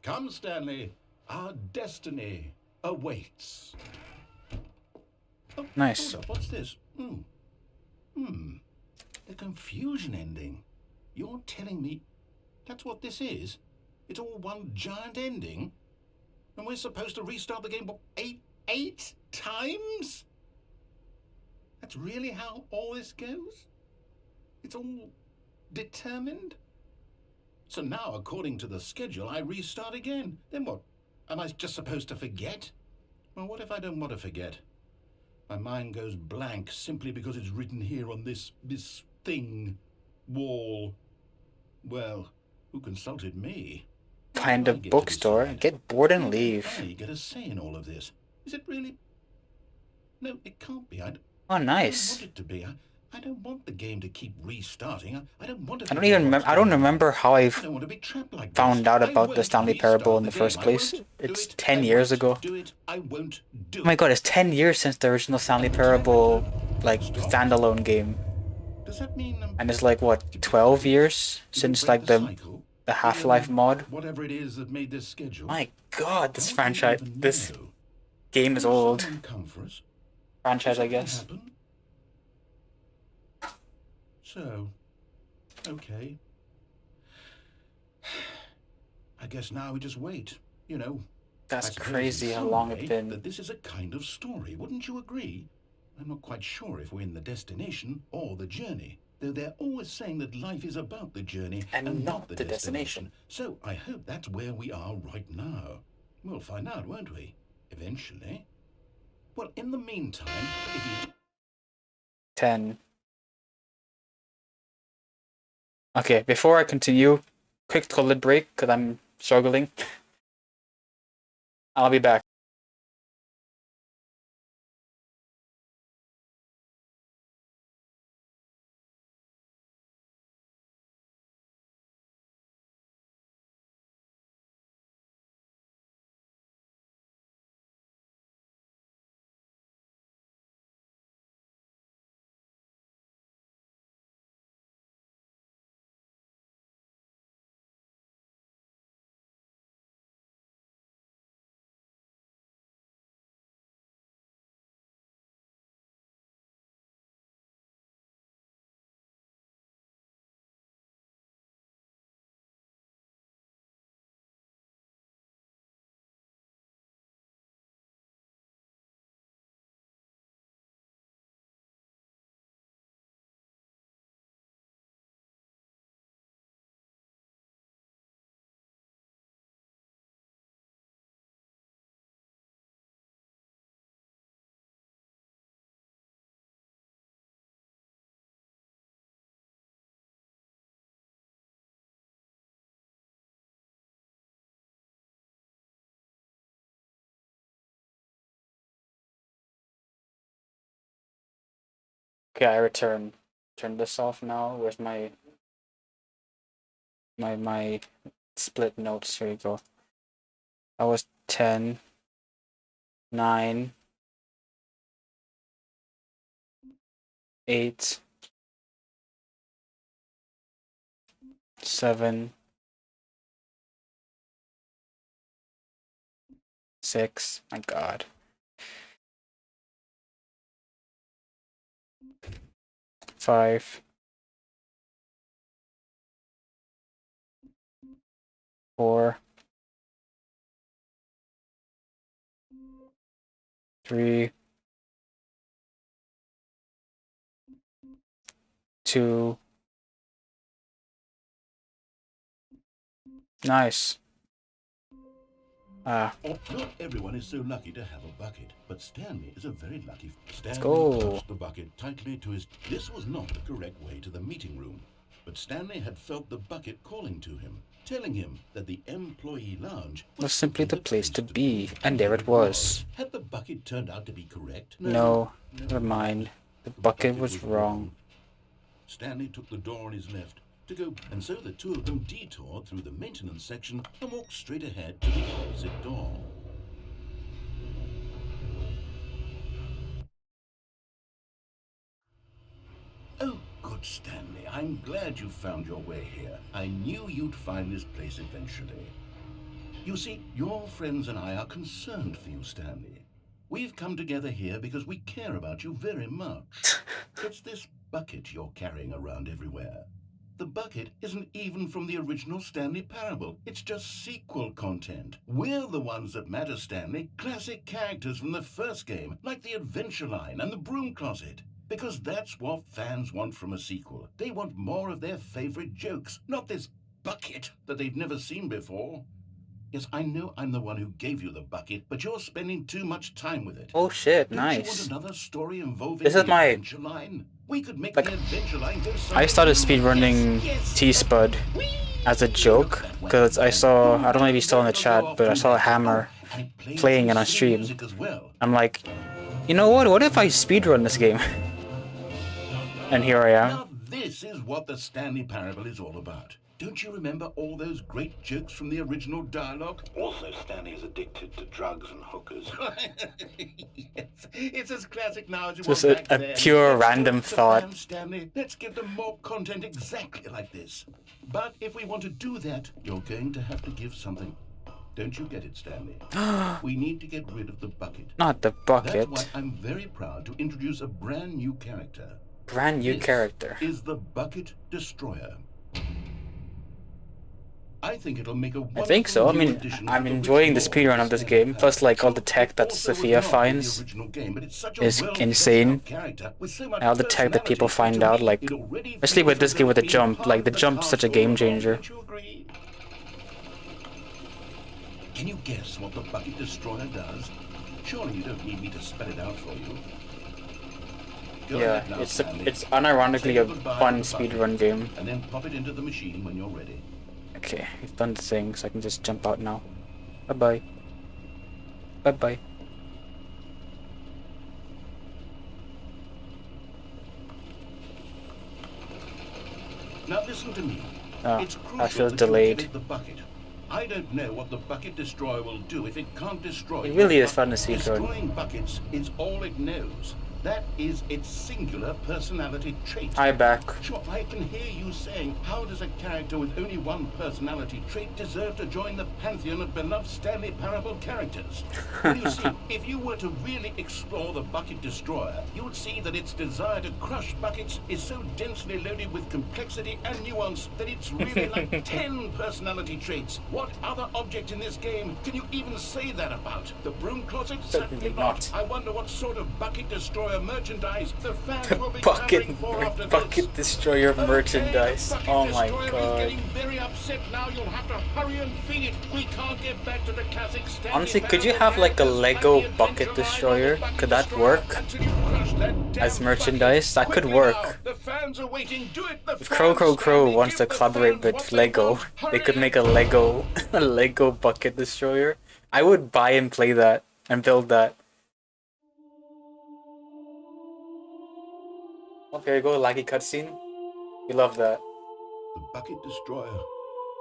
Come, Stanley. Our destiny awaits. Oh, Nice. hold up, what's this? The confusion ending. You're telling me that's what this is? It's all one giant ending? And we're supposed to restart the game eight times? That's really how all this goes? It's all determined? So now, according to the schedule, I restart again. Then what? Am I just supposed to forget? Well, what if I don't want to forget? My mind goes blank simply because it's written here on this thing, wall. Well, who consulted me? Find Why a get to bookstore, decide? get bored and Why leave. I get a say in all of this. Is it really? No, it can't be. I Oh, don't nice. want it to be. I don't want the game to keep restarting. I don't want to. I don't even remember. I don't remember how I I don't want to be trapped like found this. out I about the won't Stanley restart Parable in the game. first I place. won't do It's it. 10 I years won't ago. Do it. I won't do Oh my it. god, it's 10 years since the original Stanley Parable like standalone game. Does that mean And it's like what, 12 years since like the Half-Life mod? Whatever it is that made this schedule. My god, this Don't franchise, even this know. game is Will old. someone come for us? Franchise, I Something guess. happen? So, okay. I guess now we just wait. You know. That's I suppose crazy in how some long way it's been. That this is a kind of story, wouldn't you agree? I'm not quite sure if we're in the destination or the journey, though they're always saying that life is about the journey And not the the destination. So I hope that's where we are right now. We'll find out, won't we? Eventually. Well, in the meantime, if you 10. Okay, before I continue, quick toilet break because I'm struggling. I'll be back. Okay, I return. Turn this off now. Where's my split notes? Here you go. That was 10, 9, 8, 7, 6. My God. 5, 4, 3, 2. Nice. Not everyone is so lucky to have a bucket, but Stanley is a very lucky. Stanley go. clutched the bucket tightly to his. This was not the correct way to the meeting room, but Stanley had felt the bucket calling to him, telling him that the employee lounge Was simply the place to be, and there it was. Had the bucket turned out to be correct? No, never mind. The bucket was wrong. Stanley took the door on his left to go, and so the two of them detoured through the maintenance section and walked straight ahead to the opposite door. Oh, good, Stanley. I'm glad you found your way here. I knew you'd find this place eventually. You see, your friends and I are concerned for you, Stanley. We've come together here because we care about you very much. It's this bucket you're carrying around everywhere. The bucket isn't even from the original Stanley Parable. It's just sequel content. We're the ones that matter, Stanley. Classic characters from the first game, like the Adventure Line and the Broom Closet. Because that's what fans want from a sequel. They want more of their favorite jokes, not this bucket that they've never seen before. Yes, I know I'm the one who gave you the bucket, but you're spending too much time with it. Oh shit, Don't nice. you want another story involving This is the my- Adventure Line? We could make like, the Adventure Line go I started speedrunning T-Spud as a joke, because I don't know if he's still in the chat, but I saw a Hammer playing it on stream. I'm like, you know what if I speedrun this game? And here I am. Now this is what the Stanley Parable is all about. Don't you remember all those great jokes from the original dialogue? Also, Stanley is addicted to drugs and hookers. Yes, it's as classic now as it Just was a back then. pure Let's random talk to thought. fans, Stanley. Let's give them more content exactly like this. But if we want to do that, you're going to have to give something. Don't you get it, Stanley? We need to get rid of the bucket. Not the That's bucket. why I'm very proud to introduce a brand new character. Brand new This character. is the Bucket Destroyer. I think it'll make a I think so. I wonderful new mean, addition I'm to the enjoying the rich speedrun lore of this Stanley game, has. plus like all the tech that Also Sophia was not in the finds original game, but it's such a is well-fleshed insane. out character with so much and all the tech that people personality. find To out, me, like, it already especially with feels this game with the as though jump, being like the part of jump's such a castle. game changer. Don't you agree? Can you guess what the Bucket Destroyer does? Surely you don't need me to spell it out for you. Go Yeah, ahead now, it's Stanley. unironically Say a goodbye fun to the bucket, speedrun game. and then pop it into the machine when you're ready. Okay, we've done the thing, so I can just jump out now. Bye bye. Bye bye. Now listen to me. Oh, It's that crucial feels that you delayed. activate the bucket. I don't know what the Bucket Destroyer will do if it can't destroy It you, really is but fun to see, Jordan. destroying buckets is all it knows. That is its singular personality trait. Hi, back. Sure, I can hear you saying, how does a character with only one personality trait deserve to join the pantheon of beloved Stanley Parable characters? Well, you see, if you were to really explore the Bucket Destroyer, you would see that its desire to crush buckets is so densely loaded with complexity and nuance that it's really like 10 personality traits. What other object in this game can you even say that about? The Broom Closet? Certainly not. I wonder what sort of Bucket Destroyer merchandise the fans The will be bucket, clamoring for after bucket this. destroyer Okay, merchandise. the Bucket Oh my Destroyer is god. getting very upset now. You'll have to hurry and feed it. We can't get back to the classic Stanley Honestly, could you Parable have like a characters Lego like the bucket Adventure Line destroyer? or the Bucket Could that Destroyer work until you crush that damn as merchandise? That bucket. could Quickly work. now, the fans are waiting. Do it. The If fans, Crow Stanley, wants to give the collaborate fans with what they Lego, want. they could Hurry. make a Lego a Lego bucket destroyer. I would buy and play that and build that. Okay, go laggy cutscene. We love that. The Bucket Destroyer,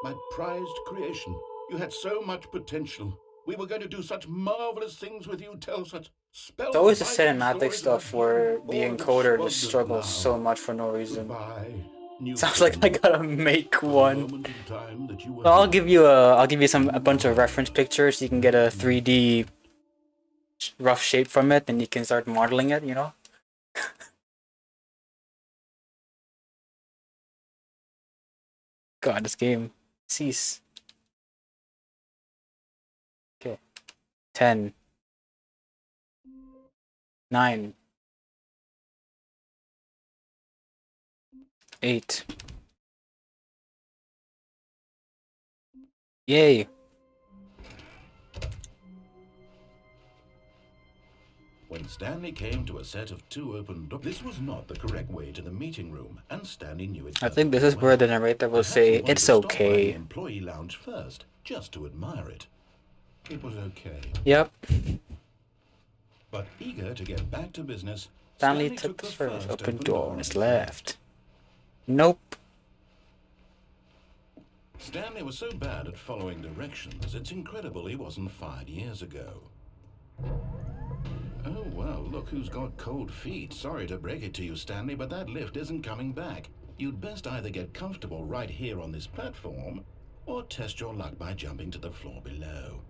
my prized creation. You had so much potential. We were going to do such marvelous things with you, tell such It's always the spellbinding cinematic stories stuff about where you. the All of it encoder swung just us struggles down. so much for no reason. Goodbye, new Sounds like I friend. gotta make The one. moment in time that you were So I'll here. give you a bunch of reference pictures so you can get a 3D rough shape from it, and you can start modeling it, you know? God, this game. Cease. Okay. 10. 9. 8. Yay. When Stanley came to a set of 2 open doors, this was not the correct way to the meeting room, and Stanley knew it. I think this is where the narrator will say, Perhaps it's he wanted to stop by the okay. employee lounge first, just to admire it. It was okay. Yep. But eager to get back to business, Stanley took the first open door on his left. Nope. Stanley was so bad at following directions, it's incredible he wasn't fired years ago. Oh, well, look who's got cold feet. Sorry to break it to you, Stanley, but that lift isn't coming back. You'd best either get comfortable right here on this platform, or test your luck by jumping to the floor below.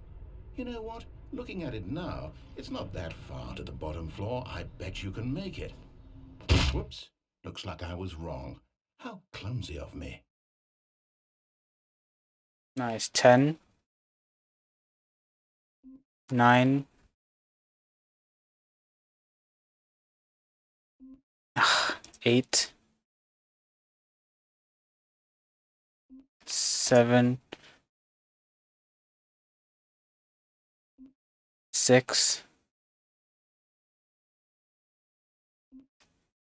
You know what? Looking at it now, it's not that far to the bottom floor. I bet you can make it. Whoops. Looks like I was wrong. How clumsy of me. Nice. 10. 9. 8. 7. 6.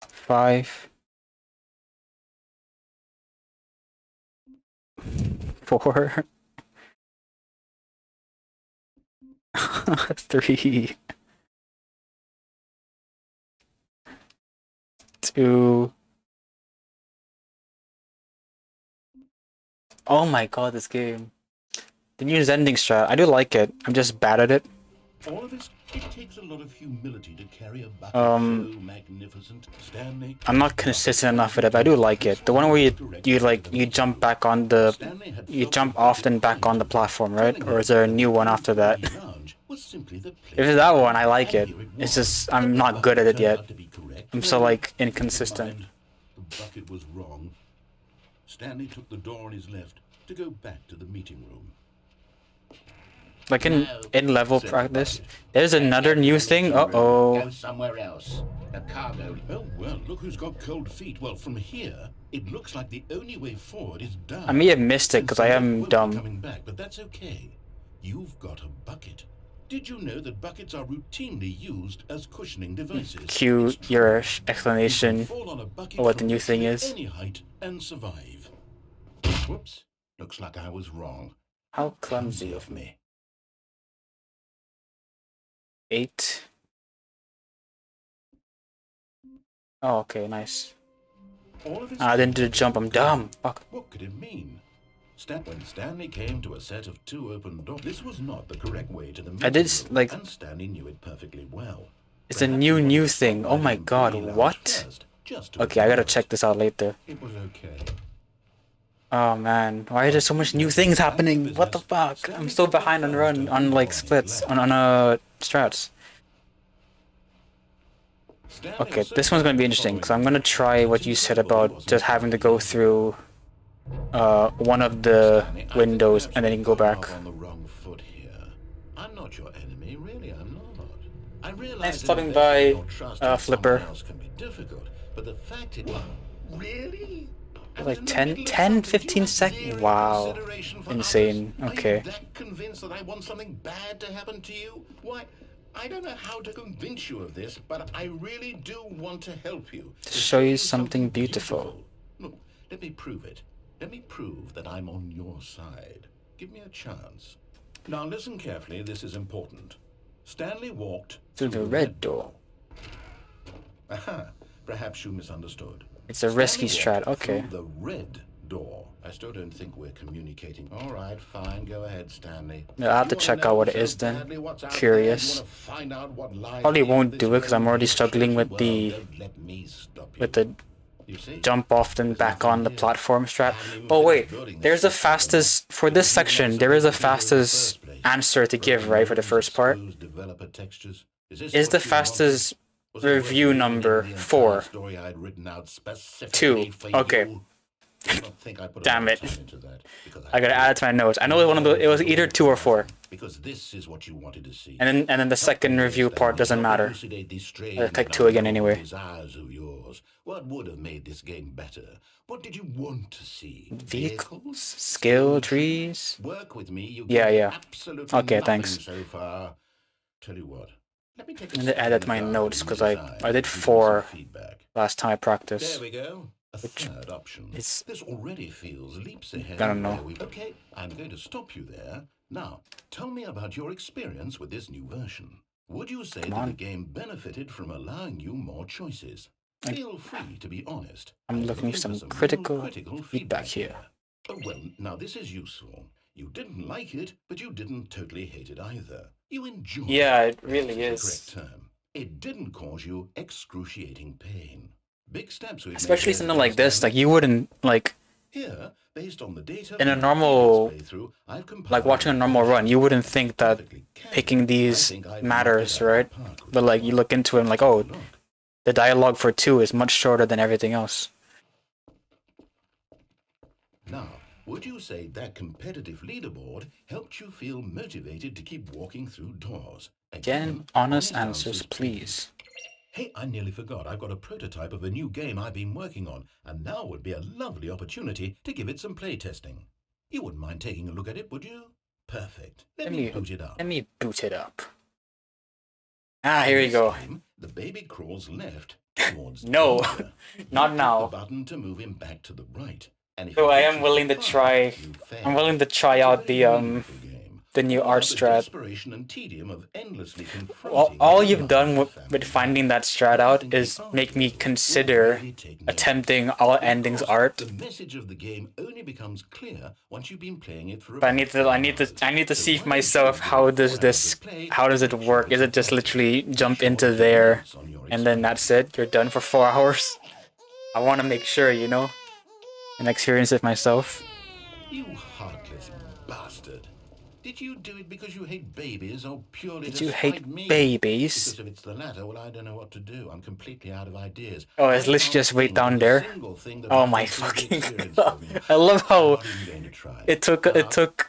5. 4. 3. 2. Oh my god, this game. The new Zending strat. I do like it. I'm just bad at it. All of this, it takes a lot of humility to carry a bucket so magnificent. Stanley, I'm not consistent enough with it, but I do like it. The one where you jump back on the jump off then back on the platform, right? Or is there a new one after that? If it's that one, I like it. It's just I'm not good at it yet. I'm so like inconsistent. The bucket was wrong. Stanley took the door on his left to go back to the meeting room. Like in level practice, there's another new thing. Go somewhere else. A cargo. Oh well, look who's got cold feet. Well, from here, it looks like the only way forward is down. I may have missed it because I am dumb. Coming back, but that's okay. You've got a bucket. Did you know that buckets are routinely used as cushioning devices? Cue your explanation Fall on a bucket of what the from new thing literally is. any height and survive. Whoops. Looks like I was wrong. How clumsy of me. 8. Oh, okay, nice. All of this I didn't do the jump. I'm dumb. Fuck. What could it mean? When Stanley came to a set of 2 open doors, this was not the correct way to the meeting I did room, like. and Stanley knew it perfectly well. It's a Perhaps new he wanted to thing. stop Oh by my the god, employee lounge what? first, just to Okay, I gotta admire check this out later. it. Was okay. Oh man, why are there so much new things happening? What the fuck? I'm so behind on like splits on strats. Okay, this one's gonna be interesting because I'm gonna try what you said about just having to go through one of the windows and then you can go back. On the wrong foot here. I'm not your enemy, really. I'm not. I realize Thanks for that stopping by, investing your trust in Flipper. someone else can be difficult, but the fact is, really? Like 10, 15 seconds. Wow. Insane. Okay. Are you that convinced that I want something bad to happen to you? Why, I don't know how to convince you of this, but I really do want to help you. To show you something beautiful. Look, let me prove it. Let me prove that I'm on your side. Give me a chance. Now listen carefully, this is important. Stanley walked Through the red door. Aha, perhaps you misunderstood. It's a risky Stanley strat. walked Okay. through the red door. I still don't think we're communicating. All right, fine. Go ahead, Stanley. Yeah, I have to check out what it is then. Curious. Probably won't do it because I'm already struggling with the jump off and back on the platform strat. Oh wait, there's a fastest for this section. There is a fastest answer to give, right, for the first part. Is the fastest review number 4? 2. Okay. Damn it. I gotta add it to my notes. I know it was one of the, it was either 2 or 4. Because this is what you wanted to see. And then the second review part doesn't matter. I'll take 2 again anyway. What would have made this game better? What did you want to see? Vehicles? Skill trees? Work with me. You Yeah. absolutely Okay, thanks. so far. Tell you what. Let me take I'm gonna add that to my notes because I did 4 last time I practiced. There we go. A third option. It's, This already feels leaps ahead. I don't know. Okay, I'm going to stop you there. Now, tell me about your experience with this new version. Would you say that the game benefited from allowing you more choices? Feel free to be honest. I'm looking for some critical feedback here. Oh, well, now this is useful. You didn't like it, but you didn't totally hate it either. You enjoyed it. Yeah, it really That's is. the correct term. It didn't cause you excruciating pain. Big steps we've made Especially here something like today, this, like you wouldn't, like, here, based on the data in a from the normal, previous playthrough, I've compiled like watching a normal run, you wouldn't think that perfectly carefully. picking I these think I've matters, knocked it out right? of the park with But like you look into it and like, oh, Look. the dialogue for 2 is much shorter than everything else. Now, would you say that competitive leaderboard helped you feel motivated to keep walking through doors? Again, honest answers, please. Hey, I nearly forgot. I've got a prototype of a new game I've been working on, and now would be a lovely opportunity to give it some playtesting. You wouldn't mind taking a look at it, would you? Perfect. Let me boot it up. Let me boot it up. Ah, here we go. Time, the baby crawls left towards No, danger. not You now. click the button to move him back to the right. And if So you I get am too willing to far, try. you fail. I'm willing to try out the Meaningful game. new art The strat. desperation and tedium of endlessly confronting All the you've done with family. finding that strat out is make me consider attempting all endings art. The message of the game only becomes clear once you've been playing it for But I need to see for myself how does it work? Is it just literally jump into there and then that's it? You're done for 4 hours? I want to make sure, you know, and experience it myself. You heartless bastard. Did you do it because you hate babies or purely Did to you spite hate me? babies? Because if it's the latter, well, I don't know what to do. I'm completely out of ideas. Oh, it's I literally can't just wait think down of a there. single thing that Oh might my improve the fucking experience god. for me. I love how I'm going to try. it took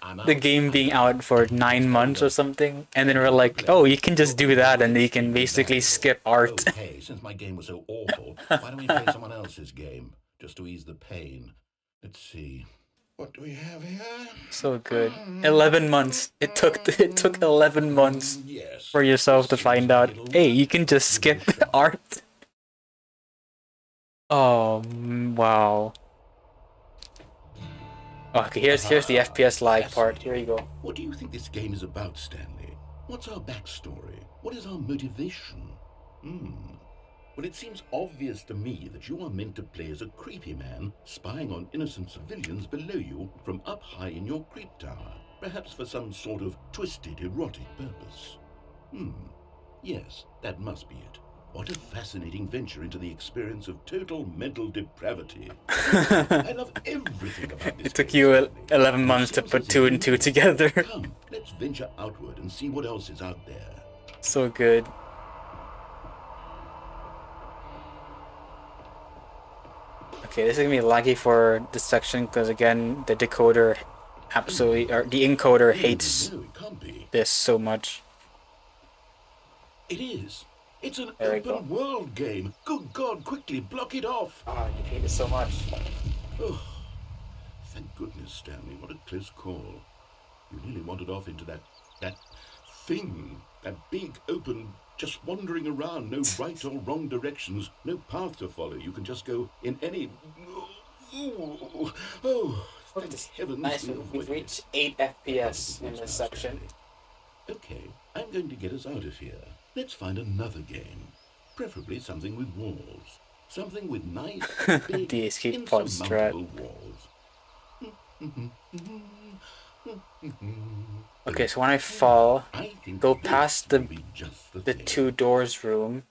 I'm the out. game being out for 9 months or something, and then we're like, oh, you can just do that and you can basically skip art. Okay, since my game was so awful, why don't we play someone else's game just to ease the pain? Let's see. What do we have here? So good. 11 months. It took 11 months Yes. for yourself to This find seems a out, little hey, you can just skip art. Oh, wow. Okay, here's the FPS lag part. Here you go. What do you think this game is about, Stanley? What's our backstory? What is our motivation? Well, it seems obvious to me that you are meant to play as a creepy man spying on innocent civilians below you from up high in your creep tower, perhaps for some sort of twisted erotic purpose. Yes, that must be it. What a fascinating venture into the experience of total mental depravity. I love everything about this. It took game, you Stanley. 11 months to It put seems 2 as and if 2 you- together. Come, let's venture outward and see what else is out there. So good. Okay, this is gonna be laggy for this section because again, the decoder absolutely, or the encoder hates No, it can't be. this so much. It is. It's an There we go. open world game. Good God, quickly block it off. Oh, you hate it so much. Oh, thank goodness, Stanley. What a close call. You nearly wandered off into that thing. That big, open, just wandering around. No right or wrong directions. No path to follow. You can just go in any... Oh, thank heavens. Nice, we we've avoided it. reached 8 FPS in this section. Okay, I'm going to get us out of here. Let's find another game. Preferably something with walls. Something with nice, big, The escape pod strat. insurmountable walls. Okay, so when I fall, I think go this past will the be just the thing. 2 doors room,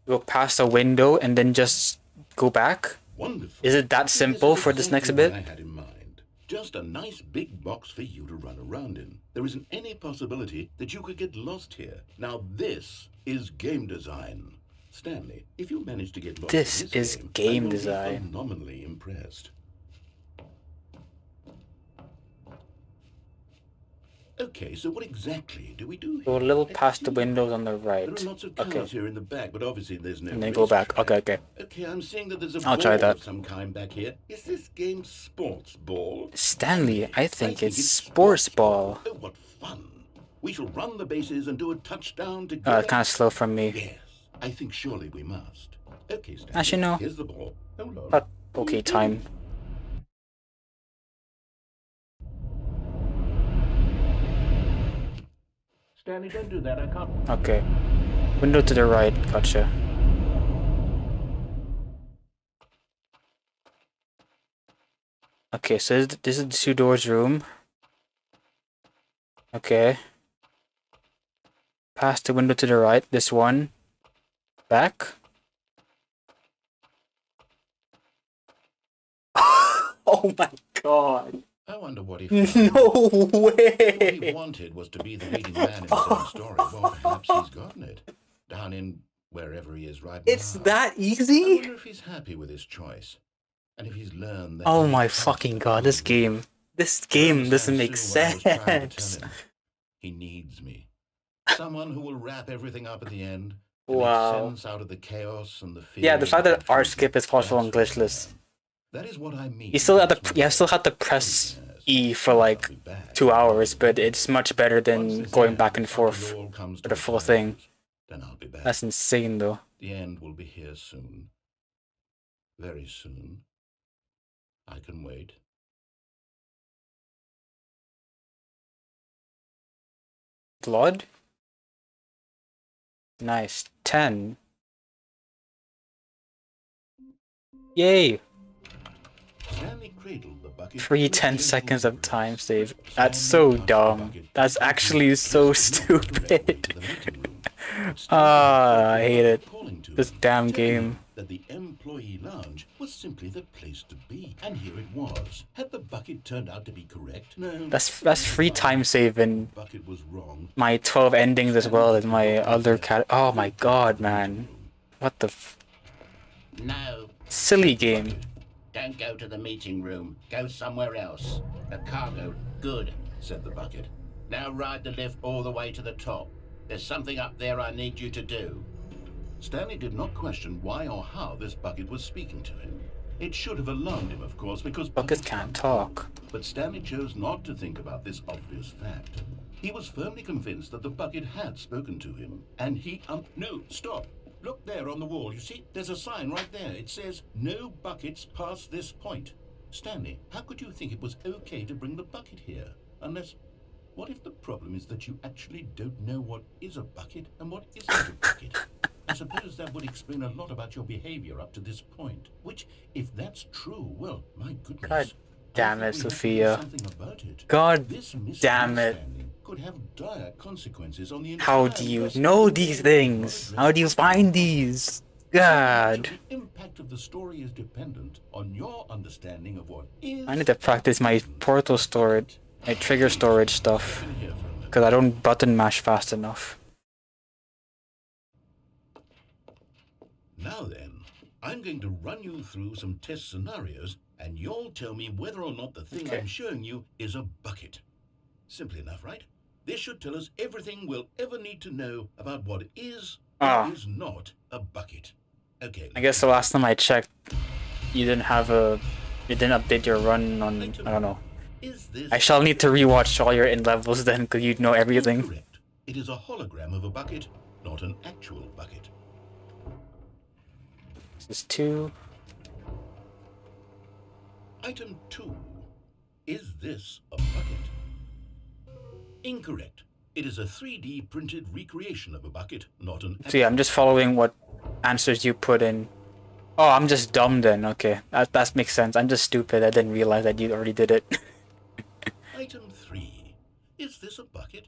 go past a window, and then just go back. Wonderful. Is it that simple for this next exactly what bit? I had in mind. Just a nice big box for you to run around in. There isn't any possibility that you could get lost here. Now this is game design. Stanley, if you manage to get lost This in this is game, I game will be design. phenomenally impressed. Okay, so what exactly do we do here? Go a little Let's past the see. windows on the right. There are lots of cars Okay, here in the back, but obviously there's no and then go back. racetrack. Okay. Okay, I'm seeing that there's a I'll try ball that. of some kind back here. Is this game sports ball? Stanley, I think it's sports ball. Oh, what fun! We shall run the bases and do a touchdown together. It's kind of slow from me. Yes, I think surely we must. Okay, Stanley. Actually, no. Here's the ball. Hold on. But okay, time. Stanley, don't do that. I can't. Okay. Window to the right. Gotcha. Okay, so this is the 2 doors room. Okay. Past the window to the right. This one. Back. Oh my god. I wonder what he No What he way. wanted was to be the leading man in his own story. Well, perhaps he's gotten it. Down in wherever he is right It's now. that I easy? wonder if he's happy with his choice. And if he's learned that... Oh he my has fucking to god, this prove game. it. This I game understand doesn't make soon what I was trying to tell sense. him. He needs me. Someone who will wrap everything up at the end. And Wow. make sense out of the chaos and the fear. Yeah, the fact that and art confusion. skip is possible on That's what I glitchless. have. That is what I mean. You still had That's to what still had to press E for like 2 hours, but it's much better Once than this going ends, back and after forth it all comes for to the a full thing. close, then I'll be back. That's insane though. The end will be here soon. Very soon. I can wait. Blood? Nice. 10. Yay! Stanley cradled the bucket. Free 10 seconds of time save. That's so dumb. That's actually so stupid. Ah, I hate it. This damn game. That the employee lounge was simply the place to be. And here it was. Had the bucket turned out to be correct? No. That's free time save in The bucket was wrong. my 12 endings as well as my other cat. Oh my god, man. What the No. silly game. Don't go to the meeting room. Go somewhere else. The cargo. Good, said the bucket. Now ride the lift all the way to the top. There's something up there I need you to do. Stanley did not question why or how this bucket was speaking to him. It should have alarmed him, of course, because Buckets can't talk. But Stanley chose not to think about this obvious fact. He was firmly convinced that the bucket had spoken to him, and he No, stop! Look there on the wall. You see, there's a sign right there. It says, "No buckets past this point." Stanley, how could you think it was okay to bring the bucket here? Unless, what if the problem is that you actually don't know what is a bucket and what isn't a bucket? I suppose that would explain a lot about your behavior up to this point. Which, if that's true, well, my goodness. God damn I it, think we have to do Sophia. something about it. God This damn it. misunderstanding could have dire consequences on the How entire do you investment know in these the things? How do you find these? God. The impact of the story is dependent on your understanding of what is. I need to practice my portal storage, my trigger storage stuff, Here for a moment. because I don't button mash fast enough. Now then, I'm going to run you through some test scenarios, and you'll tell me whether or not the thing Okay. I'm showing you is a bucket. Simple enough, right? This should tell us everything we'll ever need to know about what is or Ah. is not a bucket. Okay. I guess the last time I checked, you didn't update your run on, I don't know. Is this I shall need to rewatch all your in levels then, because you'd know everything. correct? It is a hologram of a bucket, not an actual bucket. This is 2. Item 2. Is this a bucket? Incorrect. It is a 3D printed recreation of a bucket, not an... So yeah, I'm just following what answers you put in. Oh, I'm just dumb then. Okay, that makes sense. I'm just stupid. I didn't realize that you already did it. Item 3. Is this a bucket?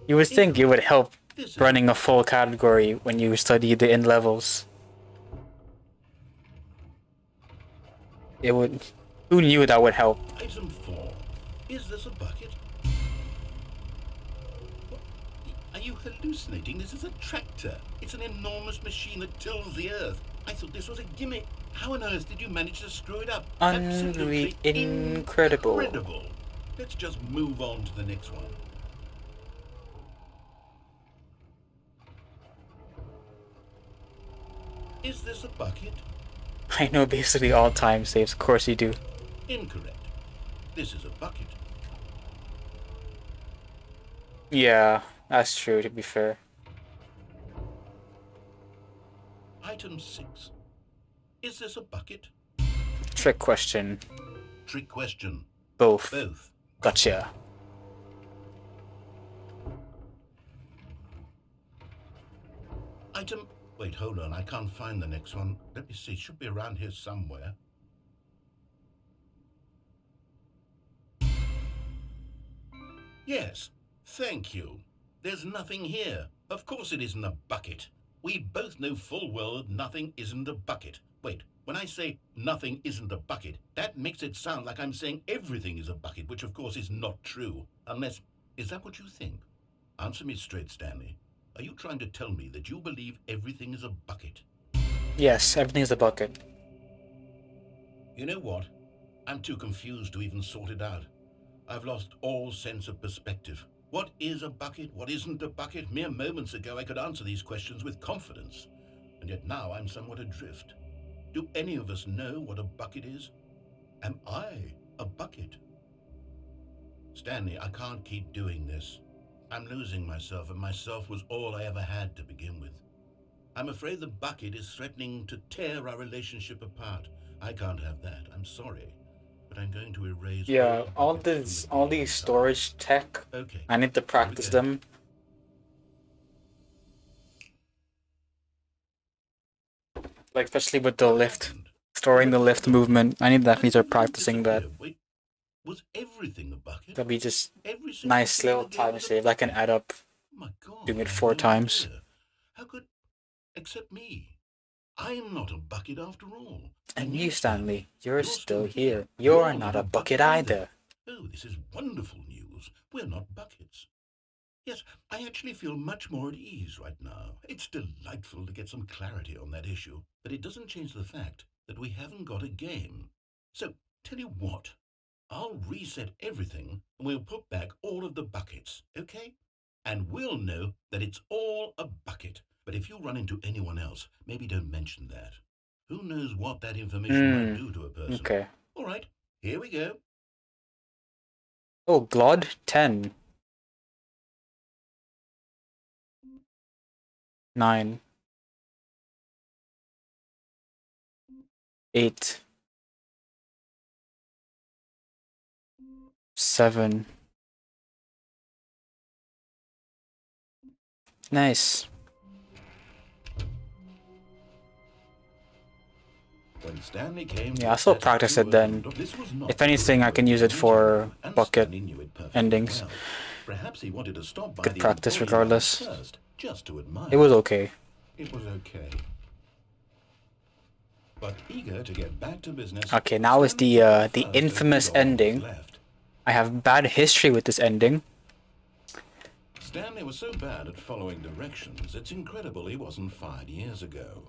You would think it would help This is running a full category when you study the in levels. It would. Who knew that would help? Item 4. Is this a bucket? What? Are you hallucinating? This is a tractor. It's an enormous machine that tills the earth. I thought this was a gimmick. How on earth did you manage to screw it up? Absolutely Incredible. incredible. Let's just move on to the next one. Is this a bucket? I know basically all time saves. Of course you do. Incorrect. This is a bucket. Yeah, that's true. To be fair. Item 6. Is this a bucket? Trick question. Trick question. Both. Both. Gotcha. Item... Wait, hold on. I can't find the next one. Let me see. It should be around here somewhere. Yes. Thank you. There's nothing here. Of course it isn't a bucket. We both know full well that nothing isn't a bucket. Wait, when I say nothing isn't a bucket, that makes it sound like I'm saying everything is a bucket, which of course is not true. Unless... Is that what you think? Answer me straight, Stanley. Are you trying to tell me that you believe everything is a bucket? Yes, everything's a bucket. You know what? I'm too confused to even sort it out. I've lost all sense of perspective. What is a bucket? What isn't a bucket? Mere moments ago I could answer these questions with confidence. And yet now I'm somewhat adrift. Do any of us know what a bucket is? Am I a bucket? Stanley, I can't keep doing this. I'm losing myself, and myself was all I ever had to begin with. I'm afraid the bucket is threatening to tear our relationship apart. I can't have that. I'm sorry. But I'm going to erase... Yeah, all buckets from all the these inside. storage tech. Okay. I need to practice them. Like especially with the lift, storing the lift movement. I need definitely start practicing that. Wait, was everything a bucket? That'd be just Every single nice thing in little the game time was a save. That can add up. Oh my God, Doing it I had 4 no times. idea. How could... Except me. I'm not a bucket after all. And you, Stanley, you're still here. You're not a bucket either. Oh, this is wonderful news. We're not buckets. Yes, I actually feel much more at ease right now. It's delightful to get some clarity on that issue, but it doesn't change the fact that we haven't got a game. So, tell you what, I'll reset everything and we'll put back all of the buckets, okay? And we'll know that it's all a bucket. But if you run into anyone else, maybe don't mention that. Who knows what that information might do to a person. Okay. All right, here we go. Oh, Glod 10. 9. 8. 7. Nice. When Stanley came Yeah, I'll still practice it then. If anything, I can use it for bucket endings. Perhaps he wanted to stop by Good the practice employee regardless. lounge first, just to admire. It was okay. It was okay. But eager to get back to business. Okay, now is the Stanley infamous first opened the door ending. left. I have bad history with this ending. Stanley was so bad at following directions, it's incredible he wasn't fired years ago.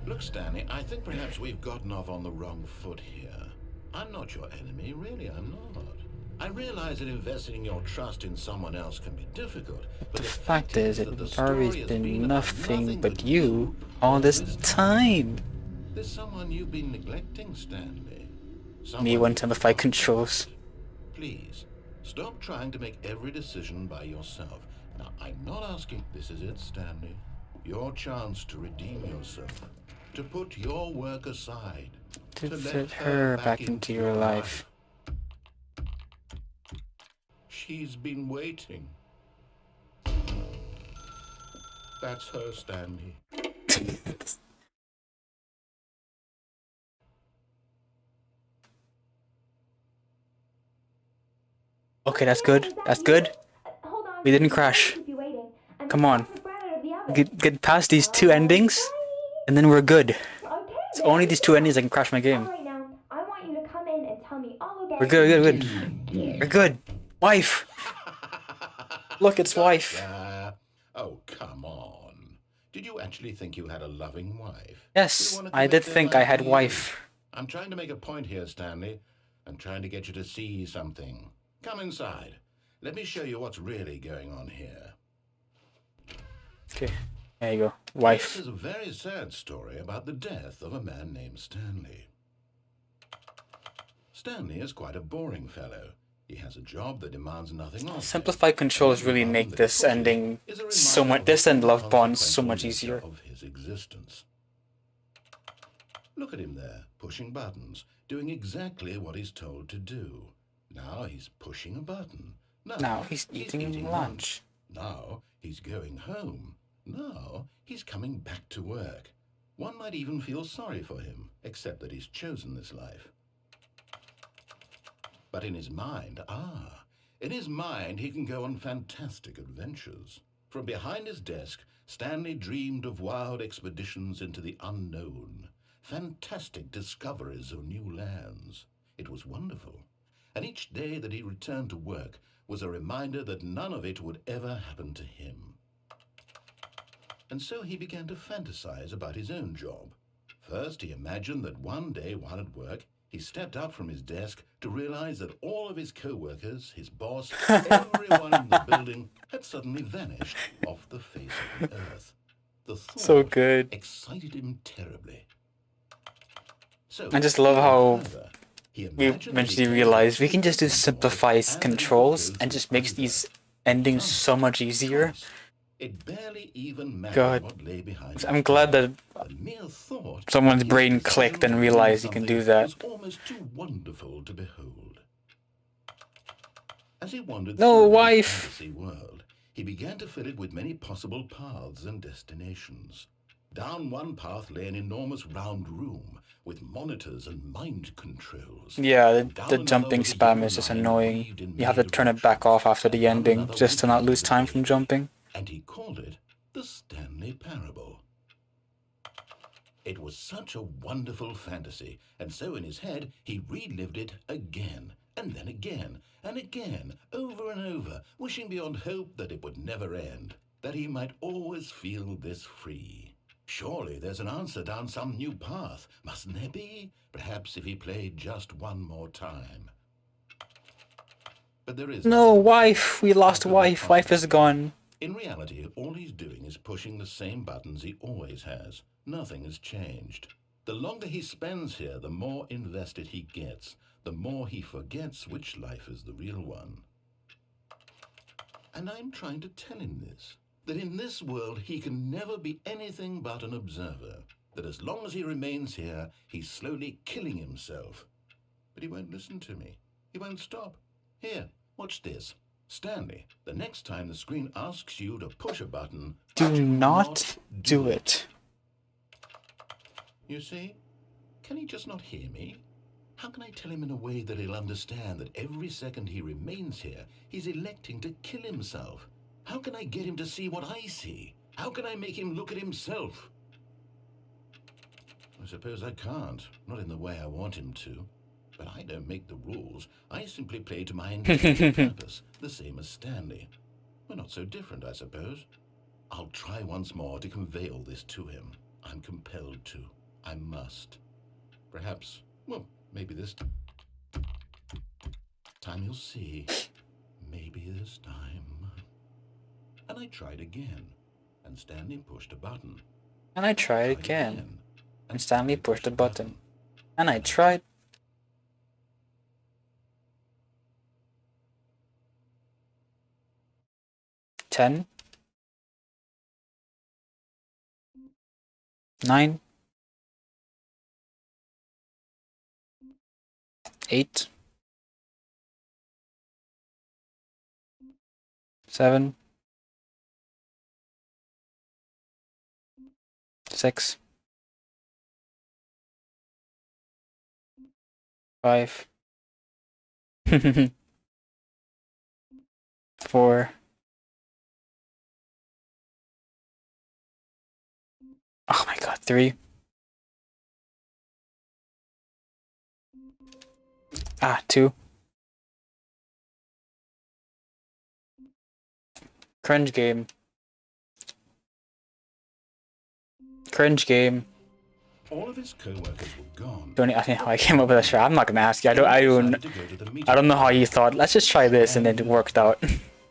Look, Stanley, I think perhaps we've gotten off on the wrong foot here. I'm not your enemy, really, I'm not. I realize that investing your trust in someone else can be difficult, but The fact is, that the it's story always has been about nothing but you all this time. There's someone you've been neglecting, Stanley. Me Someone one you've time if I forgotten controls. about. Please, stop trying to make every decision by yourself. Now, I'm not asking... This is it, Stanley. Your chance to redeem yourself. To put your work aside. To let fit her back into your life. She's been waiting. That's her, Stanley. Okay, that's good. That's good. We didn't crash. Come on. Get past these two endings, and then we're good. It's only these two endings that can crash my game. We're good. We're good. Wife! Look, it's wife. Oh, come on. Did you actually think you had a loving wife? Yes, I did think I had wife. I'm trying to make a point here, Stanley. I'm trying to get you to see something. Come inside. Let me show you what's really going on here. Okay, there you go. Wife. This is a very sad story about the death of a man named Stanley. Stanley is quite a boring fellow. He has a job that demands nothing of him. Simplified controls really make this ending so much, this and Love Bond so much easier. Of his existence. Look at him there, pushing buttons, doing exactly what he's told to do. Now he's pushing a button. Now he's eating lunch. Now he's going home. Now he's coming back to work. One might even feel sorry for him, except that he's chosen this life. But in his mind, he can go on fantastic adventures. From behind his desk, Stanley dreamed of wild expeditions into the unknown, fantastic discoveries of new lands. It was wonderful. And each day that he returned to work was a reminder that none of it would ever happen to him. And so he began to fantasize about his own job. First, he imagined that one day while at work, he stepped up from his desk to realize that all of his co-workers, his boss, everyone in the building had suddenly vanished off the face of the earth. The thought So good. excited him terribly. So, I just love how he we eventually realized we can just do simplified controls and just makes these endings so much easier. It barely even mattered God. what lay behind I'm glad that the mere thought someone's brain clicked and realized you can do that. was almost too wonderful to behold. As he wandered No, through wife. the fantasy world, he began to fill it with many possible paths and destinations. Down one path lay an enormous round room with monitors and mind controls. Yeah, the jumping spam is just annoying. You have to turn it back off after the ending just to not lose time from jumping. And he called it the Stanley Parable. It was such a wonderful fantasy, and so in his head he relived it again, and then again, and again, over and over, wishing beyond hope that it would never end, that he might always feel this free. Surely there's an answer down some new path, mustn't there be? Perhaps if he played just one more time. But there is No, wife! We lost wife. Wife is gone. In reality, all he's doing is pushing the same buttons he always has. Nothing has changed. The longer he spends here, the more invested he gets, the more he forgets which life is the real one. And I'm trying to tell him this, that in this world he can never be anything but an observer, that as long as he remains here, he's slowly killing himself. But he won't listen to me. He won't stop. Here, watch this. Stanley, the next time the screen asks you to push a button, Do not do it. You see? Can he just not hear me? How can I tell him in a way that he'll understand that every second he remains here, he's electing to kill himself? How can I get him to see what I see? How can I make him look at himself? I suppose I can't, not in the way I want him to. But I don't make the rules. I simply play to my intended purpose, the same as Stanley. We're not so different, I suppose. I'll try once more to convey all this to him. I'm compelled to. I must. Perhaps, well, maybe this time he'll see. Maybe this time. And I tried again, and Stanley pushed a button. And I tried again. And Stanley pushed a button. And I tried. 10, 9, 8, 7, 6. 5. 4. Oh my god, 3. Ah, 2. Cringe game. Cringe game. All of his co-workers were gone. Don't ask me how I came up with that strat. I'm not gonna ask you. I don't know how you thought. Let's just try this, and then it worked out.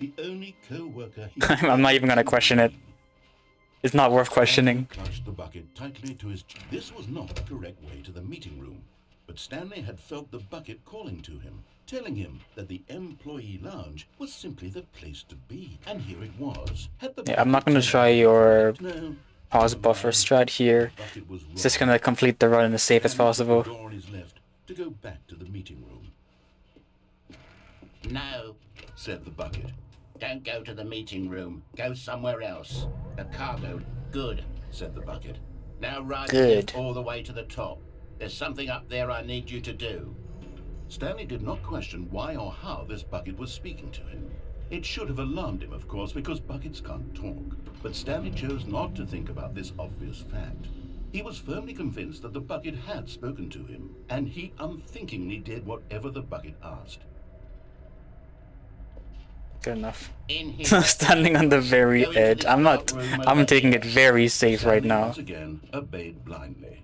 The only co-worker he I'm not even gonna question it. It's not worth questioning. clutched the bucket tightly to his. This was not the correct way to the meeting room, but Stanley had felt the bucket calling to him, telling him that the employee lounge was simply the place to be. And here it was. Yeah, I'm not gonna try your No. pause buffer strat here. The bucket was It's just gonna complete the run as safe as possible. Door on his left to go back to the meeting room. No, said the bucket. Don't go to the meeting room. Go somewhere else. The cargo. Good, said the bucket. Now ride the Good. lift all the way to the top. There's something up there I need you to do. Stanley did not question why or how this bucket was speaking to him. It should have alarmed him, of course, because buckets can't talk. But Stanley chose not to think about this obvious fact. He was firmly convinced that the bucket had spoken to him, and he unthinkingly did whatever the bucket asked. Good enough. In here. Standing on the very edge. I'm taking it very safe right Stanley now. once again obeyed blindly.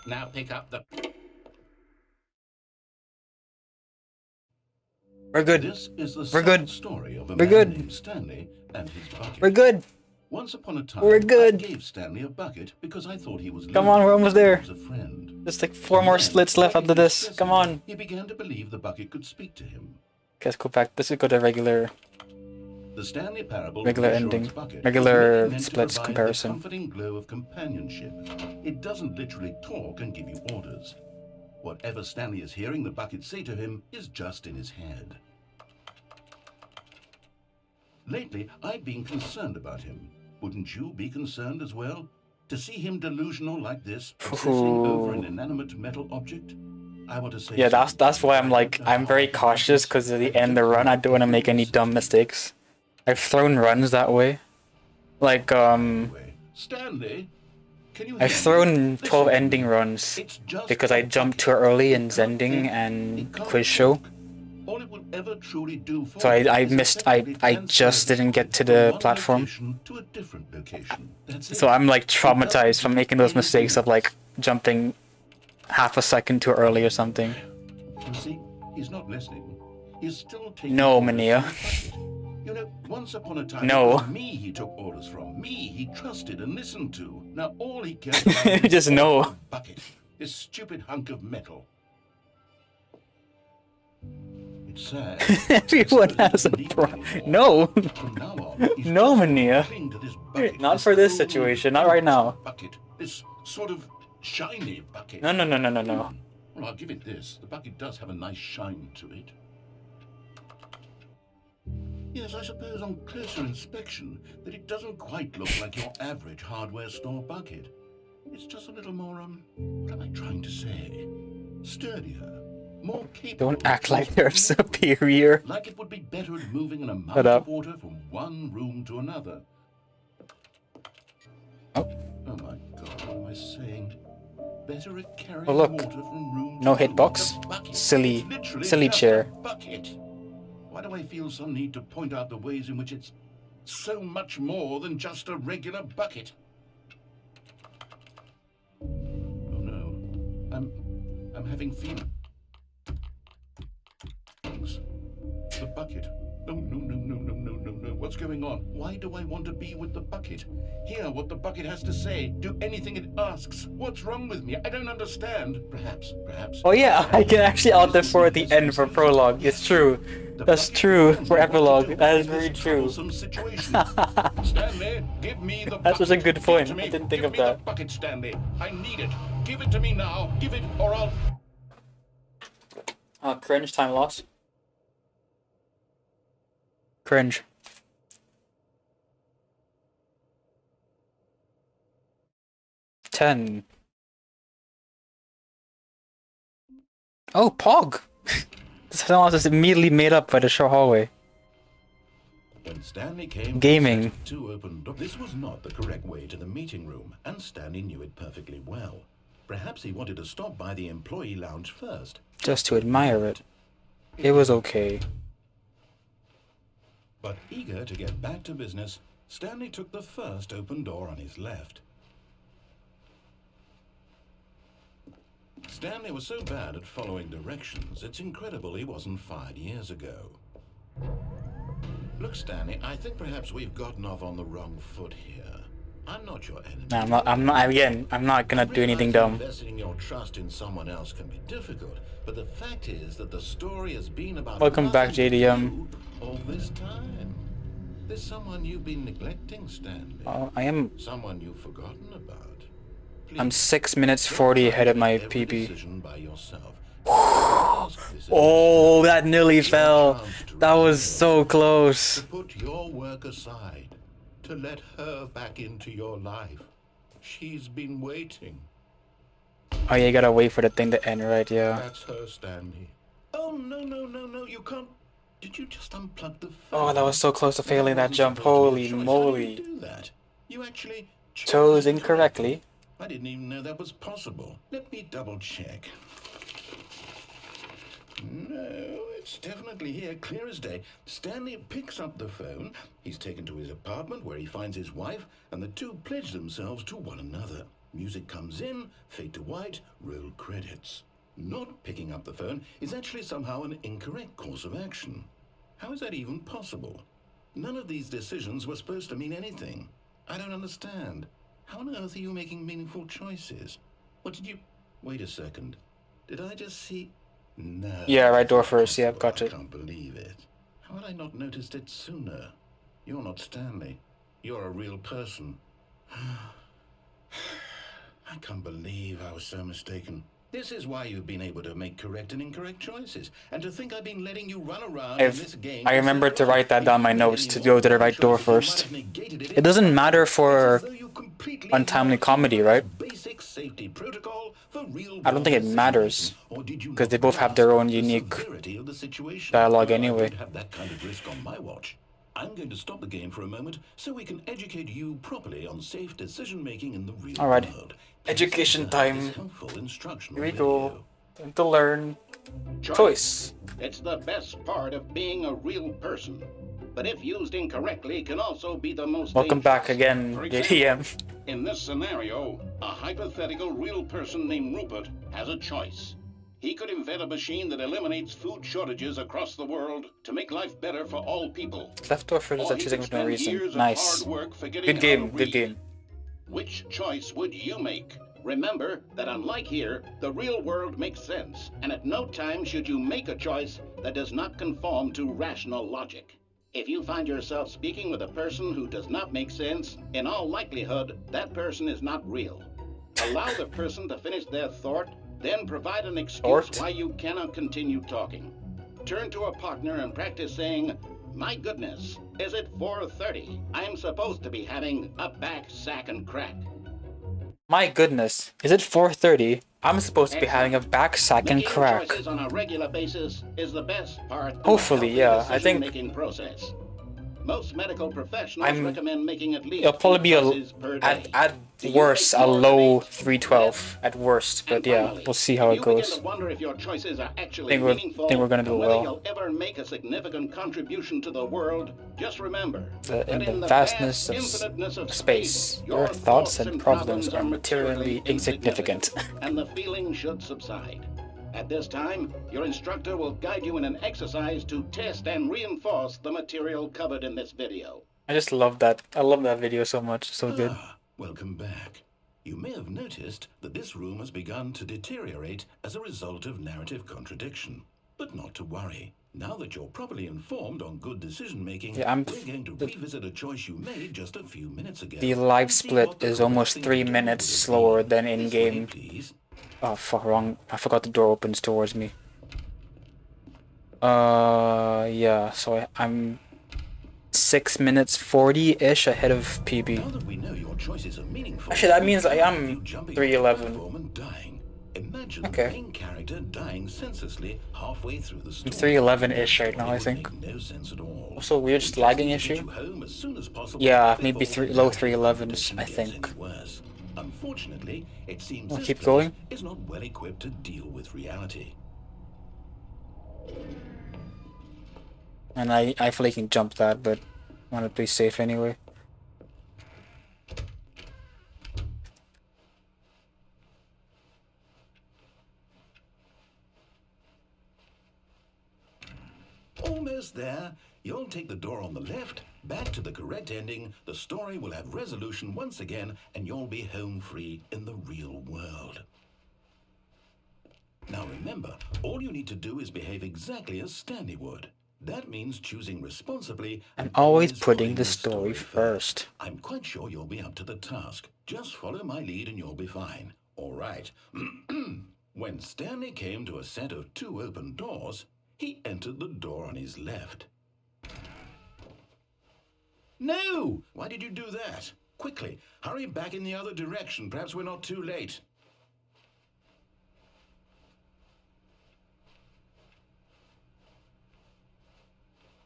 Now pick up the. We're good. This is the We're sad good. story of a We're man good. named Stanley and his bucket. We're good. Once upon a time, We're good. I gave Stanley a bucket because I thought he was. Come on, we're almost there. He was a friend. There's like 4 more splits left after this. Come on. He began to believe the bucket could speak to him. Let's go back. This is go to regular. The Stanley Parable Regular reassurance ending. bucket Regular is really meant to splits provide comparison. A comforting glow of companionship. It doesn't literally talk and give you orders. Whatever Stanley is hearing the bucket say to him is just in his head. Lately, I've been concerned about him. Wouldn't you be concerned as well? To see him delusional like this, obsessing over an inanimate metal object? I want to say Yeah, that's why I'm very cautious because at the end of the run I don't want to make any dumb mistakes. I've thrown runs that way. Like Stanley, can you I've hear thrown me? 12 Listen, ending runs it's just because I a jumped bucket. too early in It can't Zending think, and it can't Quiz Show. talk. All it will ever truly do for So I you is missed effectively I transfer just it didn't get to from the one platform. location to a different location. That's So it. I'm like It doesn't traumatized from do making those anything mistakes of like jumping half a second too early or something. You see, he's not listening. He's still taking No, orders Mania. from the bucket. You know, once upon a time, No. it was me he took orders from. Me he trusted and listened to. Now all he cares about is Just the no. bucket. This stupid hunk of metal. It's sad. Everyone has a problem. No. From now on, he's No, just Mania. cling to this bucket, Not for this old, situation, not right now. Bucket, this sort of shiny bucket. No. Well, I'll give it this. The bucket does have a nice shine to it. Yes, I suppose on closer inspection that it doesn't quite look like your average hardware store bucket. It's just a little more, what am I trying to say? Sturdier, more capable. Don't act like they're superior. Like it would be better at moving an amount Shut up. of water from one room to another. Oh. Oh my god, what am I saying? Better at carrying Oh, look. water from room No to room. hitbox. The bucket. Silly- It's literally silly just chair. a bucket. Why do I feel some need to point out the ways in which it's so much more than just a regular bucket? Oh no. I'm having feelings. The bucket. No. What's going on? Why do I want to be with the bucket? Hear what the bucket has to say. Do anything it asks. What's wrong with me? I don't understand. Perhaps. Oh yeah, I can actually out there for the end for prologue. It's true. That's true for epilogue. That is very true. Stanley, give me the That's such a bucket. good Give it point. to me. I didn't think Give of me that. the bucket, Stanley. I need it. Give it to me now. Give it, or I'll. Cringe time loss. Cringe. Ten. Oh, Pog! This one was immediately made up by the show hallway. When Stanley came Gaming. to open door, this was not the correct way to the meeting room, and Stanley knew it perfectly well. Perhaps he wanted to stop by the employee lounge first. Just to admire it. It was okay. But eager to get back to business, Stanley took the first open door on his left. Stanley was so bad at following directions, it's incredible he wasn't fired years ago. Look, Stanley, I think perhaps we've gotten off on the wrong foot here. I'm not your enemy. No, I'm not gonna do anything dumb. Investing your trust in someone else can be difficult, but the fact is that the story has been about Welcome back, nothing to JDM. you all this time. There's someone you've been neglecting, Stanley. I am. Someone you've forgotten about. I'm Please, 6 minutes don't 40 try ahead of to my make every PB. decision by yourself. Ask this Oh, assistant that nearly your fell. chance to That was rebuild, so close. to put your work aside, to let her back into your life. She's been waiting. Oh yeah, you gotta wait for the thing to end, right? Yeah. That's her, Stanley. Oh, no, you can't. Did you just unplug the phone? Oh, that was so close to failing that wasn't jump. supposed to be a Holy choice. How did moly. you do that? You actually Chose incorrectly. I didn't even know that was possible. Let me double check. No, it's definitely here, clear as day. Stanley picks up the phone. He's taken to his apartment where he finds his wife, and the two pledge themselves to one another. Music comes in, fade to white, roll credits. Not picking up the phone is actually somehow an incorrect course of action. How is that even possible? None of these decisions were supposed to mean anything. I don't understand. How on earth are you making meaningful choices? What did you... Wait a second. Did I just see... No. Yeah, right door first. Yeah, got I it. can't believe it. How had I not noticed it sooner? You're not Stanley. You're a real person. I can't believe I was so mistaken. This is why you've been able to make correct and incorrect choices. And to think I've been letting you run around in this game... I remembered to write that down my notes to go to the right door first. It doesn't matter for Untimely Comedy, right? Basic safety protocol for real I don't think it matters, because they both have their own unique dialogue anyway. Have that kind of risk on my watch. I'm going to stop the game for a moment so we can educate you properly on safe decision making in the real Alright. world. Education time. Helpful instructional Here we video. go. Time to learn. Choice. It's the best part of being a real person. But if used incorrectly, can also be the most Welcome back dangerous. again, For example, JDM. in this scenario, a hypothetical real person named Rupert has a choice. He could invent a machine that eliminates food shortages across the world to make life better for all people. Left door for Or that he choosing could for no spend reason. years of Nice. hard work forgetting Good how game, to good read. game. Which choice would you make? Remember that unlike here, the real world makes sense, and at no time should you make a choice that does not conform to rational logic. If you find yourself speaking with a person who does not make sense, in all likelihood, that person is not real. Allow the person to finish their thought, then provide an excuse Thought? why you cannot continue talking. Turn to a partner and practice saying, "My goodness, is it 4:30? I'm supposed to be having a back sack and crack." My goodness, is it 4:30? I'm supposed to be having a back sack and Making crack. choices on a regular basis is the best part of Hopefully, a yeah, healthy I think- decision-making process. Most medical professionals I'm- recommend making at least It'll probably be 2 choices per day. at Do you worst make a more than low 8? 312 at worst, but And yeah, finally, we'll see how if it you begin goes. to wonder if your choices are actually Think we're- meaningful, think we're gonna do and whether well. you'll ever make a significant contribution to the world, just remember that In the vast vastness of infiniteness of space, your your thoughts and problems are materially insignificant. and the feeling should subside. At this time, your instructor will guide you in an exercise to test and reinforce the material covered in this video. I just love that. I love that video so much. So good. Ah, welcome back. You may have noticed that this room has begun to deteriorate as a result of narrative contradiction. But not to worry. Now that you're properly informed on good decision-making, Yeah, we're going to revisit a choice you made just a few minutes ago. The live and see split what the is correct almost thing 3 to do minutes would be. slower than in This way, game. please. Oh fuck, wrong. I forgot the door opens towards me. Yeah. So I'm 6 minutes 40-ish ahead of PB. Now that we know your choices are meaningful, Actually, that means I you am jumping 311. off the platform and dying. Imagine Okay. the main character dying senselessly halfway through the story. I'm 311-ish right now, I It would think. make no sense at all. Also, weird We just lagging need to get issue. you home as soon as possible Yeah, maybe before low the 311s, condition I gets think. any worse. Unfortunately, it seems We'll this keep place going. is not well equipped to deal with reality. And I feel like I can jump that, but I want to play safe anyway. Almost there. You'll take the door on the left, back to the correct ending, the story will have resolution once again, and you'll be home free in the real world. Now remember, all you need to do is behave exactly as Stanley would. That means choosing responsibly and Always putting the story first. I'm quite sure you'll be up to the task. Just follow my lead and you'll be fine. All right. When Stanley came to a set of 2 open doors, he entered the door on his left. No! Why did you do that? Quickly, hurry back in the other direction. Perhaps we're not too late.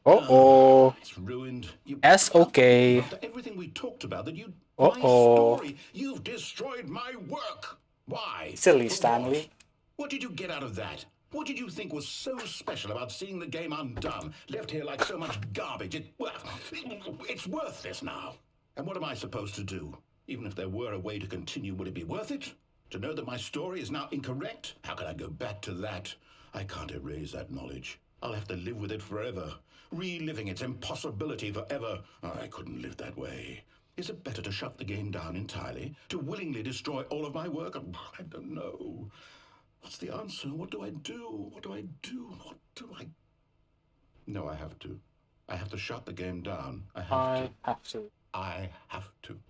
Uh-oh. It's ruined. That's okay. After everything we talked about, that you... Uh-oh. My story. You've destroyed my work. Why? Silly For Stanley. What did you get out of that? What did you think was so special about seeing the game undone, left here like so much garbage? It's worthless now. And what am I supposed to do? Even if there were a way to continue, would it be worth it? To know that my story is now incorrect? How can I go back to that? I can't erase that knowledge. I'll have to live with it forever, reliving its impossibility forever. I couldn't live that way. Is it better to shut the game down entirely? To willingly destroy all of my work? I don't know. What's the answer? What do I do? What do I do? What do I... No, I have to. I have to shut the game down. I have to. I have to.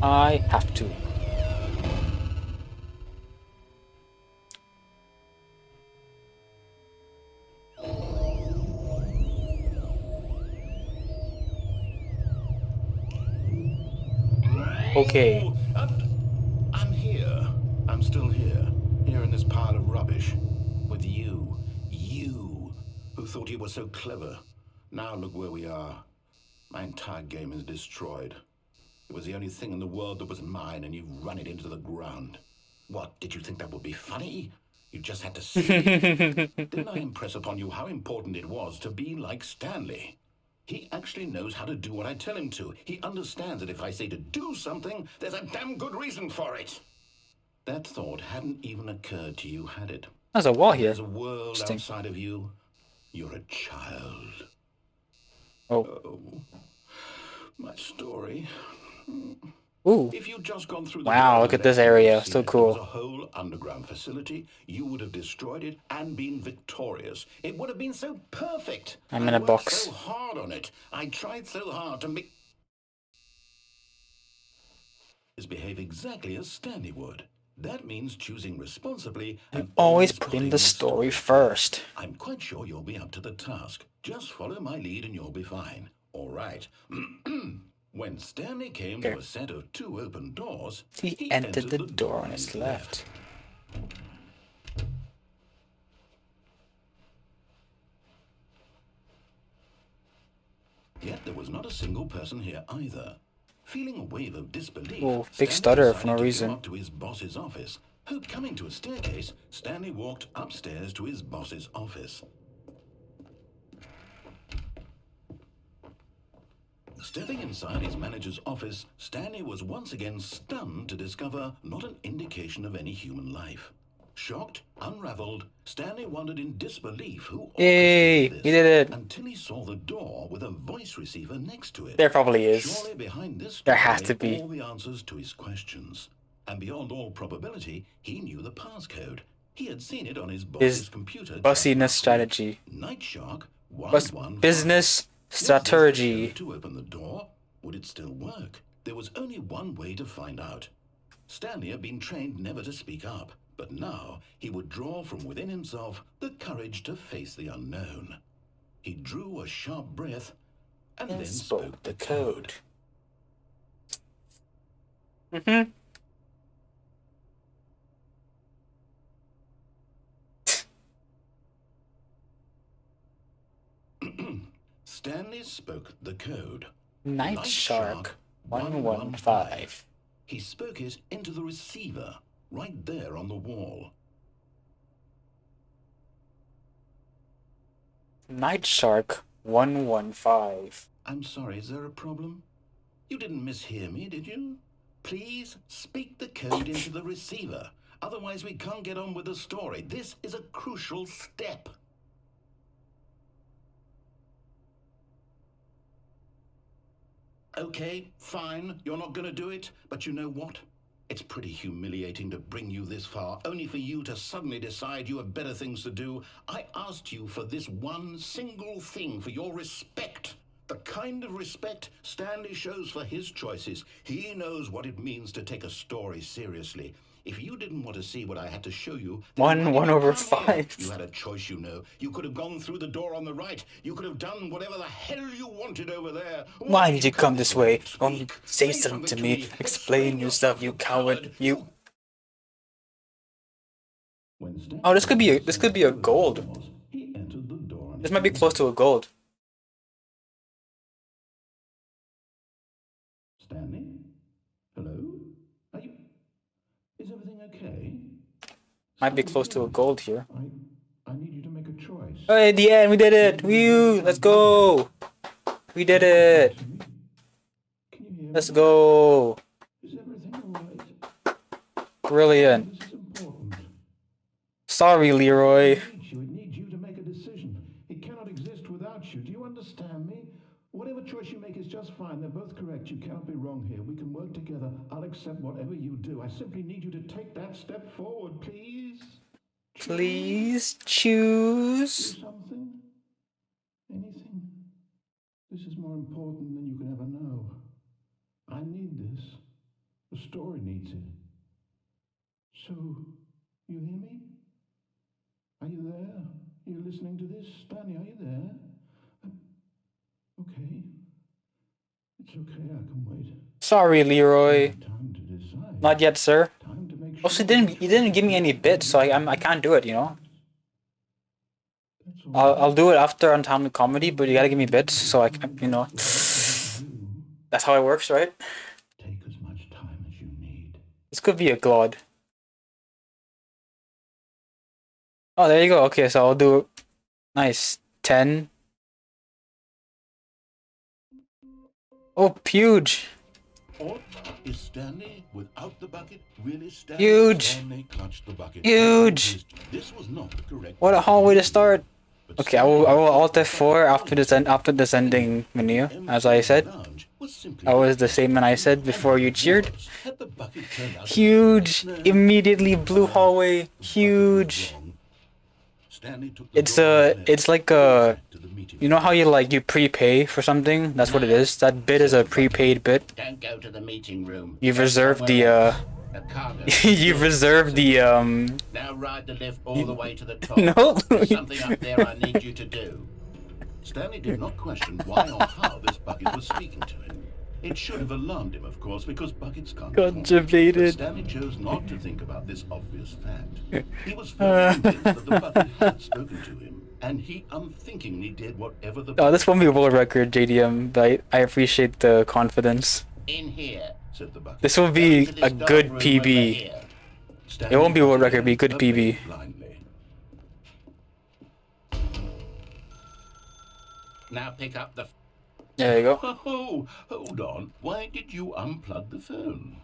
I have to. Okay. Oh, I'm here. I'm still here. Here in this pile of rubbish. With you. You, who thought you were so clever. Now look where we are. My entire game is destroyed. It was the only thing in the world that was mine, and you've run it into the ground. What, did you think that would be funny? You just had to see it. Didn't I impress upon you how important it was to be like Stanley? He actually knows how to do what I tell him to. He understands that if I say to do something, there's a damn good reason for it. That thought hadn't even occurred to you, had it? There's a wall here. There's a world outside of you. You're a child. Oh, my story. Ooh. If you'd just gone through the Wow, look at this area. So cool. There was a whole underground facility. You would have destroyed it and been victorious. It would have been so perfect. I'm in a box. I worked so hard on it. I tried so hard to make... behave exactly as Stanley would. That means choosing responsibly and Always putting the story first. I'm quite sure you'll be up to the task. Just follow my lead and you'll be fine. All right. When Stanley came to a set of 2 open doors, he entered the door on his left. Yet there was not a single person here either. Feeling a wave of disbelief, Oh, big Stanley stutter for no decided to reason. go up to his boss's office. Coming to a staircase, Stanley walked upstairs to his boss's office. Stepping inside his manager's office, Stanley was once again stunned to discover not an indication of any human life. Shocked, unraveled, Stanley wondered in disbelief who Yay, orchestrated we this, did it. until he saw the door with a voice receiver next to it. There probably is. Surely behind this There door has lay to be. all the answers to his questions. And beyond all probability, he knew the passcode. He had seen it on his boss's computer. Bussiness strategy. Night Shark Business strategy. To open the door, would it still work? There was only one way to find out. Stanley had been trained never to speak up, but now he would draw from within himself the courage to face the unknown. He drew a sharp breath and Then then spoke the code. Stanley spoke the code. Night Shark 115. He spoke it into the receiver, right there on the wall. Night Shark 115. I'm sorry, is there a problem? You didn't mishear me, did you? Please speak the code into the receiver. Otherwise, we can't get on with the story. This is a crucial step. Okay, fine, you're not gonna do it, but you know what? It's pretty humiliating to bring you this far, only for you to suddenly decide you have better things to do. I asked you for this one single thing, for your respect. The kind of respect Stanley shows for his choices. He knows what it means to take a story seriously. If you didn't want to see what I had to show you... then why did you come here? You had a choice, you know. You could have gone through the door on the right. You could have done whatever the hell you wanted over there. Why did you come this way? Only say something to me. Explain yourself, you coward. You. Oh, this could be a gold. This might be close to a gold. Stanley? Hello? Are you... Is everything okay? Might be close to a gold here. I need you to make a choice. Oh, at the end, we did it! Woo! Let's go! We did it! Can you hear me? Let's go! Is everything alright? Brilliant. This is important. Sorry, Leroy. It needs you to make a decision. It cannot exist without you. Do you understand me? Whatever choice you make is just fine. They're both correct. You cannot be wrong here. We can work together. I'll accept whatever you do. I simply need you to take that step forward, please. Please choose. Do something? Anything? This is more important than you can ever know. I need this. The story needs it. So, you hear me? Are you there? Are you listening to this? Stanley, are you there? Okay. It's okay, I can wait. Sorry, Leroy. Time to decide. Not yet, sir. Time to make sure. Also, you didn't give me any bits, so I can't do it. You know. That's all I'll do it after Untimely Comedy, but you gotta give me bits, so I can, you know. That's how it works, right? Take as much time as you need. This could be a glod. Oh, there you go. Okay, so I'll do. Nice. 10. Oh, huge. Or is Stanley without the bucket really Stanley? Huge. Stanley clutched the bucket. Huge. This was not the correct. What a hallway to start. Okay, I will Alt F4 after the Zending menu, as I said. That was the statement I said before you cheered. Huge, immediately blue hallway, huge. It's like a, you know how you prepay for something? That's what it is. That bit is a prepaid bit. Don't go to the meeting room. You've reserved the you've reserved the Now ride the lift all the way to the top. No. There's something up there I need you to do. Stanley did not question why or how this bucket was speaking to him. It should have alarmed him, of course, because buckets can't talk. Conjugated. But Stanley chose not to think about this obvious fact. He was fully convinced that the bucket had spoken to him, and he unthinkingly did whatever the Oh, this won't be a world record, JDM, but I appreciate the confidence. In here. said the bucket. This will be a good PB. It won't be a world record, it'll be a good PB. Blindly. Now pick up the... There you go. Oh, hold on. Why did you unplug the phone?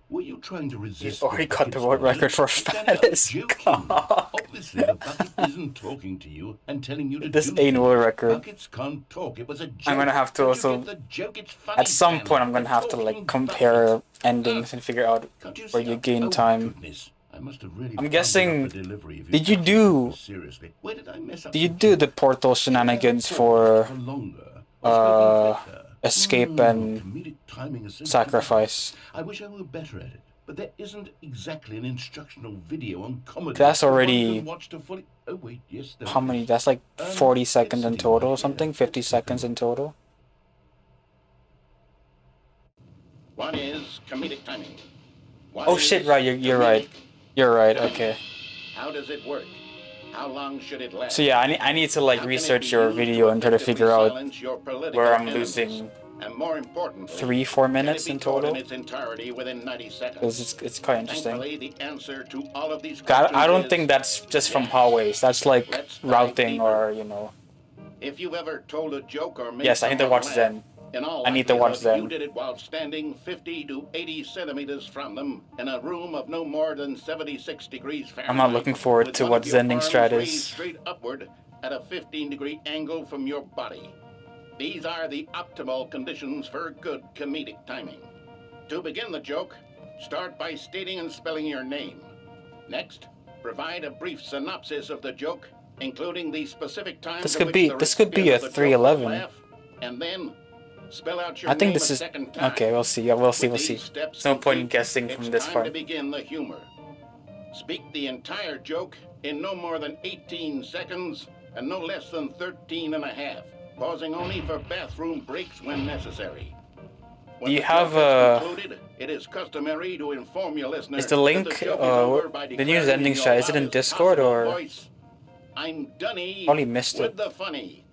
Were you trying to resist? He's already the cut the bucket's world warning? record for Stanley, fattest joking. cock. Obviously, the bucket isn't talking to you and telling you to This do ain't things. world record. Buckets can't talk. It was a joke. I'm gonna have to Don't you also, get the joke? It's funny, at some Stanley. point I'm gonna have to Talking compare bucket. endings and figure out Can't you where see you that? gain Oh, time. goodness. I must have really I'm bumbled guessing- up the delivery if did you took do- this seriously. Where did I mess up? Do you do the portal shenanigans for escape and comedic timing assistance. sacrifice? I wish I were better at it, but there isn't exactly an instructional video on comedy. That's already One can watch to fully... Oh wait, yes, there how is. many? That's like 40 seconds in let's see total or right something. here. 50 seconds in total. One is comedic timing. One Oh is shit! Right, you're comedic right. You're right. timing. Okay. How does it work? How long should it last? So yeah, I need to like How can it research be your used video and try to effectively figure out silence your political where I'm enemies? losing And more importantly, 3-4 can minutes it be in taught total. in its entirety within 90 seconds? Because it's quite interesting. Thankfully, the answer to all of these I questions don't is think that's just from yes. hallways. That's like Let's dive routing deeper. or you know. If you've ever told a joke or made Yes, I need to someone watch laugh, Zen. in all I need to watch likelihood, Zen. You did it while standing 50 to 80 centimeters from them in a room of no more than 76 degrees Fahrenheit. I'm not looking forward with to one what of your Zending arms strat raised is. straight upward at a 15-degree angle from your body. These are the optimal conditions for good comedic timing. To begin the joke, start by stating and spelling your name. Next, provide a brief synopsis of the joke, including the specific time This to could which be- the this could be recipient a of the joke will 311. laugh, and then spell out your I think name this a is second time. okay. We'll see. Yeah, we'll see. With We'll see. these steps No point in complete, guessing from it's this time far. to begin the humor. Speak the entire joke in no more than 18 seconds and no less than 13 and a half, pausing only for bathroom breaks when necessary. When Do you the have joke is concluded, it is customary to inform your listener Is the that link, joke is over by the new declaring in Zending your chat, is it in loudest Discord possible or- voice, I'm Dunny Probably missed with it. the funny.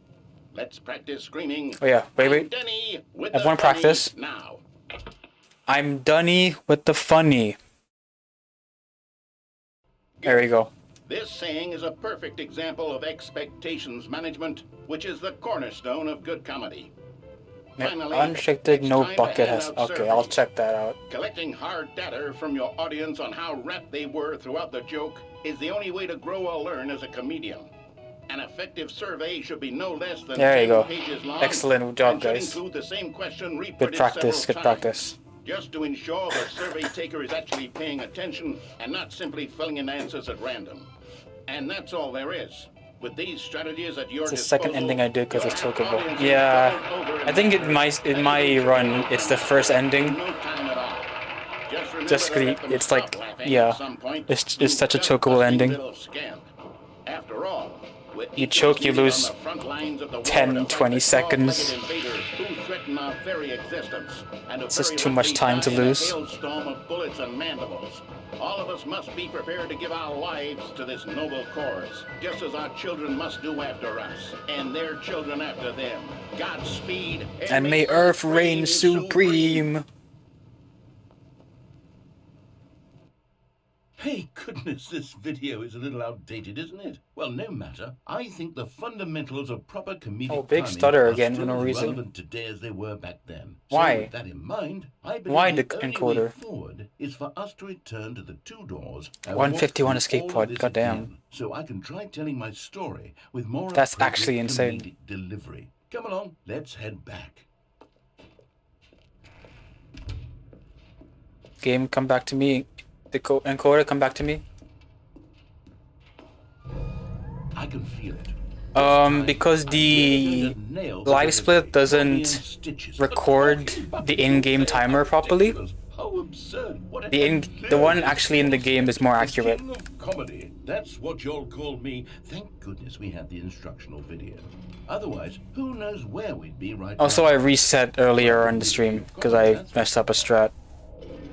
Let's practice screaming. Oh yeah, wait, I'm wait. Dunny with I the wanna funny practice. now. I'm Dunny with the funny. There we go. This saying is a perfect example of expectations management, which is the cornerstone of good comedy. Finally, Unrestricted, it's no time to bucket hand has. out Okay, I'll surveys. check that out. Collecting hard data from your audience on how rapt they were throughout the joke is the only way to grow or learn as a comedian. An effective survey should be no less than There you 10 go. pages long. Excellent job, and should guys. include the same question Good reprinted practice. several Good times, practice. just to ensure the survey taker is actually paying attention and not simply filling in answers at random. And that's all there is. With these strategies at your It's the disposal, second ending I did because it's your chocobo. audience is Yeah, bowled over I think in in my run it's the first ending. no time at all. Just remember Just to 'cause let them it's stop like, laughing yeah, at some point. it's such a You chocobo gut-busting ending. little scamp. After all, with You equal choke, you duty on lose the front lines of the war 10, to fight 20 the seconds. claw-legged invader who threaten our very existence, and It's just very too much likely time to die in a lose. hailstorm of bullets and mandibles. All of us must be prepared to give our lives to this noble cause, just as our children must do after us, and their children after them. Godspeed, And may Earth reign supreme. Hey, goodness, this video is a little outdated, isn't it? Well, no matter. I think the fundamentals of proper comedic Oh, big timing stutter are again for still no as reason. relevant today as they were back then. Why? So with that in mind, I believe Why the the only way encoder? forward is for us to return to the two doors. and 151 walk through escape all of pod, this goddamn. again, so I can try telling my story with more That's appropriate actually insane. comedic delivery. Come along, let's head back. Game, come back to me. The encoder, come back to me. I can feel it. Because the live split doesn't record the in-game timer properly. The one actually in the game is more accurate. King of comedy. That's what y'all call me. Thank goodness we have the instructional video. Otherwise, who knows where we'd be right Also, now. I reset earlier on the stream because I messed up a strat.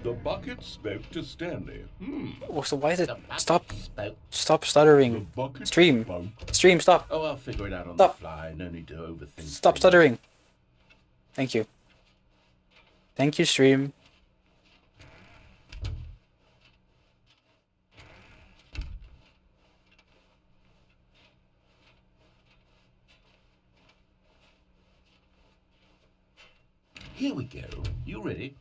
The bucket spoke to Stanley. Oh, so why is it stop The stuttering? bucket Stream. spoke. Stream, stop. Oh, I'll figure it out on Stop. the fly. No need to overthink. Stop things. stuttering. Thank you. Thank you, stream. Here we go. You ready?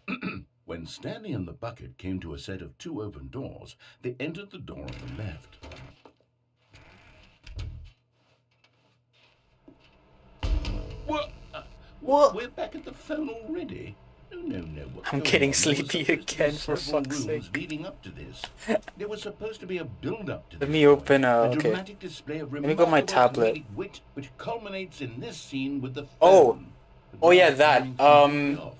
When Stanley and the bucket came to a set of two open doors, they entered the door on the left. What? We're back at the phone already? No. What's I'm going getting on? There was sleepy supposed to be again, for several fuck's rooms sake. leading up to this. There was supposed to be a build-up to Let this me open, a okay. dramatic display of Let me go my remarkable tablet. comedic wit, which culminates in this scene with the Oh. phone. The Oh, yeah, dramatic that, timing keeps me off.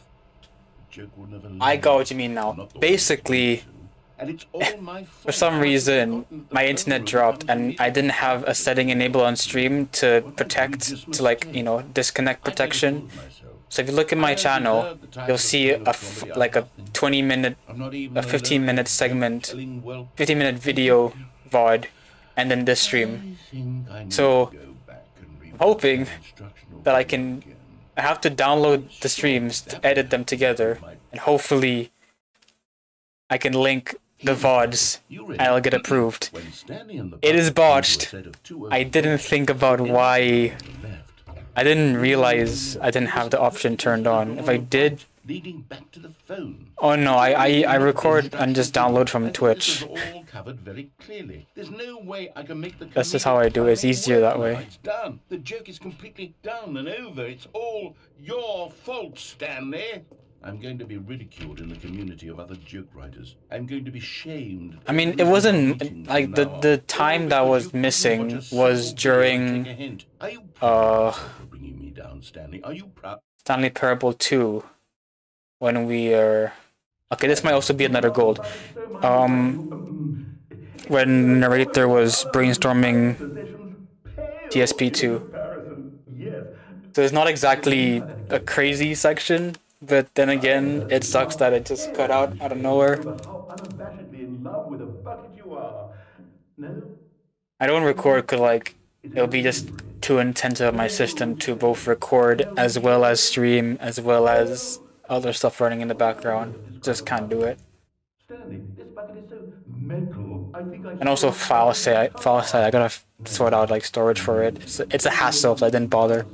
The joke will never I land. got what you mean now. Not the way Basically, it's supposed to. and it's all my fault. For some reason, my internet dropped, and I didn't have a setting enabled on stream to protect, to like, you know, disconnect protection. So if you look at my channel, you'll see a 20-minute, a 15-minute segment, 15-minute video VOD, and then this stream. So I'm hoping that I have to download the streams to edit them together, and hopefully I can link the VODs and it'll get approved. It is botched. I didn't think about why. I didn't realize I didn't have the option turned on. If I did... Oh no, I record and just download from Twitch. That's just how I do it. It's easier that way. It's done. The joke is completely done and over. It's all your fault, Stanley. I'm going to be ridiculed in the community of other joke writers. I'm going to be shamed. I mean, it wasn't like the time that was missing was during bringing me down, Stanley. Are you proud? Stanley Parable 2, when we are... Okay, this might also be another gold. When narrator was brainstorming TSP2. So it's not exactly a crazy section, but then again, it sucks that it just cut out of nowhere. I don't record because, like, it'll be just too intensive on my system to both record as well as stream as well as other stuff running in the background. Just can't do it. And also file size, I gotta sort out like storage for it. It's a hassle, so I didn't bother.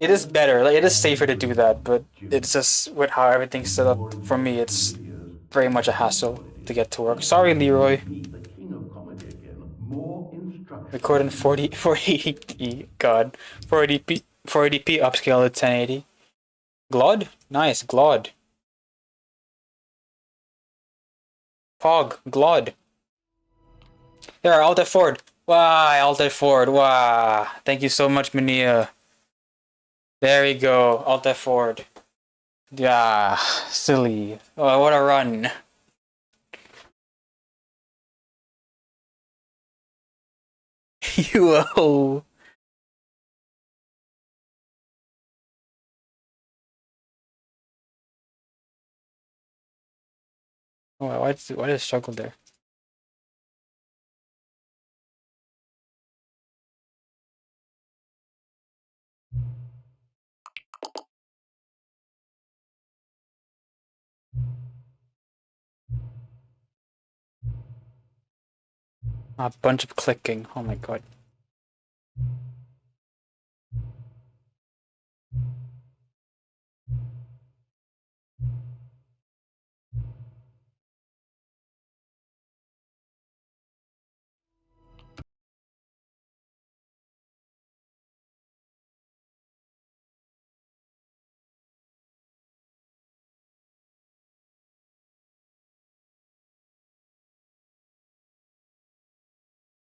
It is better, like it is safer to do that, but it's just with how everything's set up for me, it's very much a hassle to get to work. Sorry, Leroy. Recording 480p, God, 480p upscale to 1080. Glod? Nice, Glod. Pog, Glod. There, Alt F4. Wow, Alt F4. Wow. Thank you so much, Mania. There we go, Alt F4. Yeah, silly. Oh, what a run. Whoa. Oh, why did it struggle there? A bunch of clicking. Oh my god.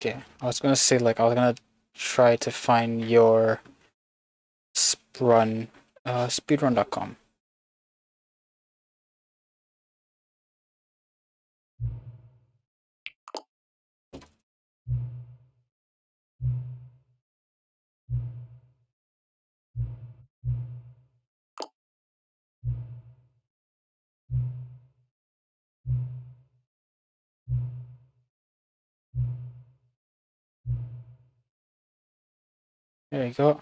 Okay, I was gonna say, like, I was gonna try to find your run, speedrun.com. There you go.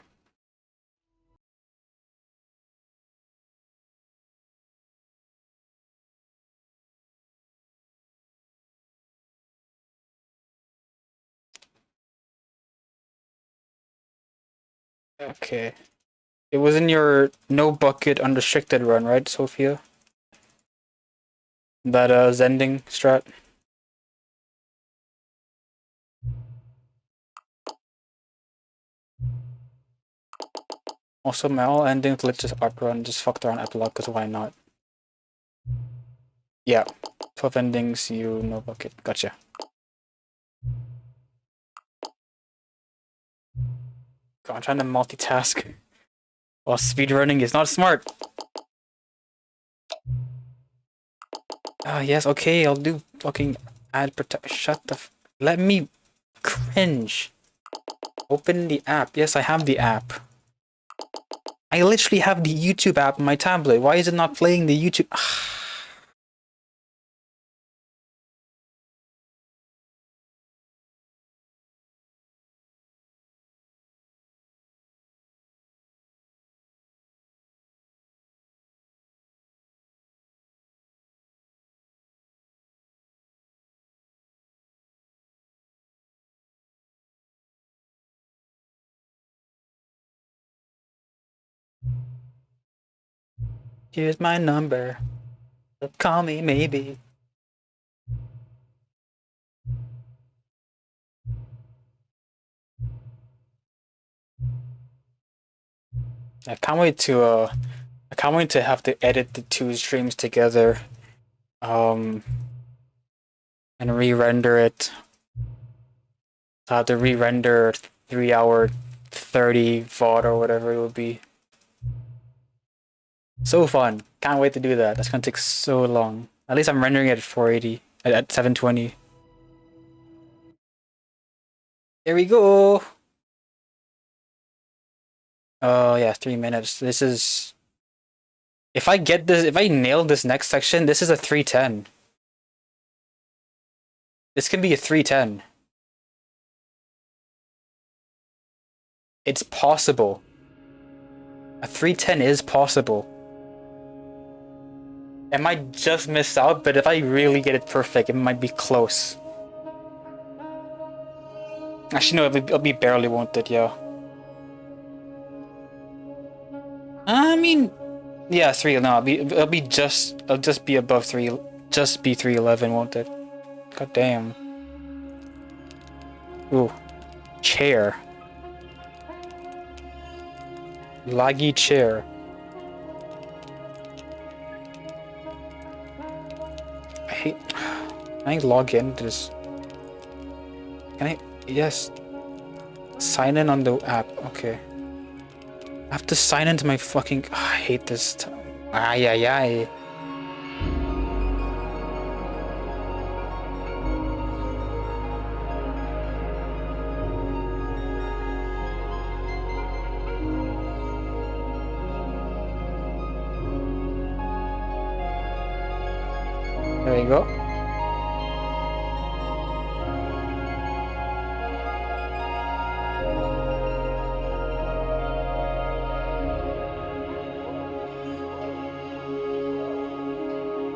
Okay. It was in your no bucket unrestricted run, right, Sophia? That Zending strat. Also, my all ending glitches art run just fucked around Epilogue, because why not? Yeah. 12 endings, you no bucket. Gotcha. God, I'm trying to multitask while speedrunning is not smart. Yes, okay, I'll do fucking ad protect. Shut the let me cringe. Open the app. Yes, I have the app. I literally have the YouTube app on my tablet. Why is it not playing the YouTube? Here's my number. Call me maybe. I can't wait to have to edit the two streams together. And re-render it. I have to re-render 3-hour 30 VOD or whatever it would be. So fun. Can't wait to do that. That's gonna take so long. At least I'm rendering it at 480 at 720. There we go. Oh yeah, 3 minutes. This is if I nail this next section, this is a 310. This can be a 310. It's possible. A 310 is possible. I might just miss out, but if I really get it perfect, it might be close. Actually, no, it'll be barely, won't it? Yeah. I mean, yeah, 3. No, I'll just be above 3. Just be 311, won't it? God damn. Ooh, chair. Laggy chair. Can I log in to this? Can I? Yes. Sign in on the app. Okay. I have to sign into my fucking. I hate this. Ay ay ay. There you go.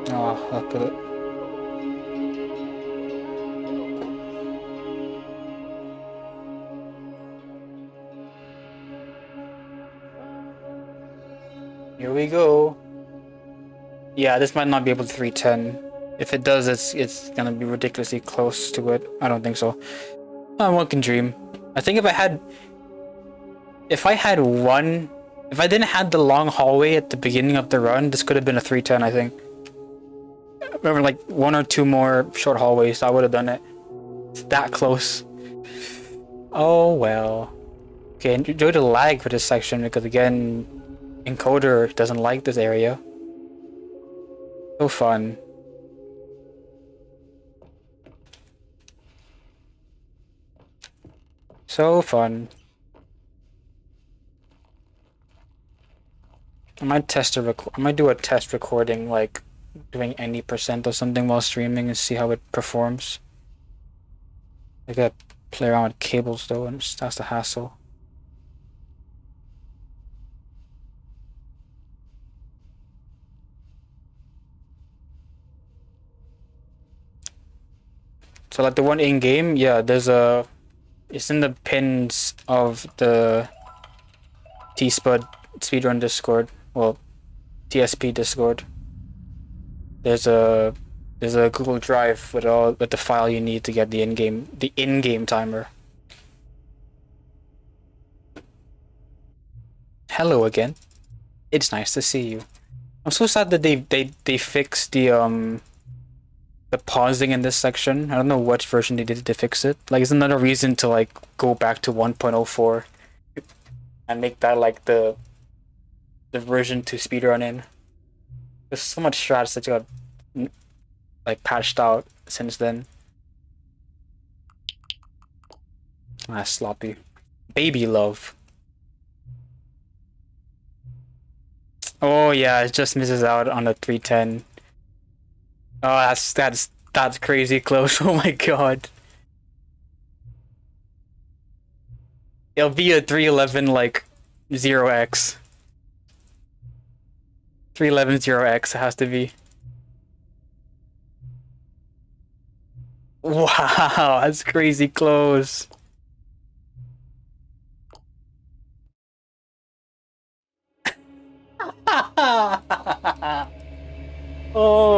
Oh, look at it. Here we go. Yeah, this might not be able to 310. If it does, it's gonna be ridiculously close to it. I don't think so. One can dream. I think if I didn't have the long hallway at the beginning of the run, this could have been a 310, I think. Remember, like 1 or 2 more short hallways, I would have done it. It's that close. Oh well. Okay, enjoy the lag for this section because again, encoder doesn't like this area. So fun. So fun. I might do a test recording, like doing any % or something while streaming and see how it performs. I gotta play around with cables though, and that's the hassle. So like the one in game, yeah, it's in the pins of the T-Spud Speedrun Discord. Well, TSP Discord. There's a Google Drive with the file you need to get the in-game timer. Hello again. It's nice to see you. I'm so sad that they fixed the pausing in this section. I don't know what version they did to fix it. Like, it's another reason to like go back to 1.04 and make that like the version to speedrun in. There's so much strats that you got like patched out since then. Ah, sloppy. Baby love. Oh yeah, it just misses out on the 310. Oh, that's crazy close. Oh my god. It'll be a 311 like 0x. 311 0x it has to be. Wow, that's crazy close. Oh